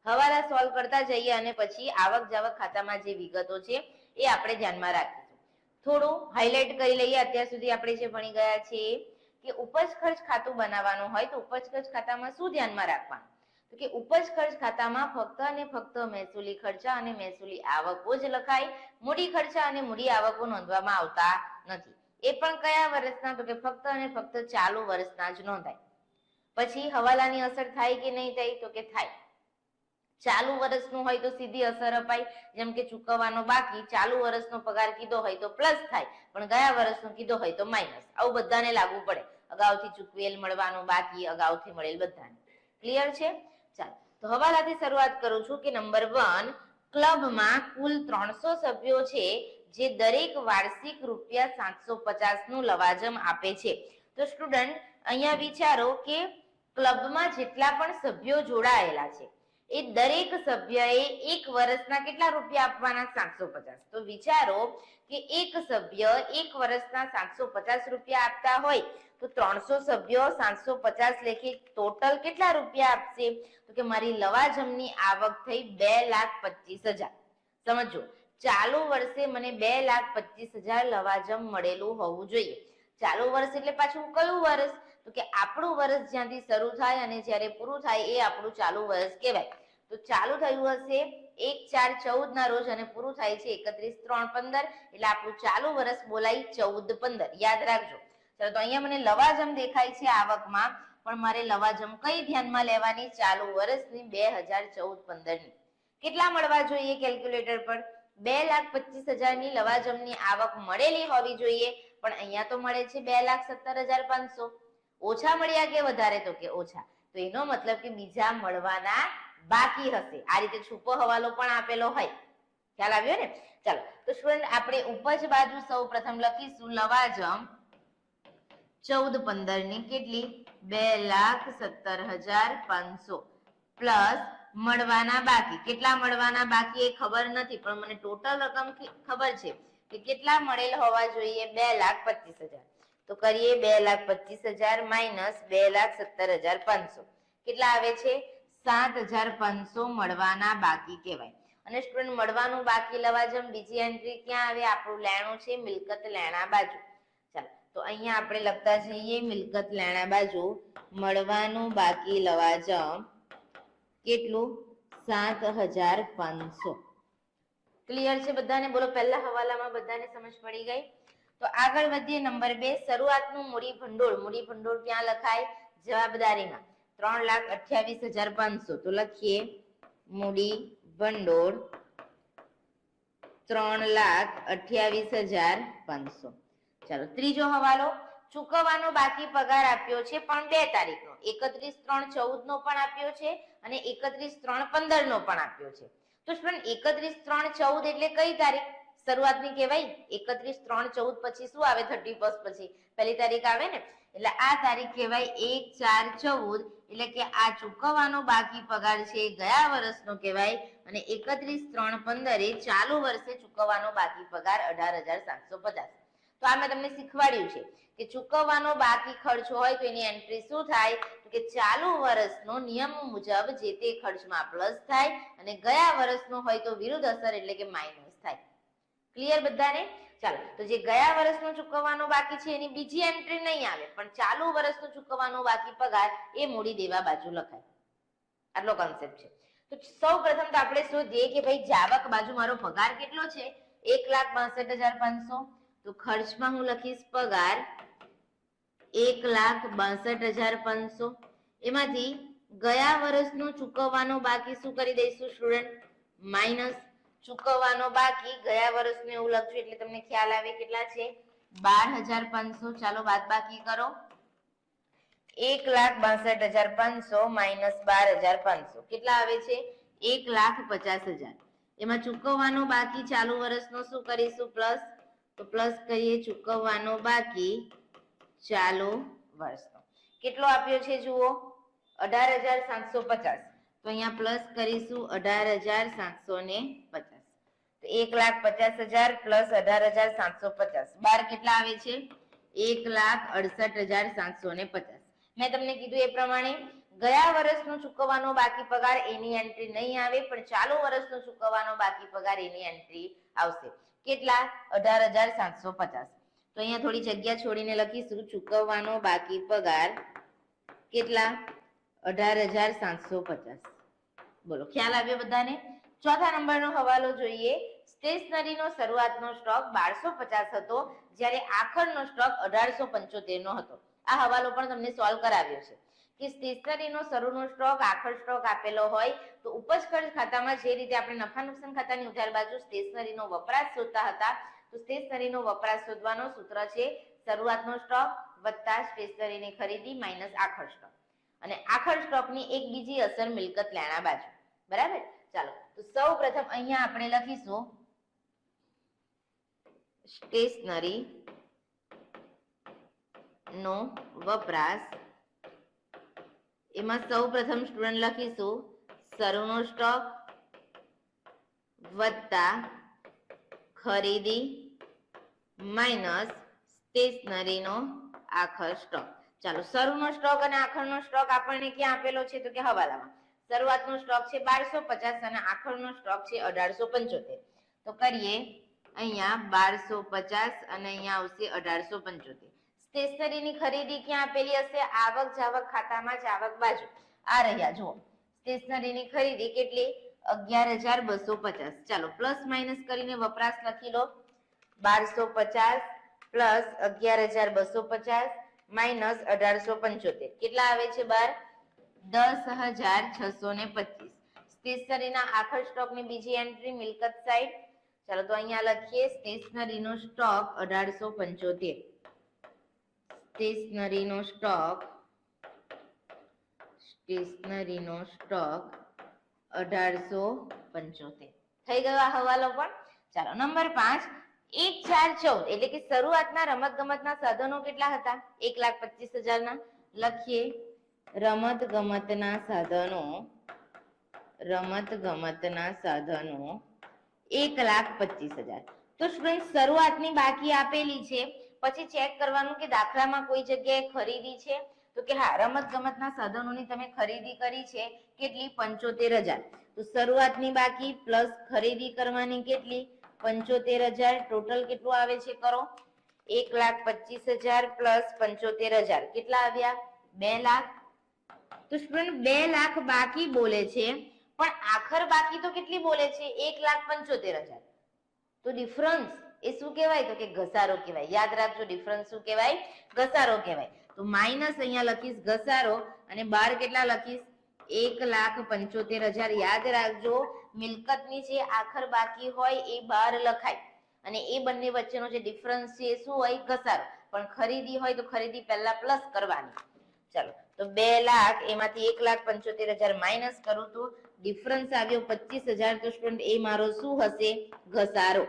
હવાલા સોલ્વ કરતા જઈએ અને પછી આવક જાવક ખાતામાં જે વિગતો છે એ આપણે ધ્યાનમાં રાખીશું. થોડું હાઇલાઇટ કરી લઈએ. અત્યાર સુધી આપણે જે ભણી ગયા છીએ કે ઉપજ ખર્ચ ખાતું બનાવવાનું હોય તો ઉપજ ખર્ચ ખાતામાં શું ધ્યાનમાં રાખવાનું? તો કે ઉપજ ખર્ચ ખાતામાં ફક્ત અને ફક્ત મહેસૂલી ખર્ચા અને મહેસૂલી આવકો જ લખાય. મૂડી ખર્ચા અને મૂડી આવકો નોંધવામાં આવતા નથી. એ પણ કયા વર્ષના? તો કે ફક્ત અને ફક્ત ચાલુ વર્ષના જ નોંધાય. પછી હવાલાની અસર થાય કે નહીં થાય? તો કે થાય. ચાલુ વર્ષનું હોય તો સીધી અસર અપાય, જેમ કે ચૂકવવાનો બાકી ચાલુ વર્ષનો પગાર કીધો હોય તો પ્લસ થાય, પણ ગયા વર્ષનો કીધો હોય તો માઇનસ. આવું બધાને લાગુ પડે. અગાઉથી ચૂકવેલ, મળવાનું બાકી, અગાઉથી મળેલ, બધાને ક્લિયર છે. ચાલો તો હવાલાથી શરૂઆત કરું છું કે નંબર 1, ક્લબમાં કુલ 300 સભ્યો છે જે દરેક વાર્ષિક ₹750 નું લવાજમ આપે છે. તો સ્ટુડન્ટ અહીંયા વિચારો કે ક્લબમાં જેટલા પણ સભ્યો જોડાયેલા છે એ દરેક સભ્યએ એક વર્ષના કેટલા રૂપિયા આપવાના? 750. તો વિચારો કે એક સભ્ય એક વર્ષના 750 રૂપિયા આપતા હોય તો 300 સભ્યો 750 લેખે ટોટલ કેટલા રૂપિયા આપશે? તો કે મારી લવાજમની આવક થઈ 2,25,000. સમજો, ચાલુ વર્ષે મને 2,25,000 લવાજમ મળેલું હોવું જોઈએ. ચાલુ વર્ષ એટલે પાછું કયું વર્ષ? તો કે આપણું વર્ષ જ્યાંથી શરૂ થાય અને જ્યારે પૂરું થાય એ આપણું ચાલુ વર્ષ કહેવાય. તો ચાલુ થયું હશે 1/4/14 ના રોજ અને પૂરું થાય છે 31/3/15, એટલે આપણું ચાલુ વર્ષ બોલાય 14/15. યાદ રાખજો. ચલો તો અહીંયા મને લવાજમ દેખાય છે આવકમાં, પણ મારે લવાજમ કઈ ધ્યાનમાં લેવાની? ચાલુ વર્ષની 2014-15 ની. કેટલા મળવા જોઈએ કેલ્ક્યુલેટર પર? 2,25,000 ની લવાજમની આવક મળેલી હોવી જોઈએ, પણ અહીંયા તો મળે છે 2,17,500. ઓછા મળ્યા કે વધારે? તો કે ઓછા. તો એનો મતલબ કે બીજા મળવાના બાકી હશે. આ રીતે છૂપો હવાલો પણ આપેલો હોય. ખ્યાલ આવ્યો ને? ચાલો તો સ્ટુડન્ટ આપણે ઉપજ બાજુ સૌ પ્રથમ લખીશું લવાજમ 14/15 ની કેટલી? 2,17,500 પ્લસ મળવાના બાકી. કેટલા મળવાના બાકી એ ખબર નથી, પણ મને ટોટલ રકમ ખબર છે કે કેટલા મળેલ હોવા જોઈએ? 2,25,000. તો કરીએ 2,25,000 માઇનસ 2,17,500. કેટલા આવે છે? 7,500 મળવાના બાકી કહેવાય. અને સ્ટુડન્ટ મળવાનું બાકી લવાજમ બીજી એન્ટ્રી ક્યાં આવે? આપણું લેણું છે મિલકત લેણા બાજુ. ચાલો તો અહીંયા આપણે લખતા જઈએ મિલકત લેણા બાજુ મળવાનું બાકી લવાજમ કેટલું? 7,500. ક્લિયર છે બધાને? બોલો પહેલા હવાલામાં બધાને સમજ પડી ગઈ? તો આગળ વધીએ. નંબર 2, શરૂઆતનું મૂડી ભંડોળ. મૂડી ભંડોળ ક્યાં લખાય? જવાબદારીમાં. 3,28,500. તો લખીએ મૂડી ભંડોળ 3,28,500. ચાલો ત્રીજો હવાલો. ચૂકવવાનો બાકી પગાર આપ્યો છે પણ 2 તારીખનો. 31/3/14 નો પણ આપ્યો છે અને 31/3/15 નો પણ આપ્યો છે. તો સ્ટુડન્ટ 31/3/14 એટલે કઈ તારીખ શરૂઆતની કહેવાય? 31/3/14 પછી શું આવે? 31 પછી પહેલી તારીખ આવે ને, એટલે આ તારીખ કહેવાય 1/4/14. એટલે કે આ ચૂકવવાનો બાકી પગાર છે ગયા વર્ષનો કહેવાય અને 31/3/15 ચાલુ વર્ષે ચૂકવવાનો બાકી પગાર 18,750. તો આ મેં તમને શીખવાડ્યું છે કે ચૂકવવાનો બાકી ખર્ચ હોય તો એની એન્ટ્રી શું થાય તો કે ચાલુ વર્ષનો નિયમ મુજબ જે તે ખર્ચમાં પ્લસ થાય અને ગયા વર્ષનો હોય તો વિરુદ્ધ અસર એટલે કે માઇનસ થાય. ક્લિયર બધાને? ચાલો, તો જે ગયા વર્ષનો ચૂકવવાનો બાકી છે એની બીજી એન્ટ્રી નહીં આવે, પણ ચાલુ વર્ષનો ચૂકવવાનો બાકી પગાર એ મૂડી દેવા બાજુ લખાય. આટલો કોન્સેપ્ટ છે. તો સૌ પ્રથમ તો આપણે શોધીએ કે ભાઈ જાવક બાજુ મારો પગાર કેટલો છે 1,62,500. તો ખર્ચમાં હું લખીશ પગાર 1,62,500. એમાંથી ગયા વર્ષનો ચૂકવવાનો બાકી શું કરી દઈશું સ્ટુડન્ટ? માઇનસ ચૂકવવાનો બાકી ગયા વર્ષનું એવું લખશું એટલે તમને ખ્યાલ આવે કેટલા છે 12,500. ચાલો બાદ બાકી કરો. 1,62,500 માઇનસ 12,500 કેટલા આવે છે 1,50,000. એમાં ચૂકવવાનો બાકી ચાલુ વર્ષનો શું કરીશું? પ્લસ. તો પ્લસ કરીએ ચૂકવવાનો બાકી ચાલુ વર્ષનો. કેટલો આપ્યો છે જુઓ 18,750. તો અહીંયા પ્લસ કરીશું 18,750. તો 1,50,000 પ્લસ 18,750 બાર કેટલા આવે છે 1,68,750. મેં તમને કીધું એ પ્રમાણે ગયા વર્ષનો ચૂકવવાનો બાકી પગાર એની એન્ટ્રી નહીં આવે, પણ ચાલુ વર્ષનો ચૂકવવાનો બાકી પગાર એની એન્ટ્રી આવશે. કેટલા? 18,750. તો અહીંયા થોડી જગ્યા છોડીને લખીશું ચૂકવવાનો બાકી પગાર કેટલા 18,750. બોલો ખ્યાલ આવ્યો બધાને? ચોથા નંબરનો હવાલો જોઈએ. સ્ટેશનરીનો શરૂઆતનો સ્ટોક 1250 હતો જ્યારે આખરનો સ્ટોક 1875 નો હતો. આ હવાલો પણ તમને સોલ્વ કરાવ્યો છે કે સ્ટેશનરીનો શરૂનો સ્ટોક આખર સ્ટોક આપેલો હોય તો ઉપજ ખર્ચ ખાતામાં જે રીતે આપણે નફા નુકસાન ખાતાની ઉધાર બાજુ સ્ટેશનરીનો વપરાશ શોધતા હતા, તો સ્ટેશનરીનો વપરાશ શોધવાનો સૂત્ર છે શરૂઆતનો સ્ટોક વત્તા સ્ટેશનરીની ખરીદી માઇનસ આખર સ્ટોક. અને આખર સ્ટોકની એક બીજી અસર મિલકત લેણા બાજુ. બરાબર? ચાલો, તો સૌ પ્રથમ અહીંયા આપણે લખીશું સ્ટેશનરી નો વપરાશ. એમાં સૌ પ્રથમ સ્ટુડન્ટ લખીશું શરૂનો સ્ટોક વત્તા ખરીદી માઇનસ સ્ટેશનરીનો આખર સ્ટોક. ચાલો, શરૂનો સ્ટોક અને આખરનો સ્ટોક આપણને ક્યાં આપેલો છે? તો કે હવાલામાં. શરૂઆતનો સ્ટોક છે 1250 અને આખરનો સ્ટોક છે 1875. તો કરીએ અહીંયા 1250 અને અહીંયા આવશે 1875. સ્ટેશનરીની ખરીદી ક્યાં આપેલી હશે? આવક જાવક ખાતામાં જ આવક બાજુ. આ રહ્યા જુઓ સ્ટેશનરીની ખરીદી કેટલી 11,250. ચાલો પ્લસ માઇનસ કરીને વપરાશ લખી લો 1250 પ્લસ 11,250 માઇનસ 1875 કેટલા આવે છે? 10,625. સ્ટેશનરીના આખર સ્ટોકની બીજી એન્ટ્રી મિલકત સાઈડ. ચાલો તો અહીંયા લખીએ સ્ટેશનરીનો સ્ટોક 1875. સ્ટેશનરીનો સ્ટોક 1875 થઈ ગયો આ હવાલો પણ. ચાલો નંબર 5 1,4,14 એટલે કે શરૂઆતના રમત ગમતના સાધનો કેટલા હતા? 1,25,000 ના. લખીએ રમત ગમતના સાધનો 1,25,000. તો સ્ટુડન્ટ શરૂઆતની બાકી આપેલી છે, પછી ચેક કરવાનું કે દાખલામાં કોઈ જગ્યાએ ખરીદી છે તો કે હા રમત ગમતના સાધનોની તમે ખરીદી કરી છે કેટલી 75,000. તો શરૂઆતની બાકી પ્લસ ખરીદી કરવાની કેટલી 75,000. ટોટલ કેટલું આવે છે કરો 1,25,000 પ્લસ 75,000 કેટલા આવ્યા 2 લાખ. તો સ્ટુડન્ટ 2 લાખ બાકી બોલે છે, પણ આખર બાકી તો કેટલી બોલે છે 1,75,000. તો ડિફરન્સ એ શું કહેવાય? તો કે ઘસારો કહેવાય. યાદ રાખજો ડિફરન્સ શું કહેવાય? ઘસારો કહેવાય. તો માઇનસ અહીંયા લખીશ ઘસારો અને 12 કેટલા લખીશ 1,75,000. યાદ રાખજો મિલકતની જે આખર બાકી હોય એ 12 લખાય અને એ બંને વચ્ચેનો જે ડિફરન્સ છે એ શું હોય? ઘસારો. પણ ખરીદી હોય તો ખરીદી પહેલા પ્લસ કરવાની. ચાલો તો 2 લાખ એમાંથી 1,75,000 માઇનસ કરું તો ડિફરન્સ આવ્યો 25,000. તો સ્ટુડન્ટ એ મારો શું હશે? ઘસારો.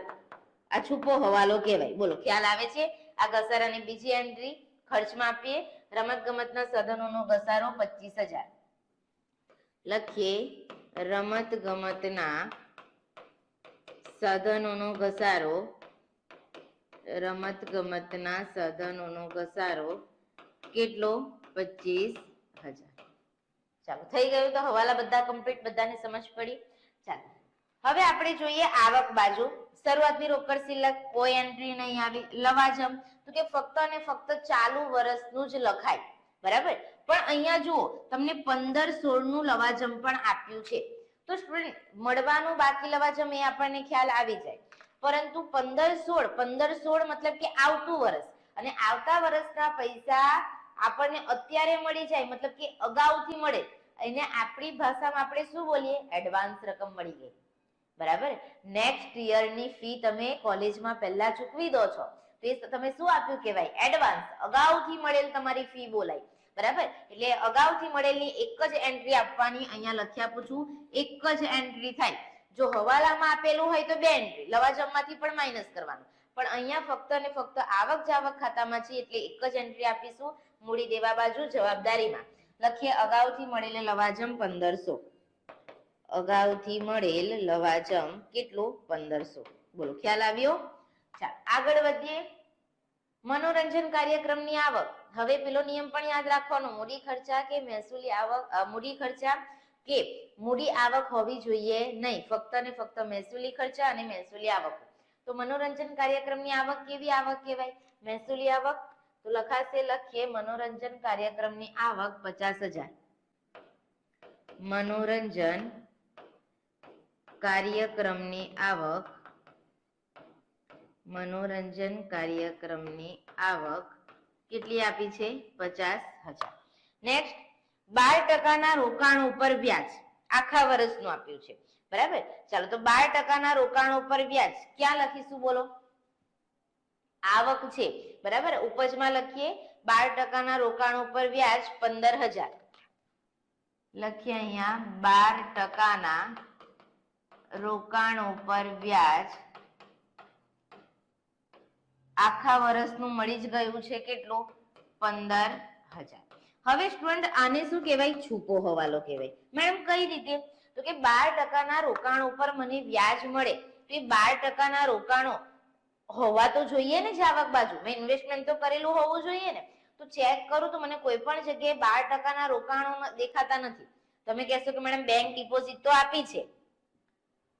આ છુપો હવાલો કહેવાય. બોલો ખ્યાલ આવે છે? આ ઘસારાની બીજી એન્ટ્રી ખર્ચમાં આપીએ રમત ગમતના સાધનોનો ઘસારો 25,000. લખીએ રમત ગમતના સાધનોનો ઘસારો રમત ગમતના સાધનોનો ઘસારો કેટલો? 25,000. ચાલો થઈ ગયું. તો હવાલા બધા કમ્પ્લીટ, બધાને સમજ પડી. ચાલો હવે આપણે જોઈએ આવક બાજુ. શરૂઆતની રોકડ શિલ્લક કોઈ એન્ટ્રી નહીં આવી. લવાજમ તો કે ફક્ત અને ફક્ત ચાલુ વર્ષનું જ લખાય, બરાબર. પણ અહીંયા જુઓ તમને 15-16 નું લવાજમ પણ આપ્યું છે. તો સ્ટુડન્ટ મળવાનું બાકી લવાજમ એ આપણને ખ્યાલ આવી જાય, પરંતુ 15-16 મતલબ કે આવતું વર્ષ, અને આવતા વર્ષના પૈસા આપણને અત્યારે મળી જાય, મતલબ કે અગાઉથી મળે, એને આપણી ભાષામાં આપણે શું બોલીએ? એડવાન્સ રકમ મળી ગઈ, બરાબર. નેક્સ્ટ યરની ફી તમે કોલેજમાં પહેલા ચૂકવી દો છો, તો એ તમે શું આપ્યું કહેવાય? એડવાન્સ. અગાઉથી મળેલ તમારી ફી બોલાય, બરાબર. એટલે અગાઉથી મળેલની એક જ એન્ટ્રી આપવાની. અહીંયા લખી આપું છું, એક જ એન્ટ્રી થાય. જો હવાલામાં આપેલું હોય તો 2 એન્ટ્રી, લવાજમમાંથી પણ માઇનસ કરવાનું. પણ અહીંયા ફક્ત અને ફક્ત આવક જાવક ખાતામાં છે એટલે એક જ એન્ટ્રી આપીશું. મૂડી દેવા બાજુ જવાબદારીમાં લખીએ અગાઉથી મળેલ લવાજમ 1500. અગાઉથી મળેલ લવાજમ કેટલું? 1500. બોલો, ખ્યાલ આવ્યો? ચાલો આગળ વધીએ. મનોરંજન કાર્યક્રમની આવક. હવે પેલો નિયમ પણ યાદ રાખવાનો, મૂડી ખર્ચા કે મહેસૂલી આવક, મૂડી ખર્ચા કે મૂડી આવક હોવી જોઈએ નહીં, ફક્ત ને ફક્ત મહેસૂલી ખર્ચા અને મહેસૂલી આવક. તો મનોરંજન કાર્યક્રમની આવક કેવી આવક કહેવાય? મહેસૂલી આવક. તો લખાશે, લખીએ મનોરંજન કાર્યક્રમની આવક 50,000. મનોરંજન કાર્યક્રમની આવક, મનોરંજન કાર્યક્રમની આવક કેટલી આપી છે? 50,000. નેક્સ્ટ 12% રોકાણ ઉપર વ્યાજ આખા વર્ષનું આપ્યું છે, બરાબર. ચાલો તો 12% રોકાણ ઉપર વ્યાજ ક્યાં લખીશું? બોલો, આવક છે, બરાબર. ઉપજમાં લખીએ 12% રોકાણ ઉપર વ્યાજ 15,000. લખીએ અહીંયા 12% રોકાણ ઉપર વ્યાજ આખા વર્ષનું મળી જ ગયું છે. કેટલું? 15,000. હવે સ્ટુડન્ટ આને શું કહેવાય? છૂપો હવાલો કહેવાય. મેડમ કઈ રીતે? તો કે 12% રોકાણ ઉપર મને વ્યાજ મળે, તો એ 12% રોકાણો હોવા તો જોઈએ ને જ આવક બાજુ. મેં ઇન્વેસ્ટમેન્ટ તો કરેલું હોવું જોઈએ ને. તો ચેક કરું તો મને કોઈ પણ જગ્યાએ 12% રોકાણો દેખાતા નથી. તમે કહેશો કે મેડમ બેંક ડિપોઝિટ તો આપી છે,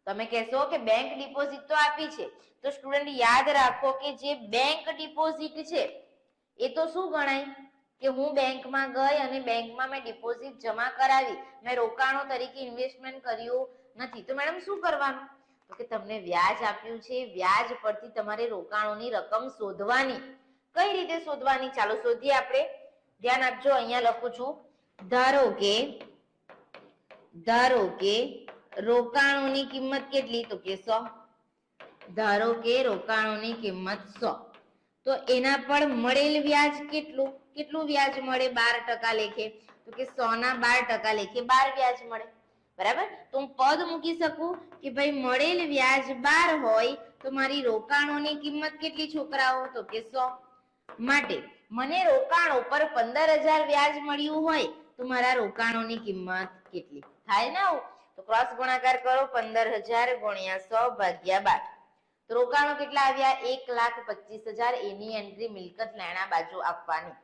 તમે કહેશો કે બેંક ડિપોઝિટ તો આપી છે. તો સ્ટુડન્ટ યાદ રાખો કે જે બેંક ડિપોઝિટ છે એ તો શું ગણાય? કે હું બેંકમાં ગઈ અને બેંકમાં મેં ડિપોઝિટ જમા કરાવી, મેં રોકાણો તરીકે ઇન્વેસ્ટમેન્ટ કર્યું નથી. તો મેડમ શું કરવાનું? તો કે તમને વ્યાજ આપ્યું છે, વ્યાજ પરથી તમારે રોકાણોની રકમ શોધવાની. કઈ રીતે શોધવાની? ચાલો શોધીએ આપણે. ધ્યાન આપજો, અહીંયા લખું છું. ધારો કે રોકાણોની કિંમત કેટલી? તો કે 100. ધારો કે રોકાણોની કિંમત 100. તો એના પર મળેલ વ્યાજ કેટલું? કેટલું વ્યાજ મળે? 12% લેખે. તો કે 100 ના 12% લેખે 12 વ્યાજ મળે, બરાબર. તો હું પદ મૂકી શકું કે ભાઈ મળેલ વ્યાજ 12 હોય તો મારી રોકાણોની કિંમત કેટલી છોકરાઓ? તો કે 100. માટે મને રોકાણો પર 15,000 વ્યાજ મળ્યું હોય તો મારા રોકાણોની કિંમત કેટલી થાય ને? આવું તો ક્રોસ ગુણાકાર કરો. 15,000 ગુણ્યા 100 ભાગ્યા 12. તો રોકાણો કેટલા આવ્યા? 1,25,000. એની એન્ટ્રી મિલકત લેણા બાજુ આપવાની.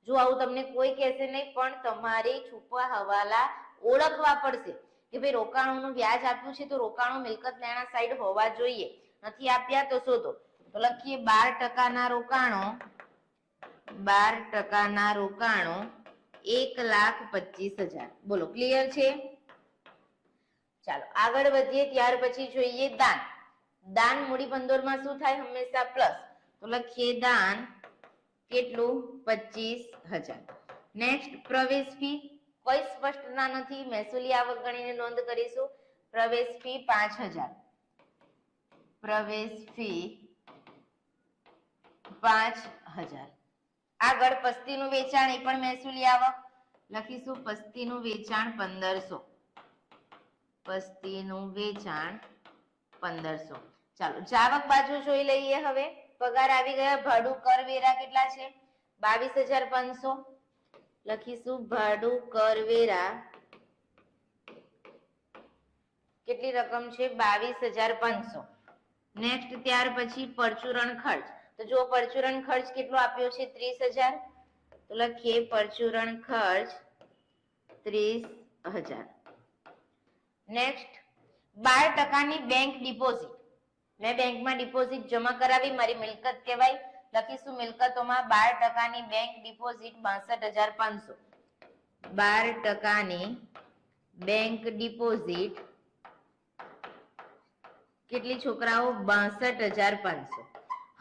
જો આવું તમને કોઈ કહેશે નહીં, પણ તમારે છુપા હવાલા ઓળખવા પડશે કે ભાઈ રોકાણોનું વ્યાજ આપ્યું છે તો રોકાણો મિલકત લેણા સાઈડ હોવા જોઈએ. નથી આપ્યા તો શોધો. તો લખીએ 12% રોકાણો, 12% રોકાણો 1,25,000. બોલો, ક્લિયર છે? ચાલો આગળ વધીએ. ત્યાર પછી જોઈએ દાન. દાન મૂડી ભંડોળમાં શું થાય? હંમેશા પ્લસ. તો લખીએ દાન કેટલું? 25,000. નેક્સ્ટ પ્રવેશ ફી કોઈ સ્પષ્ટતા નથી, મહેસૂલી આવક ગણીને નોંધ કરીશું. પ્રવેશ ફી 5,000. પ્રવેશ ફી 5,000. આગળ પસ્તીનું વેચાણ, એ પણ મહેસૂલી આવક. લખીશું પસ્તીનું વેચાણ 1,500. પસ્તીનું વેચાણ 1,500. ચાલો જાવક બાજુ જોઈ લઈએ. હવે પગાર આવી ગયા. ભાડું કરવેરા કેટલા છે? 22,500. લખીશું ભાડું કરવેરા કેટલી રકમ છે? 22,500. નેક્સ્ટ ત્યાર પછી પરચુરણ ખર્ચ. તો જો પરચુરણ ખર્ચ કેટલો આપ્યો છે 30,000, તો લખીએ પરચુરણ ખર્ચ 30,000. Next 12% bank deposit. મેં બેંકમાં ડિપોઝિટ જમા કરાવી, મારી મિલકત કહેવાય. લખીશું મિલકતોમાં 12% બેંક ડિપોઝિટ 62,500. 12% બેંક ડિપોઝિટ કેટલી છોકરાઓ? 62,500.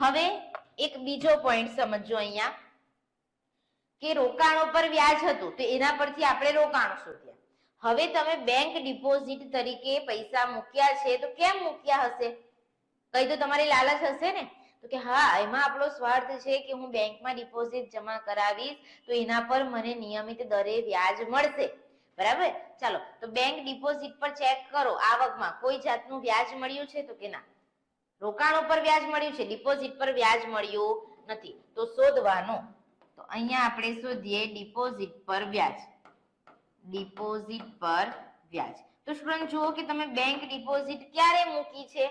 હવે એક બીજો પોઈન્ટ સમજો અહીંયા કે રોકાણો પર વ્યાજ હતું તો એના પરથી આપણે રોકાણો શોધ્યા. હવે તમે બેંક ડિપોઝિટ તરીકે પૈસા મૂક્યા છે તો કેમ મૂક્યા હશે? કઈ તો તમારી લાલચ હશે ને, તો કે હા એમાં આપણો સ્વાર્થ છે કે હું બેંકમાં ડિપોઝિટ જમા કરાવીશ તો એના પર મને નિયમિત દરે વ્યાજ મળશે. બરાબર? ચાલો તો બેંક ડિપોઝિટ પર ચેક કરો, આવકમાં કોઈ જાતનું વ્યાજ મળ્યું છે તો કે ના. રોકાણો પર વ્યાજ મળ્યું છે, ડિપોઝિટ પર વ્યાજ મળ્યું નથી. તો શોધવાનું, તો અહીંયા આપણે શોધીએ ડિપોઝિટ પર વ્યાજ. ડિપોઝિટ પર વ્યાજ. તો સ્ટુડન્ટ જુઓ કે તમે બેંક ડિપોઝિટ ક્યારે મૂકી છે?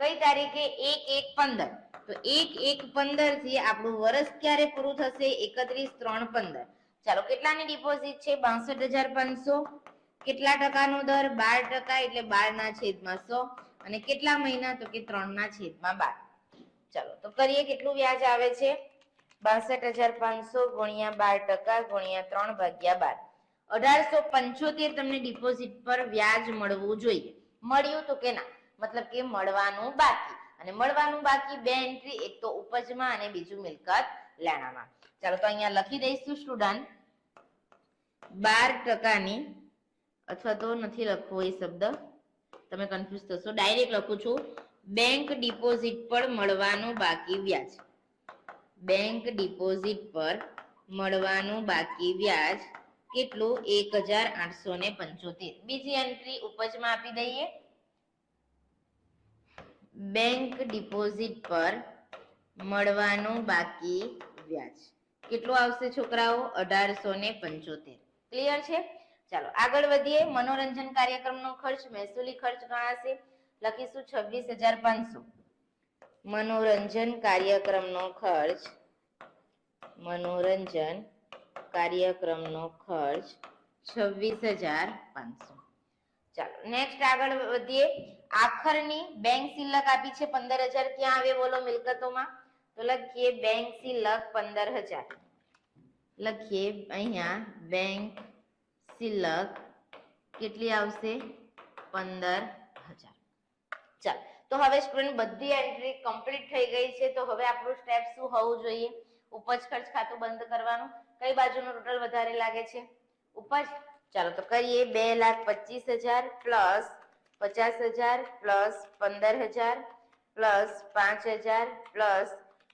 કઈ તારીખે? 1/1/15. તો 1/1/15 થી આપણું વર્ષ ક્યારે પૂરું થશે? 31/3/15. ચાલો કેટલાની ડિપોઝિટ છે? 62,500. કેટલા ટકાનો દર? 12%, એટલે 12/100. અને કેટલા મહિના? તો કે 3/12. ચાલો તો કરીએ કેટલું વ્યાજ આવે છે? 62,500 ગુણ્યા 12% ગુણ્યા 3/12. 1875 તમને ડિપોઝિટ પર વ્યાજ મળવું જોઈએ. મળ્યું તો કે ના? મતલબ કે મળવાનું બાકી. અને મળવાનું બાકી બે એન્ટ્રી, એક તો ઉપજમાં અને બીજું મિલકત લેણામાં. ચાલો તો અહીંયા લખી દઈશું સ્ટુડન્ટ 12%ની, અથવા તો નથી લખવો એ શબ્દ, તમે કન્ફ્યુઝ થશો, ડાયરેક્ટ લખું છું બેંક ડિપોઝિટ પર મળવાનું બાકી વ્યાજ. બેંક ડિપોઝિટ પર મળવાનું બાકી વ્યાજ કેટલું? 1,875. બીજી એન્ટ્રી ઉપજમાં આપી દઈએ. બેંક ડિપોઝિટ પર મળવાનું બાકી વ્યાજ કેટલું આવશે છોકરાઓ? 1,875. ક્લિયર છે? ચાલો આગળ વધીએ. મનોરંજન કાર્યક્રમનો ખર્ચ મહેસૂલી ખર્ચ ગણાશે. લખીશું 26,500. મનોરંજન કાર્યક્રમનો ખર્ચ, મનોરંજન કાર્યક્રમનો ખર્ચ 26,500. ચાલો નેક્સ્ટ આગળ વધીએ. આખરની બેંક શિલ્લક આપી છે 15,000. ક્યાં આવે બોલો મિલકતોમાં? તો લખીએ બેંક શિલ્લક 15,000. લખીએ અહીંયા બેંક શિલ્લક કેટલી આવશે? 15,000. ચાલો તો હવે સ્ટુડન્ટ બધી એન્ટ્રી કમ્પ્લીટ થઈ ગઈ છે. તો હવે આપણું સ્ટેપ શું હોવું જોઈએ? ઉપજ ખર્ચ ખાતું બંધ કરવાનું. કઈ બાજુનું ટોટલ વધારે લાગે છે? ઉપજ. ચાલો તો કરીએ 2,25,000 plus 50,000 plus 15,000 plus 5,000 plus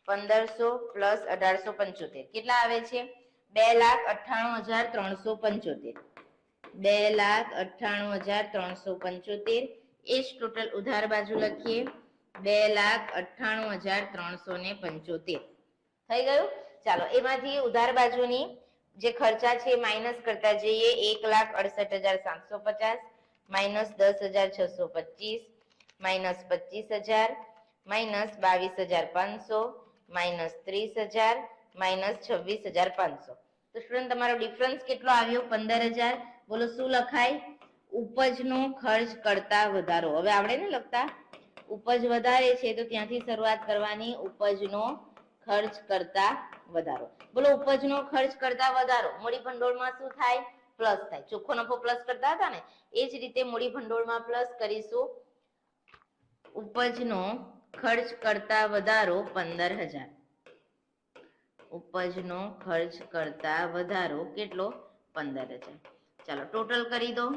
1,500 plus 1,875. કેટલા આવે છે? 2,98,375. 2,98,375. એ જ ટોટલ ઉધાર બાજુ લખીએ 2,98,375. થઈ ગયું? ચાલો એમાંથી ઉધાર બાજુની જે ખર્ચા છે માઇનસ કરતા જઈએ. 1,68,750 minus 10,625 minus 25,000 minus 22,500 minus 30,000 minus 26,500. તો સ્ટુડન્ટ તમારો ડિફરન્સ કેટલો આવ્યો? 15,000. બોલો શું લખાય? ઉપજનો ખર્ચ કરતા વધારો. હવે આપણે ને લખતા ઉપજ વધારે છે તો ત્યાંથી શરૂઆત કરવાની. ઉપજનો ખર્ચ કરતા વધારો. બોલો ઉપજનો ખર્ચ કરતા વધારો મૂડી ભંડોળમાં શું થાય? પ્લસ થાય. ચોખ્ખો નફો પ્લસ કરતા હતા ને, એ જ રીતે મૂડી ભંડોળમાં પ્લસ કરીશું. ઉપજનો ખર્ચ કરતા વધારો 15,000. ઉપજનો ખર્ચ કરતા વધારો કેટલો? 15,000. ચાલો ટોટલ કરી દો.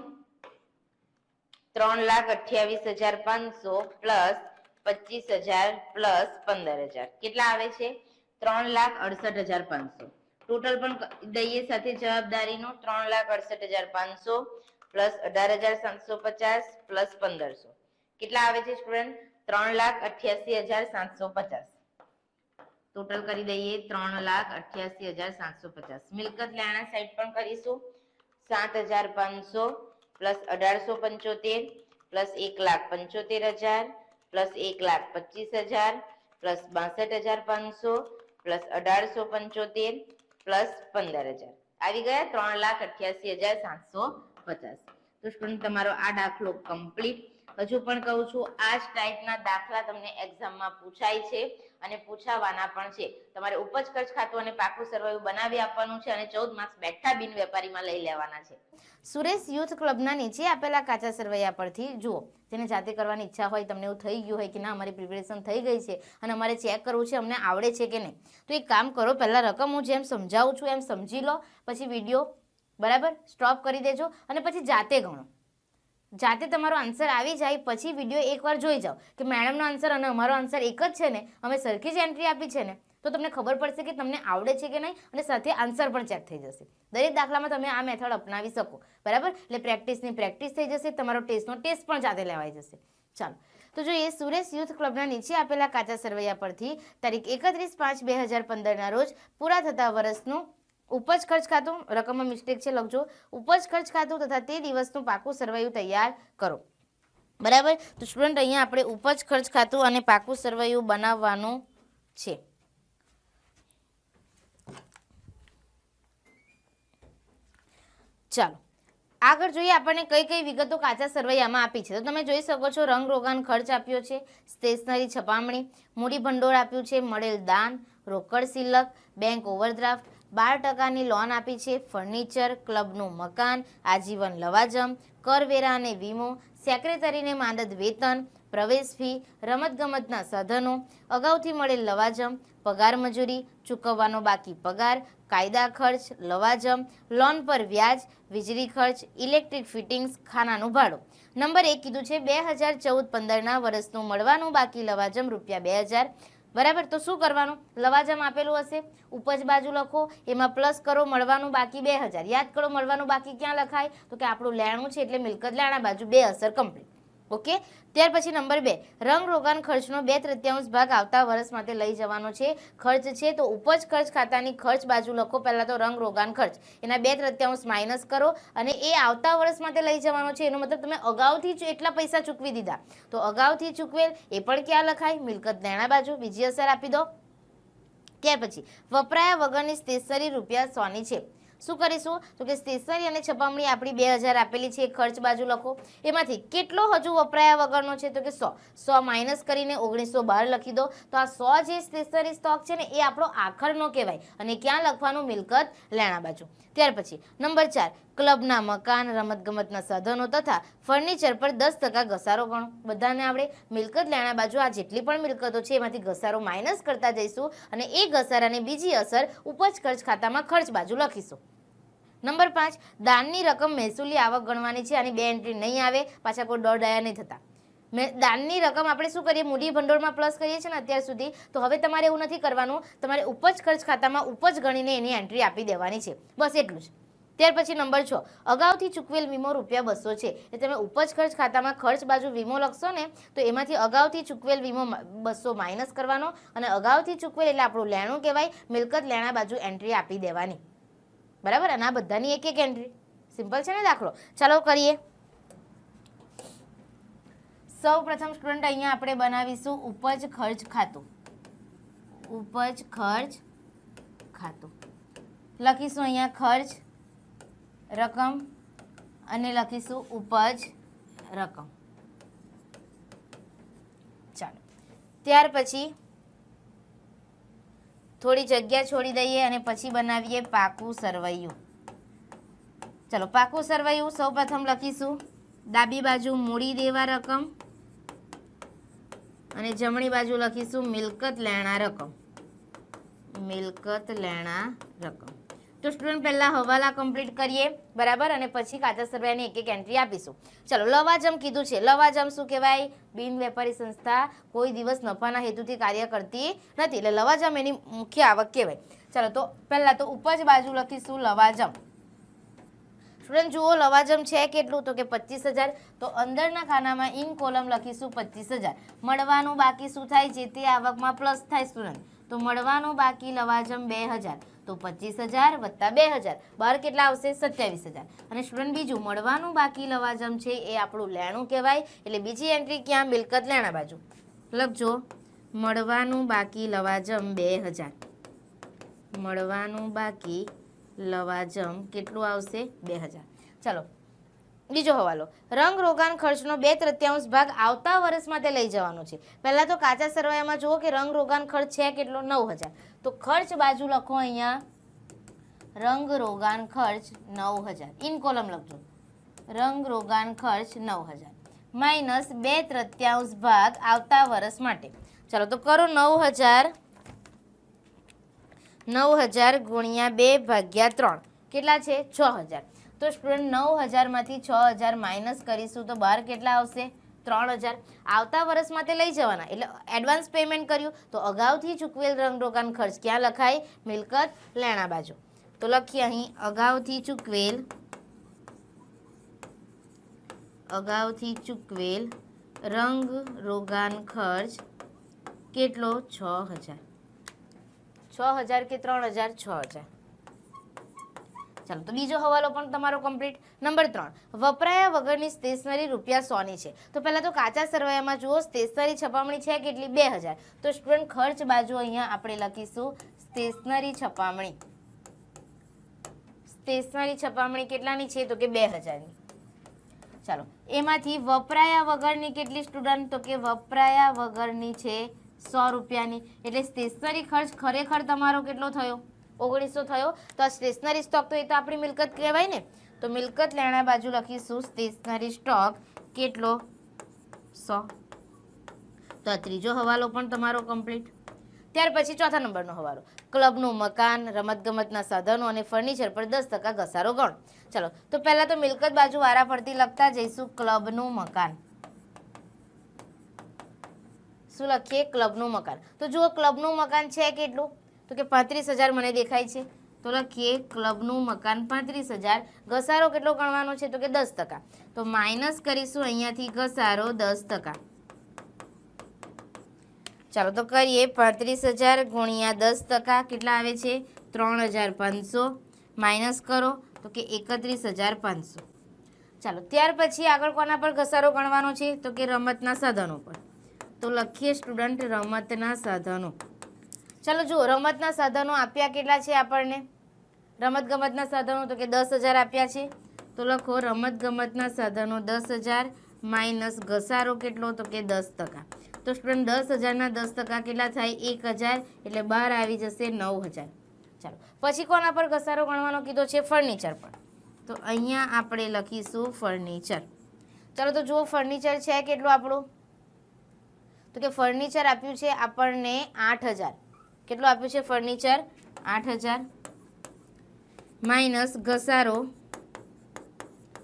3,28,500 પ્લસ 25,000 પ્લસ 15,000 કેટલા આવે છે? 3,68,500. ટોટલ પણ દઈએ સાથે જવાબદારીનું. 3,68,500 પ્લસ 18,750 પ્લસ 1,500 કેટલા આવે છે સ્ટુડન્ટ? 3,88,750. ટોટલ કરી દઈએ 3,88,750. મિલકત લેણા સાઈડ પણ કરીશું. 7,500 plus 1,875 plus 1,75,000 plus 1,25,000 plus 62,500 plus 1,875 plus 15,000 આવી ગયા 3,88,750. તો સ્ટુડન્ટ તમારો આ દાખલો કમ્પ્લીટ. હજુ પણ કહું છું આ જ ટાઈપના દાખલા તમને એક્ઝામમાં પૂછાય છે અને પૂછાવાના પણ છે. તમારે ઉપજ ખર્ચ ખાતું અને પાકું સરવાયું બનાવી આપવાનું છે અને 14 માર્ક્સ બેઠા બિન વેપારીમાં લઈ લેવાના છે. સુરેશ યુથ ક્લબના નીચે આપેલા કાચા સરવૈયા પરથી જુઓ, જેને જાતે કરવાની ઈચ્છા હોય, તમને એવું થઈ ગયું હોય કે ના અમારી પ્રિપેરેશન થઈ ગઈ છે અને અમારે ચેક કરવું છે અમને આવડે છે કે નહીં, તો એક કામ કરો, પહેલાં રકમ હું જેમ સમજાવું છું એમ સમજી લો, પછી વિડીયો બરાબર સ્ટોપ કરી દેજો અને પછી જાતે ગણો. જાતે તમારો આન્સર આવી જાય પછી વિડીયો એકવાર જોઈ જાઓ કે મેડમનો આન્સર અને અમારો આન્સર એક જ છે ને, અમે સરખી જ એન્ટ્રી આપી છે ને, તો તમને ખબર પડશે કે તમને આવડે છે કે નહીં અને સાથે આન્સર પણ ચેક થઈ જશે. દરેક દાખલામાં તમે આ મેથડ અપનાવી શકો બરાબર. એટલે પ્રેક્ટિસની પ્રેક્ટિસ થઈ જશે, તમારો ટેસ્ટનો ટેસ્ટ પણ જાતે લેવાઈ જશે. ચાલો તો જોઈએ, સુરેશ યુથ ક્લબના નીચે આપેલા કાચા સરવૈયા પરથી તારીખ 31/5/2015 રોજ પૂરા થતા વર્ષનું ઉપજ ખર્ચ ખાતું, રકમમાં મિસ્ટેક છે લખજો, ઉપજ ખર્ચ ખાતું તથા તે દિવસનું પાકું સરવૈયું તૈયાર કરો બરાબર. તો સ્ટુડન્ટ અહીંયા આપણે ઉપજ ખર્ચ ખાતું અને પાકું સરવૈયું બનાવવાનું છે. ચાલો આગળ જોઈએ આપણને કઈ કઈ વિગતો કાચા સરવૈયામાં આપી છે. તો તમે જોઈ શકો છો રંગ રોગાન ખર્ચ આપ્યો છે, સ્ટેશનરી છપામણી, મૂડી ભંડોળ આપ્યું છે, મળેલ દાન, રોકડ સિલક, બેંક ઓવરડ્રાફ્ટ, 12% લોન આપી છે, ફર્નિચર, ક્લબનું મકાન, આજીવન લવાજમ, કરવેરા અને વીમો, સેક્રેટરીને માનદ વેતન, પ્રવેશ ફી, રમતગમતના સાધનો, અગાઉથી મળેલ લવાજમ, પગાર મજૂરી, ચૂકવવાનો બાકી પગાર, કાયદા ખર્ચ, લવાજમ, લોન પર વ્યાજ, વીજળી ખર્ચ, ઇલેક્ટ્રિક ફિટિંગ્સ, ખાનાનું ભાડું. નંબર 1 કીધું છે 2014-15ના વર્ષનું મળવાનું બાકી લવાજમ ₹2,000 બરાબર. તો શું કરવાનું, લવાજમ આપેલું હશે, ઉપજ બાજુ લખો, એમાં પ્લસ કરો, મળવાનું બાકી 2,000. યાદ કરો મળવાનું બાકી ક્યાં લખાય, તો કે આપણું લેણું છે એટલે મિલકત લેણા બાજુ 2 અસર કમ્પ્લીટ. ઓકે. ત્યાર પછી નંબર 2, રંગ રોગાન ખર્ચનો 2/3 ભાગ આવતા વર્ષ માટે લઈ જવાનો છે. ખર્ચ છે તો ઉપજ ખર્ચ ખાતાની ખર્ચ બાજુ લખો. પહેલા તો રંગ રોગાન ખર્ચ એના 2/3 માઇનસ કરો અને એ આવતા વર્ષ માટે લઈ જવાનો છે. એનો મતલબ તમે અગાઉથી જ એટલા પૈસા ચૂકવી દીધા, તો અગાઉથી ચૂકવેલ એ પણ ક્યાં લખાય, મિલકત લેણા બાજુ બીજી અસર આપી દો. ત્યાર પછી વપરાયા વગરની સ્ટેશનરી ₹100ની છે. શું કરીશું, તો કે સ્ટેશનરી અને છપામણી આપણી 2,000 આપેલી છે, ખર્ચ બાજુ લખો. એમાંથી કેટલો હજુ વપરાયા વગરનો છે, તો કે 100 માઇનસ કરીને 1900 બહાર લખી દો. તો આ 100 જે સ્ટેશનરી સ્ટોક છે ને એ આપણો આખરનો કહેવાય અને ક્યાં લખવાનું, મિલકત લેણા બાજુ. ત્યાર પછી નંબર 4, ક્લબના મકાન, રમતગમતના સાધનો તથા ફર્નિચર પર 10% ઘસારો ગણો. બધાને આપણે મિલકત લેણા બાજુ આ જેટલી પણ મિલકતો છે એમાંથી ઘસારો માઇનસ કરતા જઈશું અને એ ઘસારાની બીજી અસર ઉપજ ખર્ચ ખાતામાં ખર્ચ બાજુ લખીશું. નંબર 5, દાનની રકમ મહેસૂલી આવક ગણવાની છે. આની 2 એન્ટ્રી નહીં આવે, પાછા કોઈ દોડ ડાયા નહીં થતા. દાનની રકમ આપણે શું કરીએ, મૂડી ભંડોળમાં પ્લસ કરીએ છીએ ને અત્યાર સુધી, તો હવે તમારે એવું નથી કરવાનું, તમારે ઉપજ ખર્ચ ખાતામાં ઉપજ ગણીને એની એન્ટ્રી આપી દેવાની છે, બસ એટલું જ. ત્યાર પછી નંબર 6, અગાઉથી ચૂકવેલ વીમો ₹200 છે. એ તમે ઉપજ ખર્ચ ખાતામાં ખર્ચ બાજુ વીમો લખશો ને તો એમાંથી અગાઉથી ચૂકવેલ વીમો 200 માઇનસ કરવાનો અને અગાઉથી ચૂકવેલ એટલે આપણું લેણું કહેવાય, મિલકત લેણા બાજુ એન્ટ્રી આપી દેવાની બરાબર. અને આ બધાની એક એન્ટ્રી, સિમ્પલ છે ને દાખલો. ચાલો કરીએ. સૌ પ્રથમ સ્ટુડન્ટ અહીંયા આપણે બનાવીશું ઉપજ ખર્ચ ખાતું. ઉપજ ખર્ચ ખાતું લખીશું, અહીંયા ખર્ચ રકમ અને લખીશું ઉપજ રકમ. ચાલો ત્યાર પછી થોડી જગ્યા છોડી દઈએ અને પછી બનાવીએ પાકું સરવૈયું. ચલો પાકું સરવૈયું સૌ પ્રથમ લખીશું, ડાબી બાજુ મૂડી દેવા રકમ અને જમણી બાજુ લખીશું મિલકત લેણા રકમ. મિલકત લેણા રકમ. તો સ્ટુડન્ટ પહેલા હવાલા કમ્પ્લીટ કરીએ બરાબર અને પછી કાચા સરવૈયાની એક એક એન્ટ્રી આપીશું. ચલો લવાજમ કીધું છે. લવાજમ શું કહેવાય, બિન વેપારી સંસ્થા કોઈ દિવસ નફાના હેતુથી કાર્ય કરતી નથી, એટલે લવાજમ એની મુખ્ય આવક કહેવાય. ચાલો તો પહેલા તો ઉપજ બાજુ લખીશું લવાજમ. સ્ટુડન્ટ જુઓ લવાજમ છે કેટલું, તો કે 25,000. તો અંદરના ખાનામાં ઇન કોલમ લખીશું 25,000. મળવાનું બાકી શું થાય, જે તે આવકમાં પ્લસ થાય સ્ટુડન્ટ. તો મળવાનું બાકી લવાજમ 2,000, તો 25,000 વત્તા 2,000 બહાર કેટલા આવશે, 27,000. અને સ્ટુડન્ટ બીજું મળવાનું બાકી લવાજમ છે એ આપણું લેણું કહેવાય, એટલે બીજી એન્ટ્રી ક્યાં, મિલકત લેણા બાજુ લખજો. મળવાનું બાકી લવાજમ 2000, મળવાનું બાકી લવાજમ કેટલું આવશે 2000. ચાલો બીજો હવાલો, રંગ રોગાન ખર્ચનો 2/3 ભાગ આવતા વર્ષ માટે લઈ જવાનો છે. પહેલા તો કાચા સરવાયામાં જુઓ કે રંગ રોગાન ખર્ચ છે કેટલો 9000, તો ખર્ચ બાજુ લખો અહીંયા રંગ રોગાન ખર્ચ 9000, ઇન કોલમ લખજો રંગ રોગાન ખર્ચ 9000 માઇનસ 2/3 ભાગ આવતા વર્ષ માટે. ચાલો તો કરો 9000 ગુણ્યા 2/3 કેટલા છે 6000. તો સ્ટુડન્ટ 9000 માંથી 6000 માઇનસ કરીશું તો બહાર કેટલા આવશે 3000. આવતા વર્ષ માટે લઈ જવાના એટલે એડવાન્સ પેમેન્ટ કર્યું તો અગાઉથી ચૂકવેલ રંગ રોગાન ખર્ચ ક્યાં લખાય મિલકત લેણા બાજુ. તો લખીએ અહીં અગાઉથી ચૂકવેલ રંગ રોગાન ખર્ચ કેટલો 6000 કે 3000 6000. ચાલો તો બીજો હવાલો પણ તમારો કમ્પ્લીટ. નંબર 3, વપરાયા વગરની સ્ટેશનરી ₹100ની છે. તો પહેલા તો કાચા સરવાયામાં જુઓ સ્ટેશનરી છપામણી છે કેટલી 2000. તો સ્ટુડન્ટ ખર્ચ બાજુ અહીંયા આપણે લખીશું સ્ટેશનરી છપામણી. સ્ટેશનરી છપામણી કેટલાની છે તો કે 2000ની. ચાલો એમાંથી વપરાયા વગરની કેટલી સ્ટુડન્ટ તો કે વપરાયા વગરની છે ₹100ની. એટલે સ્ટેશનરી ખર્ચ ખરેખર તમારો કેટલો થયો 1900 થયો. તો આ સ્ટેશનરી સ્ટોક તો એ તો આપણી મિલકત કહેવાય ને. તો મિલકત લેણા બાજુ લખીશું સ્ટેશનરી સ્ટોક કેટલો 100. તો આ ત્રીજો હવાલો પણ તમારો કમ્પ્લીટ. ત્યાર પછી ચોથા નંબરનો હવાલો, ક્લબનું મકાન, રમતગમતના સાધનો અને ફર્નિચર પર 10% ઘસારો ગણો. ચાલો તો પહેલા તો મિલકત બાજુ વારા ફરતી લખતા જઈશું. ક્લબનું મકાન શું લખીએ ક્લબનું મકાન. તો જુઓ ક્લબનું મકાન છે કેટલું તો કે 35000 મને દેખાય છે. તો લખીએ ક્લબનું મકાન 35000. ઘસારો કેટલો ગણવાનો છે તો કે 10%. તો માઇનસ કરીશું અહીંયાથી ઘસારો 10%. ચાલો તો કરીએ 35000 ગુણ્યા 10% કેટલા આવે છે 3500. માઇનસ કરો તો કે 31500. ચાલો ત્યાર પછી આગળ કોના પર ઘસારો ગણવાનો છે તો કે રમતના સાધનો પર. તો લખીએ સ્ટુડન્ટ રમતના સાધનો. ચાલો જુઓ રમતના સાધનો આપ્યા કેટલા છે આપણને રમતગમતના સાધનો તો કે 10000 આપ્યા છે. તો લખો રમતગમતના સાધનો 10000 માઇનસ ઘસારો કેટલો તો કે 10%. તો સ્ટુડન્ટ 10000ના 10% કેટલા થાય 1000 એટલે બહાર આવી જશે 9000. ચાલો પછી કોના પર ઘસારો ગણવાનો કીધો છે ફર્નિચર પર. તો અહીંયા આપણે લખીશું ફર્નિચર. ચાલો તો જુઓ ફર્નિચર છે કેટલું આપણું તો કે ફર્નિચર આપ્યું છે આપણને 8000. કેટલું આપ્યું છે ફર્નિચર 8000 માઇનસ ઘસારો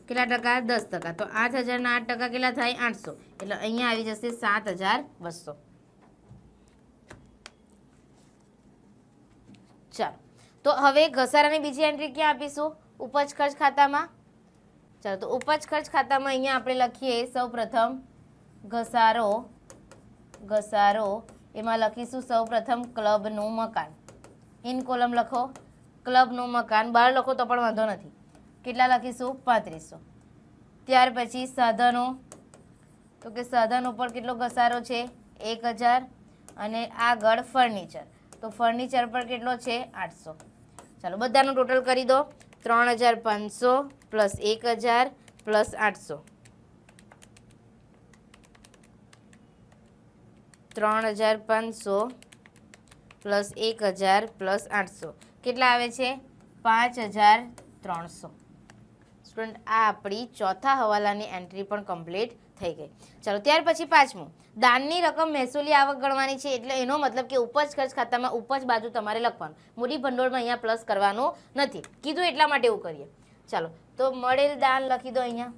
કેટલા ટકા 10%. તો 8000ના 8% કેટલા થાય 800 એટલે અહીંયા આવી જશે 7200. ચાલો તો હવે ઘસારાની બીજી એન્ટ્રી ક્યાં આપીશું ઉપજ ખર્ચ ખાતામાં. ચાલો તો ઉપજ ખર્ચ ખાતામાં અહીંયા આપણે લખીએ સૌપ્રથમ ઘસારો એમાં લખીશું સૌપ્રથમ ક્લબનું મકાન. ઇન કોલમ લખો ક્લબનું મકાન. બહાર લખો તો પણ વાંધો નથી. કેટલા લખીશું 3500. ત્યાર પછી સાધનો તો કે સાધન ઉપર કેટલો ઘસારો છે 1000 અને આગળ ફર્નિચર તો ફર્નિચર પર કેટલો છે 800. ચાલો બધાનું ટોટલ કરી દો 3500 પ્લસ 1000 પ્લસ 800. 3500 પ્લસ 1000 પ્લસ 800 કેટલા આવે છે 5300. સ્ટુડન્ટ આ આપણી ચોથા હવાલાની એન્ટ્રી પણ કમ્પ્લીટ થઈ ગઈ. ચાલો ત્યાર પછી પાંચમું દાનની રકમ મહેસૂલી આવક ગણવાની છે. એટલે એનો મતલબ કે ઉપજ ખર્ચ ખાતામાં ઉપજ બાજુ તમારે લખવાનું. મૂડી ભંડોળમાં અહીંયા પ્લસ કરવાનું નથી કીધું એટલા માટે એવું કરીએ. ચાલો તો મળેલ દાન લખી દો. અહીંયા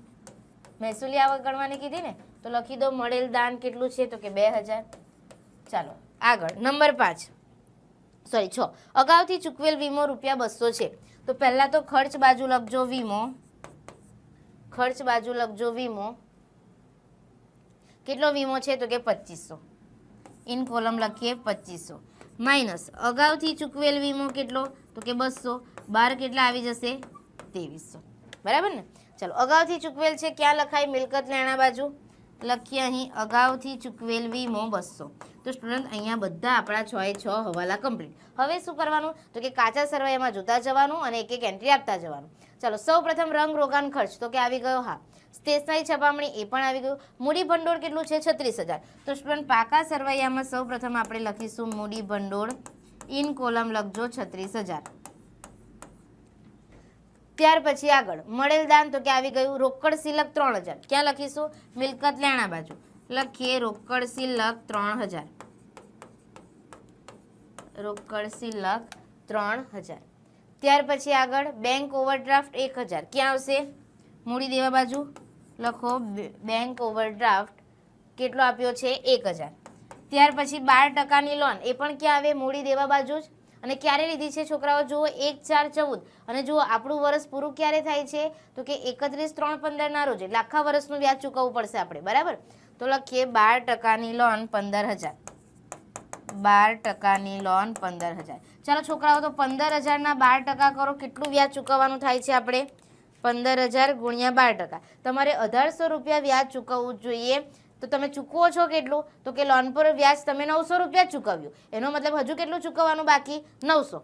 મહેસૂલી આવક ગણવાની કીધી ને તો લખી દો મળેલ દાન કેટલું છે તો કે 2000. ચાલો આગળ નંબર 6 અગાઉથી ચૂકવેલ વીમો ₹200 છે. તો પહેલાં તો ખર્ચ બાજુ લખજો વીમો. ખર્ચ બાજુ લખજો વીમો. કેટલો વીમો છે તો કે 2500. ઇન કોલમ લખીએ 2500 માઇનસ અગાઉથી ચૂકવેલ વીમો કેટલો તો કે 200. બાર કેટલા આવી જશે 2300. બરાબર ને. ચાલો અગાઉથી ચૂકવેલ છે ક્યાં લખાય મિલકત લેણા બાજુ. લખીએ અહીં અગાઉથી ચૂકવેલ વીમો 200. તો સ્ટુડન્ટ અહીંયા બધા આપણા 6 એ 6 હવાલા કમ્પ્લીટ. હવે શું કરવાનું તો કે કાચા સરવૈયામાં જોતા જવાનું અને એક એક એન્ટ્રી આપતા જવાનું. ચાલો સૌપ્રથમ રંગ રોગાન ખર્ચ તો કે આવી ગયો. હા, સ્ટેશનરી છપામણી એ પણ આવી ગયું. મૂડી ભંડોળ કેટલું છે 36,000. તો સ્ટુડન્ટ પાકા સરવૈયામાં સૌપ્રથમ આપણે લખીશું મૂડી ભંડોળ ઇન કોલમ લખજો 36,000. ત્યાર પછી આગળ મળેલ દાન તો કે આવી ગયું. રોકડ સિલક 3,000. ક્યાં લખીશું? મિલકત લેણા બાજુ લખીએ રોકડ સિલક 3,000. રોકડ સિલક 3,000. ત્યાર પછી આગળ બેંક ઓવરડ્રાફ્ટ 1,000. ક્યાં આવશે? મૂડી દેવા બાજુ લખો બેંક ઓવરડ્રાફ્ટ કેટલો આપ્યો છે 1,000. ત્યાર પછી 12% લોન એ પણ ક્યાં આવે? મૂડી દેવા બાજુ જ. અને ક્યારે લીધી છે છોકરાઓ? જુઓ 1/4/14. અને જુઓ આપણું વર્ષ પૂરું ક્યારે થાય છે તો કે 31/3/15 ના રોજ. એટલે આખા વર્ષનું વ્યાજ ચૂકવવું પડશે આપણે, બરાબર? તો લખીએ 12%ની લોન 15,000. 12%ની લોન 15,000. ચાલો છોકરાઓ, તો 15,000 ના 12% કરો, કેટલું વ્યાજ ચૂકવવાનું થાય છે આપણે? 15,000 ગુણ્યા 12%. તમારે 1,800 રૂપિયા વ્યાજ ચૂકવવું જોઈએ. તો તમે ચૂકવો છો કેટલું તો કે લોન પર વ્યાજ તમે 900 રૂપિયા ચૂકવ્યું. એનો મતલબ હજુ કેટલું ચૂકવવાનું બાકી? 900.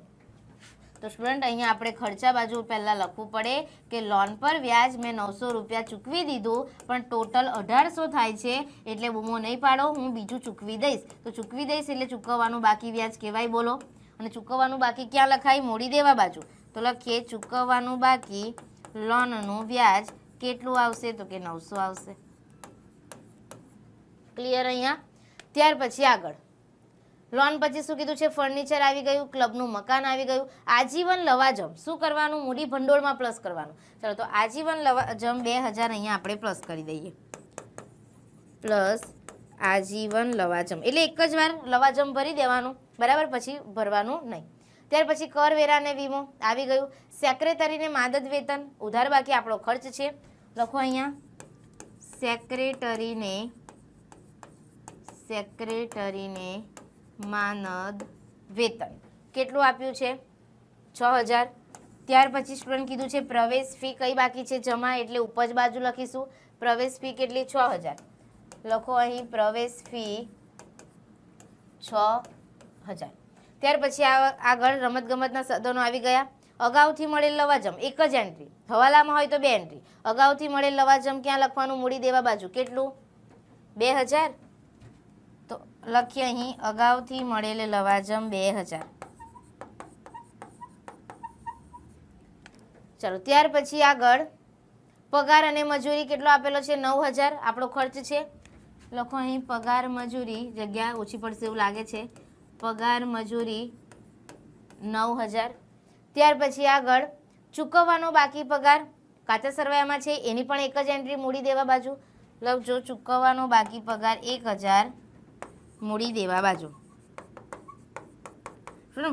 તો સ્ટુડન્ટ અહીંયા આપણે ખર્ચા બાજુ પહેલાં લખવું પડે કે લોન પર વ્યાજ મેં 900 રૂપિયા ચૂકવી દીધું, પણ ટોટલ 1,800 થાય છે. એટલે બૂમો નહીં પાડો, હું બીજું ચૂકવી દઈશ. તો ચૂકવી દઈશ એટલે ચૂકવવાનું બાકી વ્યાજ કહેવાય, બોલો. અને ચૂકવવાનું બાકી ક્યાં લખાય? મૂડી દેવા બાજુ. તો લખીએ ચૂકવવાનું બાકી લોનનું વ્યાજ કેટલું આવશે તો કે 900 આવશે. ક્લિયર અહીંયા? ત્યાર પછી આગળ લોન પછી શું કીધું છે? ફર્નિચર આવી ગયું, ક્લબનું મકાન આવી ગયું. આજીવન લવાજમ શું કરવાનું? મૂડી ભંડોળમાં પ્લસ કરવાનું. ચાલો, તો આજીવન લવાજમ 2,000 અહીંયા આપણે પ્લસ કરી દઈએ. પ્લસ આજીવન લવાજમ એટલે એક જ વાર લવાજમ ભરી દેવાનું, બરાબર? પછી ભરવાનું નહીં. ત્યાર પછી કરવેરા અને વીમો આવી ગયું. સેક્રેટરીને માદદ વેતન ઉધાર બાકી આપણો ખર્ચ છે. લખો અહીંયા સેક્રેટરીને માનદ વેતન કેટલું આપ્યું છે? 6,000. ત્યાર પછી સ્ટુડન્ટ કીધું છે પ્રવેશ ફી કઈ બાકી છે? જમા. એટલે ઉપજ બાજુ લખીશું પ્રવેશ ફી કેટલી? 6,000. લખો અહીં પ્રવેશ ફી 6,000. ત્યાર પછી આગળ રમતગમતના સાધનો આવી ગયા. અગાઉથી મળેલ લવાજમ એક જ એન્ટ્રી, હવાલામાં હોય તો 2 એન્ટ્રી. અગાઉથી મળેલ લવાજમ ક્યાં લખવાનું? મૂડી દેવા બાજુ. કેટલું? 2,000. તો લખીએ અહીં અગાઉથી મળેલ લવાજમ 2,000. ચલો, ત્યાર પછી આગળ પગાર અને મજૂરી કેટલો આપેલો છે? 9,000 આપણો ખર્ચ છે. લખો અહીં પગાર મજૂરી, જગ્યા ઓછી પડશે એવું લાગે છે, પગાર મજૂરી 9,000. ત્યાર પછી આગળ ચૂકવવાનો બાકી પગાર કાચા સરવૈયામાં છે, એની પણ એક જ એન્ટ્રી મૂડી દેવા બાજુ લખજો. ચૂકવવાનો બાકી પગાર 1,000 મૂડી દેવા બાજુ.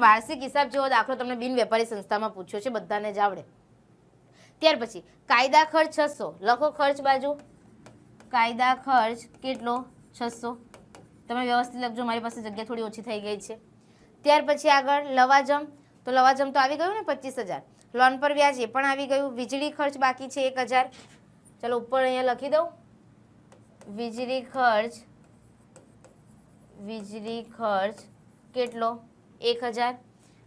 વાર્ષિક હિસાબ જેવો દાખલો તમને બિન વેપારી સંસ્થામાં પૂછ્યો છે, બધાને જ આવડે. ત્યાર પછી કાયદા ખર્ચ 600 લખો ખર્ચ બાજુ. કાયદા ખર્ચ કેટલો? 600. તમે વ્યવસ્થિત લખજો, મારી પાસે જગ્યા થોડી ઓછી થઈ ગઈ છે. ત્યાર પછી આગળ લવાજમ, તો લવાજમ તો આવી ગયું ને 25,000. લોન પર વ્યાજ એ પણ આવી ગયું. વીજળી ખર્ચ બાકી છે 1,000. ચલો ઉપર અહીંયા લખી દઉં વીજળી ખર્ચ કેટલો? 1,000.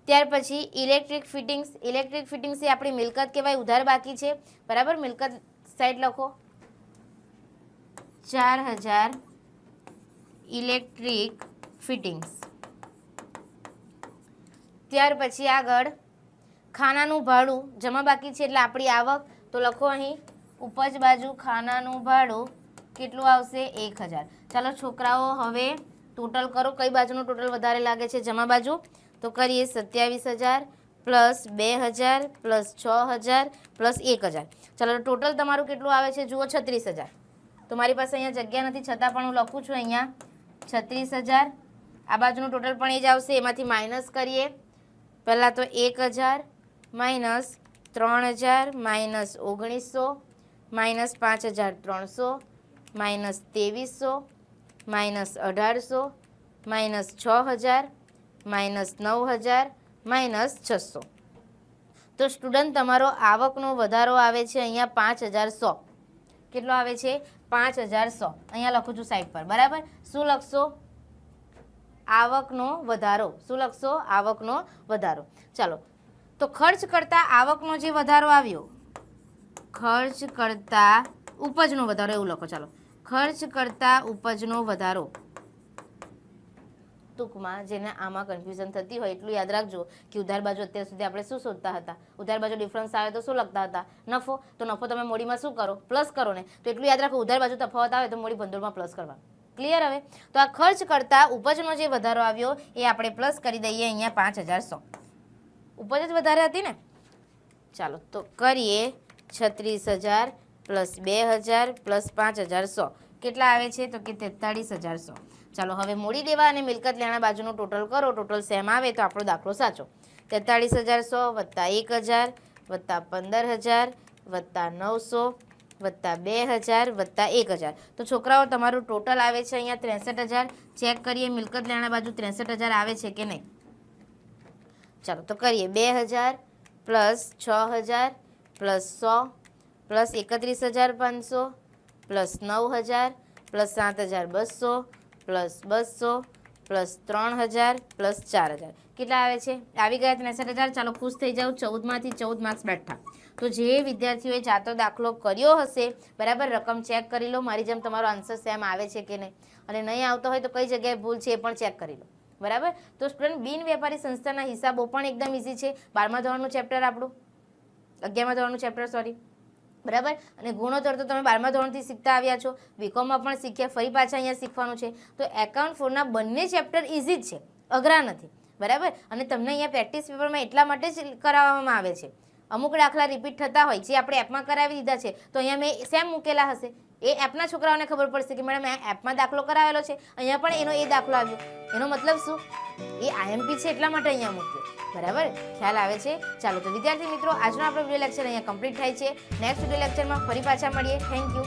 ત્યાર પછી ઇલેક્ટ્રિક ફિટિંગ્સ એ આપણી મિલકત કહેવાય, ઉધાર બાકી છે, બરાબર? મિલકત સાઈડ લખો 4,000 ઇલેક્ટ્રિક ફિટિંગ્સ. ત્યાર પછી આગળ ખાનાનું ભાડું જમા બાકી છે એટલે આપણી આવક, તો લખો અહીં ઉપજ બાજુ ખાનાનું ભાડું કેટલું આવશે? 1,000. ચાલો છોકરાઓ હવે ટોટલ કરો, કઈ બાજુનું ટોટલ વધારે લાગે છે? જમા બાજુ. તો કરીએ 27,000 પ્લસ 2,000 પ્લસ 6,000 પ્લસ 1,000. ચાલો ટોટલ તમારું કેટલું આવે છે? જુઓ 36,000. તો મારી પાસે અહીંયા જગ્યા નથી છતાં પણ હું લખું છું અહીંયા 36,000. આ બાજુનું ટોટલ પણ એ જ આવશે, એમાંથી માઇનસ કરીએ. પહેલાં તો 1,000 minus 3,000 minus 1,900 minus 5,300 minus 2,300 minus 1,800 minus 6,000 minus 9,000 minus 600. તો સ્ટુડન્ટ તમારો આવકનો વધારો આવે છે અહીંયા 5,100. કેટલો આવે છે? 5100 અહીંયા લખું છું સાઈડ પર, બરાબર. શું લખશો? આવકનો વધારો. શું લખશો? આવકનો વધારો. ચાલો, તો ખર્ચ કરતા આવકનો જે વધારો આવ્યો, ખર્ચ કરતા ઉપજનો વધારો એવું લખો. ચાલો, ખર્ચ કરતા ઉપજનો વધારો. ટૂંકમાં જેને આમાં કન્ફ્યુઝન થતી હોય એટલું યાદ રાખજો કે ઉધાર બાજુ અત્યાર સુધી આપણે શું શોધતા હતા? ઉધાર બાજુ ડિફરન્સ આવે તો શું લખતા હતા? નફો. તો નફો તમે મોડીમાં શું કરો? પ્લસ કરો ને. તો એટલું યાદ રાખો, ઉધાર બાજુ તફાવત આવે તો મોડી ભંડોળમાં પ્લસ કરવા. ક્લિયર? હવે તો આ ખર્ચ કરતા ઉપજનો જે વધારો આવ્યો એ આપણે પ્લસ કરી દઈએ અહીંયા 5100. ઉપજ જ વધારે હતી ને. ચાલો, તો કરીએ 36000 પ્લસ 2000 પ્લસ 5100 કેટલા આવે છે? તો કે 43100. ચાલો, હવે મોડી દેવા અને મિલકત લેણા બાજુનું ટોટલ કરો. ટોટલ સેમ આવે તો આપણો દાખલો સાચો. 43100 વત્તા 1000 વત્તા 15000 વત્તા 900 વત્તા 2000 વત્તા 1000. તો છોકરાઓ તમારું ટોટલ આવે છે અહીંયા 63000. ચેક કરીએ મિલકત લેણા બાજુ 63000 આવે છે કે નહીં. ચાલો, તો કરીએ 2000 plus 6000 plus 100 plus 31500 plus 9000 plus 7200 plus 200 plus 3000 plus 4000 કેટલા આવે છે? આવી ગયા 63000. ચાલો, ખુશ થઈ જાઓ. 14માંથી 14 માર્ક્સ બેઠા. તો જે વિદ્યાર્થીઓએ જાતો દાખલો કર્યો હશે, બરાબર, રકમ ચેક કરી લો. મારી જેમ તમારો આન્સર સેમ આવે છે કે નહીં, અને નહીં આવતો હોય તો કઈ જગ્યાએ ભૂલ છે એ પણ ચેક કરી લો, બરાબર. તો સ્ટુડન્ટ, બિન વેપારી સંસ્થાના હિસાબો પણ એકદમ ઇઝી છે. 12મા ધોરણનું ચેપ્ટર આપણું, 11મા ધોરણનું ચેપ્ટર, સોરી, બરાબર. અને ગુણોત્તર તો તમે 12મા ધોરણથી શીખતા આવ્યા છો, બીકોમમાં પણ શીખ્યા, ફરી પાછા અહીંયા શીખવાનું છે. તો એકાઉન્ટ 4ના બંને ચેપ્ટર ઇઝી જ છે, અઘરા નથી, બરાબર. અને તમને અહીંયા પ્રેક્ટિસ પેપરમાં એટલા માટે જ કરાવવામાં આવે છે. અમુક દાખલા રિપીટ થતા હોય જે આપણે એપમાં કરાવી દીધા છે, તો અહીંયા મેં સેમ મૂકેલા હશે. એ એપના છોકરાઓને ખબર પડશે કે મેડમ એપમાં દાખલો કરાવેલો છે, અહીંયા પણ એનો એ દાખલો આવ્યો. એનો મતલબ શું? એ આઈએમપી છે એટલા માટે અહીંયા મૂક્યો, બરાબર. ખ્યાલ આવે છે? ચાલો, તો વિદ્યાર્થી મિત્રો, આજનો આપણો વિડીયો લેક્ચર અહીંયા કમ્પ્લીટ થાય છે. નેક્સ્ટ વિડીયો લેક્ચરમાં ફરી પાછા મળીએ. Thank you.